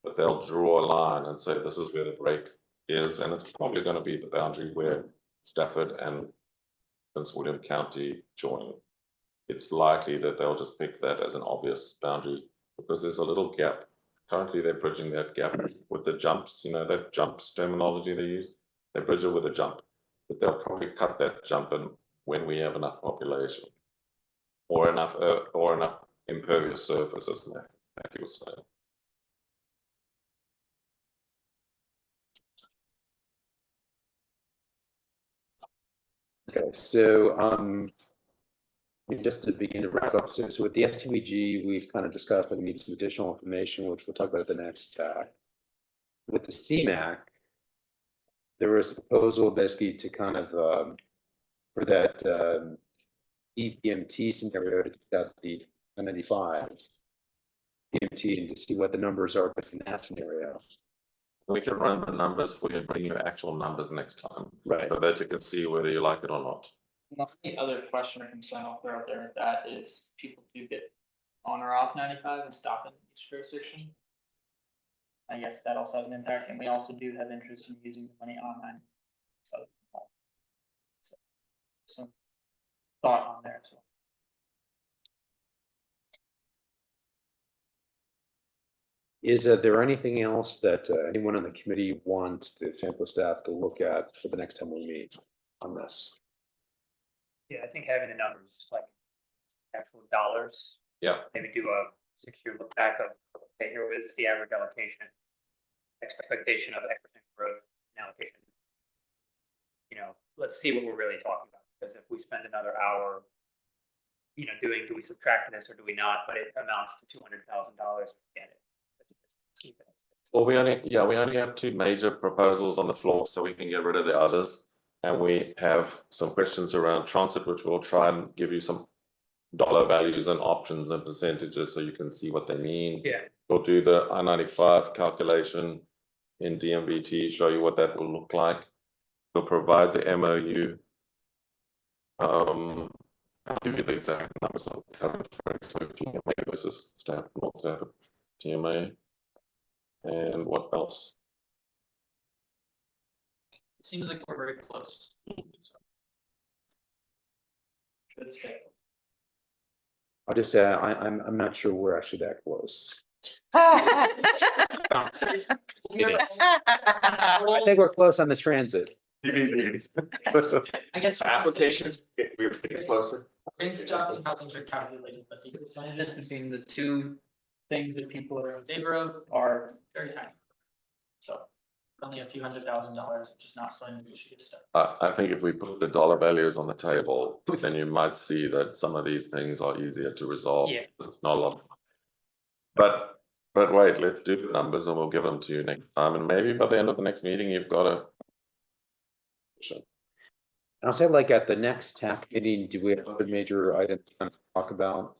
But they'll draw a line and say, this is where the break is, and it's probably going to be the boundary where Stafford and Prince William County join. It's likely that they'll just pick that as an obvious boundary because there's a little gap. Currently, they're bridging that gap with the jumps, that jumps terminology they use. They bridge it with a jump, but they'll probably cut that jump in when we have enough population or enough impervious surface, as Matthew was saying. Okay, so just to begin to wrap up, so with the STBG, we've kind of discussed that we need some additional information, which we'll talk about at the next TAC. With the CMAC, there was a proposal basically to kind of for that EPMT scenario to take out the 95 EPMT and to see what the numbers are in that scenario. We can run the numbers for you and bring you actual numbers next time, Right. so that you can see whether you like it or not. The other question or concern I'll throw out there with that is people do get on or off 95 and stop in each jurisdiction. I guess that also has an impact, and we also do have interest in using the money online. So some thought on there as well. Is there anything else that anyone on the committee wants the sample staff to look at for the next time we meet on this? Yeah, I think having the numbers, like actual dollars, Yeah. maybe do a 6-year look back of, okay, here is the average allocation, expectation of X% growth and allocation. Let's see what we're really talking about, because if we spend another hour, do we subtract this or do we not? But it amounts to $200,000. Forget it. Keep it. Well, we only have 2 major proposals on the floor, so we can get rid of the others. And we have some questions around transit, which we'll try and give you some dollar values and options and percentages so you can see what they mean. Yeah. We'll do the I-95 calculation in DMVT, show you what that will look like. We'll provide the MOU. I'll give you the exact numbers of Fredericksburg TMA versus North Stafford TMA. And what else? It seems like we're very close. Should say. I'll just say, I'm not sure we're actually that close. I think we're close on the transit. I guess. Applications, we're getting closer. Based on how things are calculated, but the percentages between the two things that people are in favor of are very tiny. So only a few $100,000, which is not slim negotiated stuff. I think if we put the dollar values on the table, then you might see that some of these things are easier to resolve. Yeah. Because it's not a lot. But wait, let's do the numbers and we'll give them to you next time. And maybe by the end of the next meeting, you've got a. I'll say like at the next TAC meeting, do we have other major items to talk about?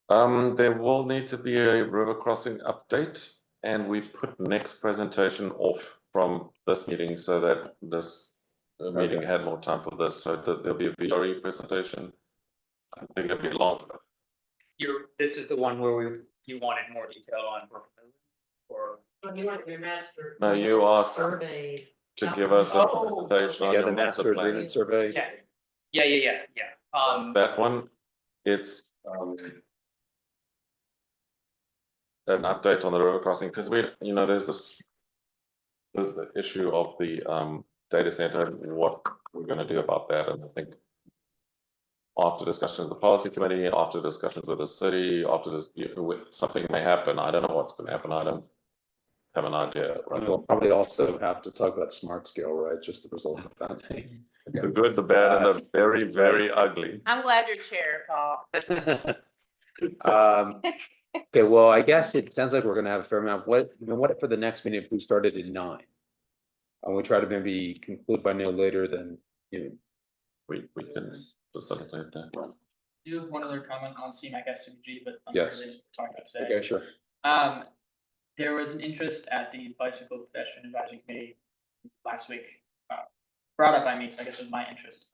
There will need to be a river crossing update, and we put next presentation off from this meeting so that this meeting had more time for this. So that there'll be a VRE presentation. I think it'll be long. This is the one where you wanted more detail on. Or. You want your master. No, you asked Survey. to give us a Oh. presentation on Yeah, your the master master plan. agreement survey. Yeah. That one, it's an update on the river crossing, because there's the issue of the data center and what we're going to do about that. And I think after discussions with the policy committee, after discussions with the city, after this, something may happen. I don't know what's going to happen. I don't have an idea. And we'll probably also have to talk about smart scale, right? Just the results of that. The good, the bad, and the very, very ugly. I'm glad you're chair, Paul. Okay, well, I guess it sounds like we're gonna have a fair amount. What for the next meeting if we started at 9? And we try to maybe conclude by no later than, We can facilitate that. I do have one other comment on CMAC SMG, but Yes. unrelated to what we're talking about today. Okay, sure. There was an interest at the bicycle pedestrian advisory committee last week, brought up by me, so I guess it was my interest.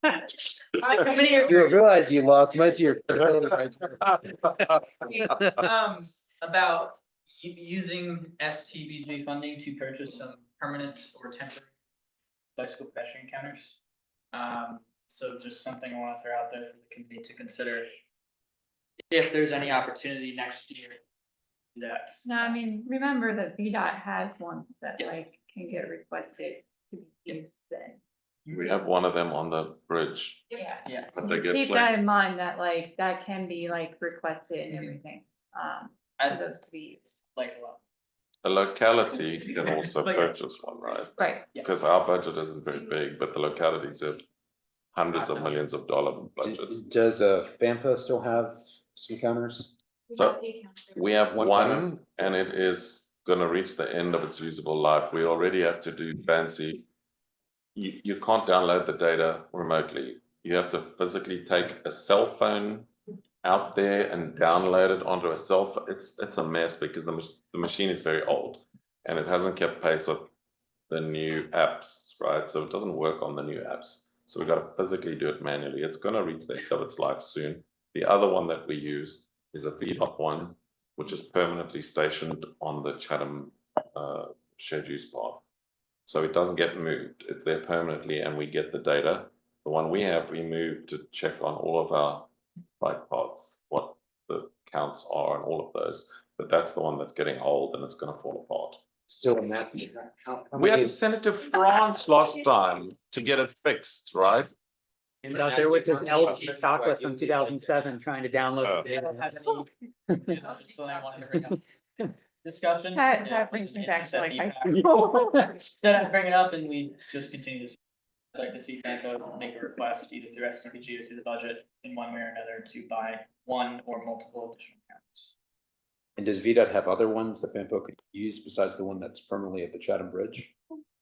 You realize you lost much of your. About using STBG funding to purchase some permanent or temporary bicycle pedestrian counters. So just something I want to throw out there for the committee to consider. If there's any opportunity next year. That. No, I mean, remember that VDOT has ones that Yes. like can get requested to be used then. We have one of them on the bridge. Yeah. But they get Keep like- that in mind that like, that can be like requested and everything, for those to be used. Like a lot. The locality can also But yeah. purchase one, right? Right. Yeah. Because our budget isn't very big, but the localities have hundreds of millions of dollar budgets. Does FAMPA still have some counters? So we have one and it is gonna reach the end of its usable life. We already have to do fancy. You can't download the data remotely. You have to physically take a cell phone out there and download it onto a cell phone. It's a mess because the machine is very old and it hasn't kept pace with the new apps, right? So it doesn't work on the new apps. So we've got to physically do it manually. It's going to reach the end of its life soon. The other one that we use is a VDOT one, which is permanently stationed on the Chatham shared use path. So it doesn't get moved. It's there permanently and we get the data. The one we have, we move to check on all of our bike paths, what the counts are and all of those. But that's the one that's getting old and it's going to fall apart. Still in that. We had to send it to France last time to get it fixed, right? And out there with this LG chocolate from 2007 trying to download. Oh. the I don't data. have any, just something I wanted to bring up. Discussion. That brings me back to like high feedback. school. Said I'd bring it up and we just continue to. I'd like to see FAMPA make a request either through STPG or through the budget in one way or another to buy one or multiple additional cameras. And does VDOT have other ones that Pampo could use besides the one that's permanently at the Chatham Bridge?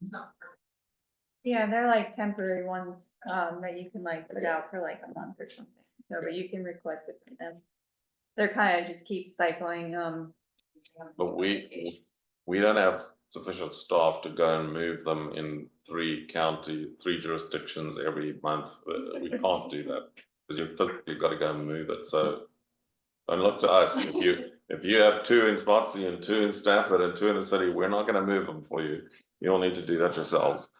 It's not. Yeah, they're like temporary ones, that you can like put out for like a month or something, so, but you can request it from them. They're kind of just keep cycling, But we don't have sufficient staff to go and move them in 3 jurisdictions every month. We can't do that, because you've got to go and move it, so. Don't look to us, if you have 2 in Spotsy and 2 in Stafford and 2 in the city, we're not gonna move them for you. You'll need to do that yourselves.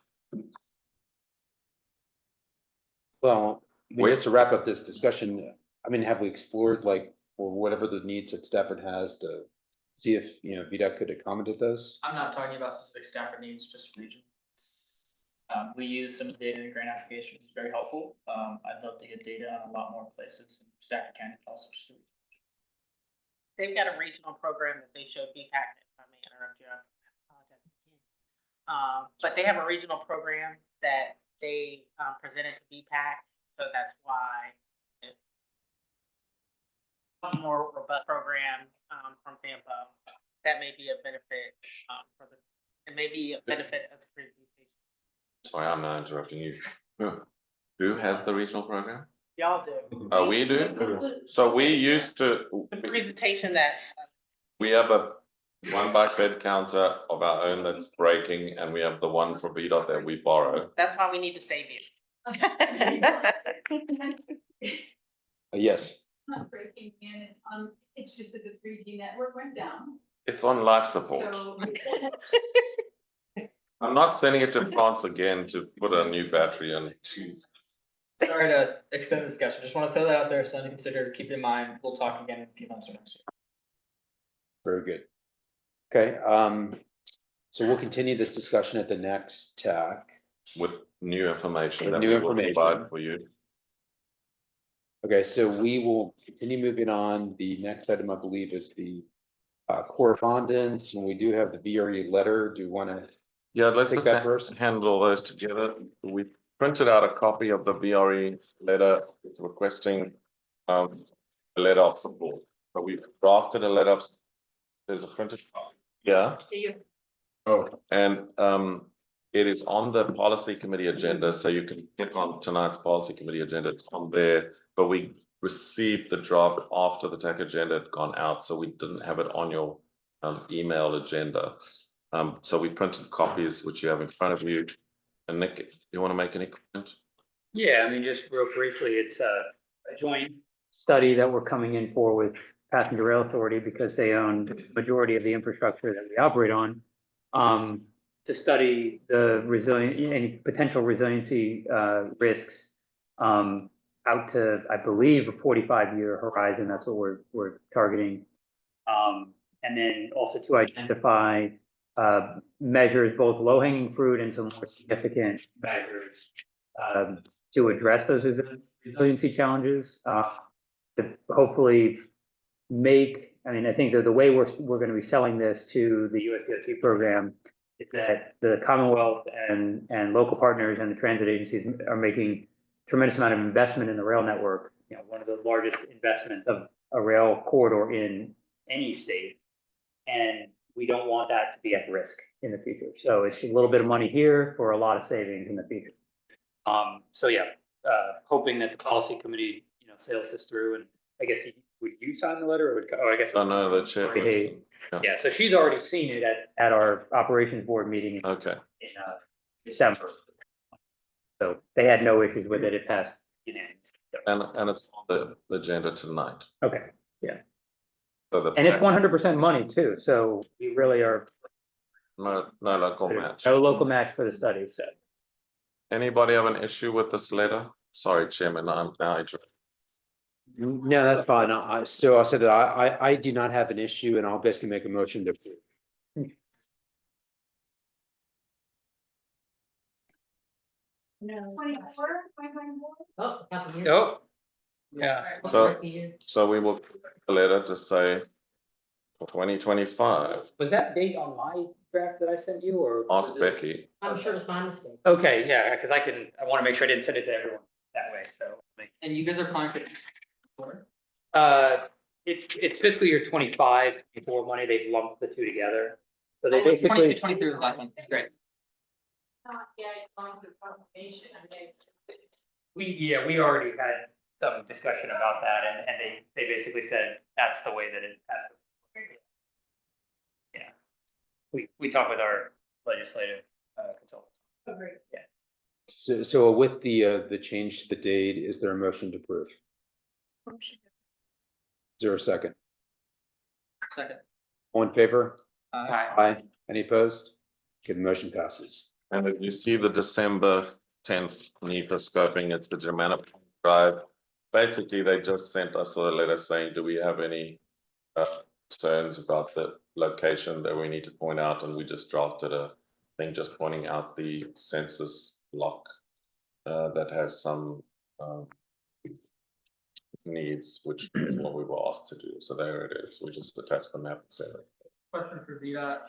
Well, just to wrap up this discussion, I mean, have we explored like, or whatever the needs that Stafford has to see if, VDOT could accommodate those? I'm not talking about specific Stafford needs, just region. We use some of the data in grant applications, it's very helpful. I'd love to get data on a lot more places, Stafford County also just. They've got a regional program that they showed BPAC, if I may interrupt you. I apologize again. But they have a regional program that they presented to BPAC, so that's why it's a more robust program from FAMPO. That may be a benefit it may be a benefit of the presentation. Sorry, I'm not interrupting you. Who has the regional program? Y'all do. Oh, we do? So we used to, The presentation that we have a 1 bike bed counter of our own that's breaking, and we have the one from VDOT that we borrow. that's why we need to save you. Yes. Not breaking in, it's just that the 3G network went down, It's on life support. so. I'm not sending it to France again to put a new battery in. Jeez. Sorry to extend the discussion, just want to throw that out there, something to consider, keep in mind, we'll talk again in a few months or next year. Very good. Okay, so we'll continue this discussion at the next TAC. With new information With that new we will information. provide for you. Okay, so we will continue moving on. The next item, I believe, is the correspondence, and we do have the VRE letter. Do you want to? Yeah, let's Take just that first. handle those together. We printed out a copy of the VRE letter requesting a letter of support. But we've drafted a letter of, there's a printed copy. Yeah. Oh, and it is on the policy committee agenda, so you can click on tonight's policy committee agenda. It's on there, but we received the draft after the TAC agenda had gone out, so we didn't have it on your email agenda. So we printed copies, which you have in front of you. And Nick, you want to make any comment? Yeah, I mean, just real briefly, it's a joint study that we're coming in for with Passenger Rail Authority because they own the majority of the infrastructure that we operate on. To study the any potential resiliency risks out to, I believe, a 45-year horizon. That's what we're targeting. And then also to identify measures, both low-hanging fruit and some more significant measures to address those resiliency challenges. To hopefully I mean, I think that the way we're going to be selling this to the USDOT program is that the Commonwealth and local partners and the transit agencies are making tremendous amount of investment in the rail network. One of the largest investments of a rail corridor in any state. And we don't want that to be at risk in the future. So it's a little bit of money here for a lot of savings in the future. So yeah, hoping that the policy committee, sails this through. And I guess would you sign the letter, or I guess. Oh, no, the chairperson. Yeah, so she's already seen it at our operations board meeting Okay. in December. So they had no issues with it. It passed unanimously. And it's on the agenda tonight. Okay, yeah. So And it's 100% money too. So we really are. No local match. No local match for the study, so. Anybody have an issue with this letter? Sorry, Chairman, I'm now. No, that's fine. I said that I do not have an issue, and I'll basically make a motion to approve. No. 2024? Oh, half a year. Nope. Yeah. So we will put a letter to say 2025. Was that date on my draft that I sent you, or? Ask Becky. I'm sure it's my mistake. Okay, yeah, because I want to make sure I didn't send it to everyone that way, so. And you guys are planning for. it's fiscal year 25 before money, they've lumped the two together. So they Oh, 20 basically, 23 was last one, great. Not yet, on the confirmation, I mean, we already had some discussion about that and they basically said that's the way that it has. Yeah. We talked with our legislative consultant. agreed. So with the change to the date, is there a motion to approve? Is there a second? Second. All in favor? Aye. Aye. Any opposed? Okay, the motion passes. And if you see the December 10th NEPA scoping, it's the Germana Drive. Basically, they just sent us a letter saying, do we have any concerns about the location that we need to point out? And we just drafted a thing just pointing out the census block that has some needs, which is what we were asked to do. So there it is. We just attached the map, etc. Question for Vida,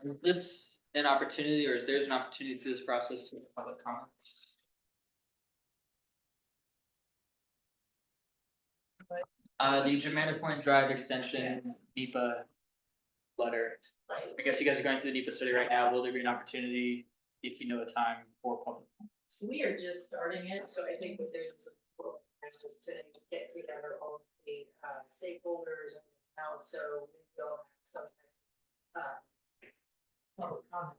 is this an opportunity or is there an opportunity through this process to public comments? The Germana Point Drive extension, NEPA letter. I guess you guys are going through the NEPA study right now. Will there be an opportunity if you know a time for public? We are just starting it, so I think that there's just to get together all of the stakeholders and also we will have some public comment.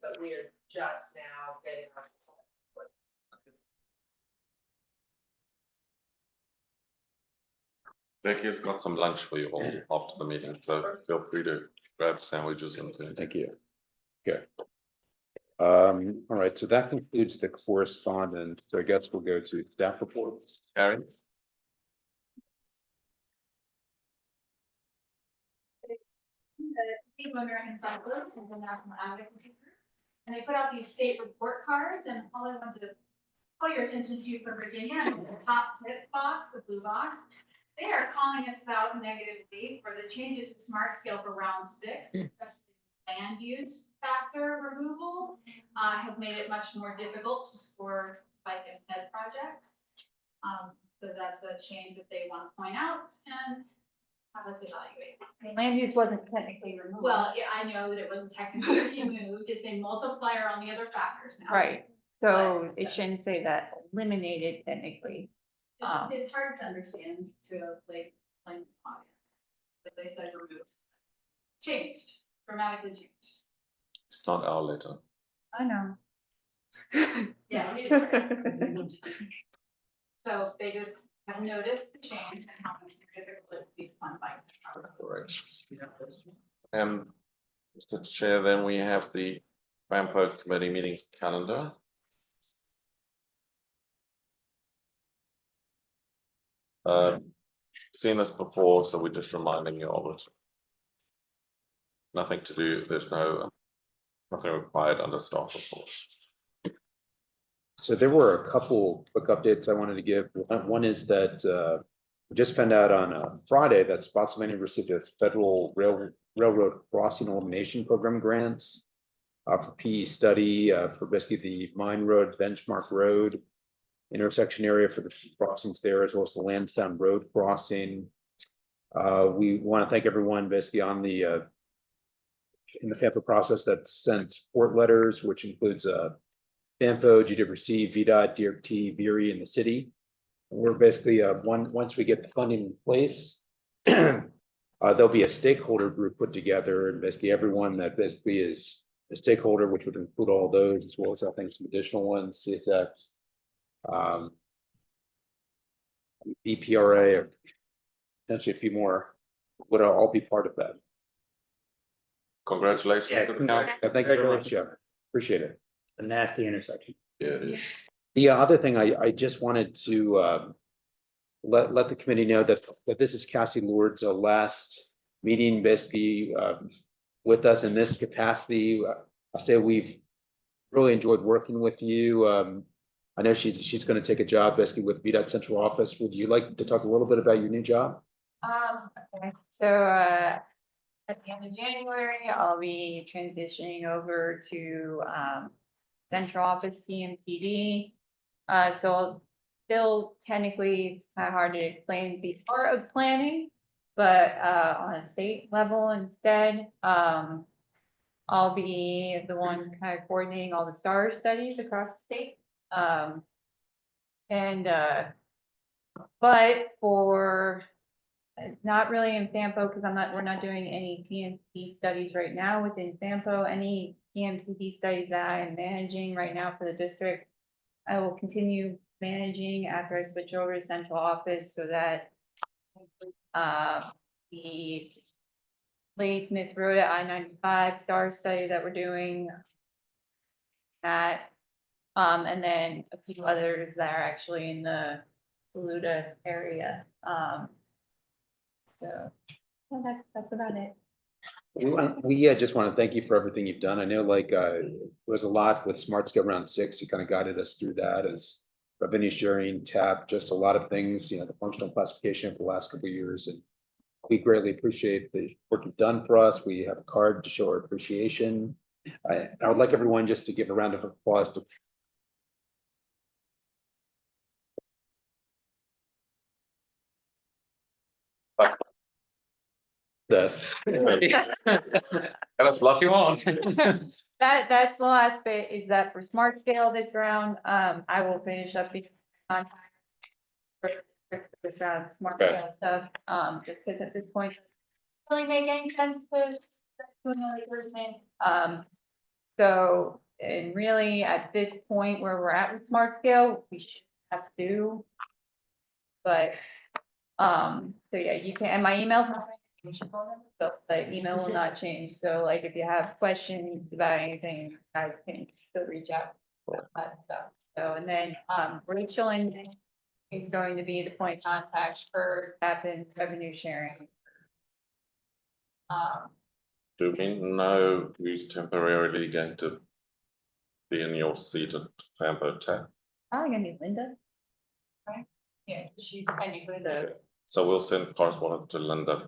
But we are just now getting our. Becky's got some lunch for you all after the meeting, so feel free to grab sandwiches and things. Thank you. Okay. All right, so that concludes the correspondence. So I guess we'll go to staff reports. Karen? State of American Cyclists is a national advocacy group. And they put out these state report cards, and all I wanted to call your attention to for Virginia, and the top tip box, the blue box, they are calling us out negatively for the changes to smart scale for round 6, especially land use factor removal, has made it much more difficult to score bike and ped projects. So that's a change that they want to point out and have us evaluate. Land use wasn't technically removed. Well, yeah, I know that it wasn't technically removed, it's a multiplier on the other factors now. Right, so it shouldn't say that eliminated technically. It's hard to understand to a plain audience, but they said removed. Changed, dramatically changed. It's not our letter. I know. Yeah. we did. So they just have noticed the change and how much more difficult it would be to fund bike. Correct. Mr. Chair, then we have the Rampo Committee meetings calendar. Seen this before, so we're just reminding you of it. Nothing to do, there's nothing required under staff report. So there were a couple quick updates I wanted to give. One is that we just found out on Friday that Spotsylvania received a federal railroad crossing elimination program grants for PE study for basically the Mine Road, Benchmark Road intersection area for the crossings there, as well as the Lansdowne Road crossing. We want to thank everyone basically on the in the FAMPA process that sent support letters, which includes FAMPO, GWC, VDOT, DRT, VERI, and the city. We're basically once we get the funding in place, there'll be a stakeholder group put together, and basically everyone that basically is a stakeholder, which would include all those, as well as I think some additional ones, CSX, EPRA, or potentially a few more, would all be part of that. Congratulations. Yeah, to the council. Thank you very much, Jeff. Appreciate it. A nasty intersection. Yeah, it is. The other thing I just wanted to let the committee know that this is Cassie Lord's last meeting basically with us in this capacity. I say we've really enjoyed working with you. I know she's going to take a job basically with VDOT Central Office. Would you like to talk a little bit about your new job? Okay. So at the end of January, I'll be transitioning over to Central Office TMPD. So still technically, it's kind of hard to explain the art of planning, but on a state level instead, I'll be the one kind of coordinating all the STAR studies across the state. And but for not really in FAMPO, because we're not doing any TMP studies right now within FAMPO. Any TMPD studies that I am managing right now for the district, I will continue managing after I switch over to central office so that the Lake Smith Road at I-95 STAR study that we're doing, that, and then a few others that are actually in the Saluda area. So yeah, that's about it. We just want to thank you for everything you've done. I know there was a lot with Smart Scale Round 6. You kind of guided us through that as revenue sharing, TAP, just a lot of things, the functional classification for the last couple of years. And we greatly appreciate the work you've done for us. We have a card to show our appreciation. I would like everyone just to give a round of applause to this. That's lucky one. That's the last bit, is that for Smart Scale this round, I will finish up the contract for this round of Smart Okay. Scale stuff, just because at this point, it doesn't really make any sense to another person. So, and really, at this point where we're at with Smart Scale, we should have to. But, so yeah, you can, and my email's not reachable, so the email will not change. So like, if you have questions about anything, you guys can still reach out. So, and then, Rachel is going to be the point of contact for TAP and revenue sharing. Do we know who's temporarily going to be in your seat at FAMPO TAC? Probably gonna be Linda. Right? Yeah, she's technically the. So we'll send correspondence to Linda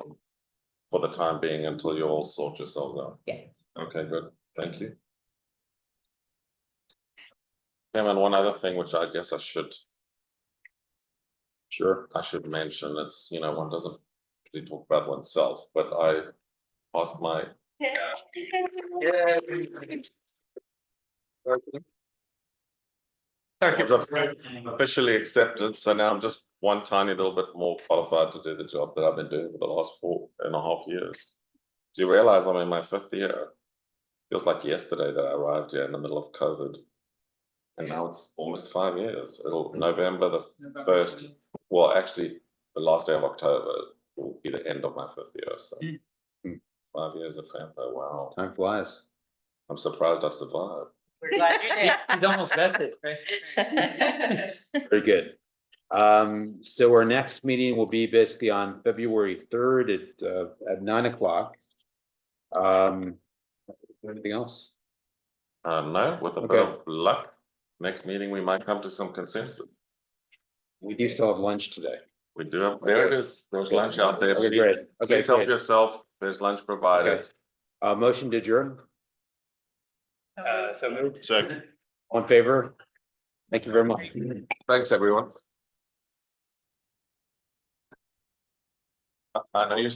for the time being until you all sort yourselves out. Yeah. Okay, good. Thank you. And one other thing, which I guess I should mention, it's, one doesn't really talk about oneself, but I passed my was officially accepted, so now I'm just one tiny little bit more qualified to do the job that I've been doing for the last 4.5 years. Do you realize I'm in my 5th year? Feels like yesterday that I arrived here in the middle of COVID. And now it's almost 5 years. It'll November the 1st. Well, actually, the last day of October will be the end of my 5th year. So 5 years at FAMPO. Wow. Time flies. I'm surprised I survived. We're glad you did. He's almost vested, right? Very good. So our next meeting will be basically on February 3rd at 9 o'clock. Anything else? No, with a bit of luck, next meeting we might come to some consensus. We do still have lunch today. We do have, there it is. There's lunch out there. Okay, great. Okay, Please help great. yourself. There's lunch provided. Okay. Motion to adjourn. So moved. Second. On favor? Thank you very much. Thanks, everyone. I know you.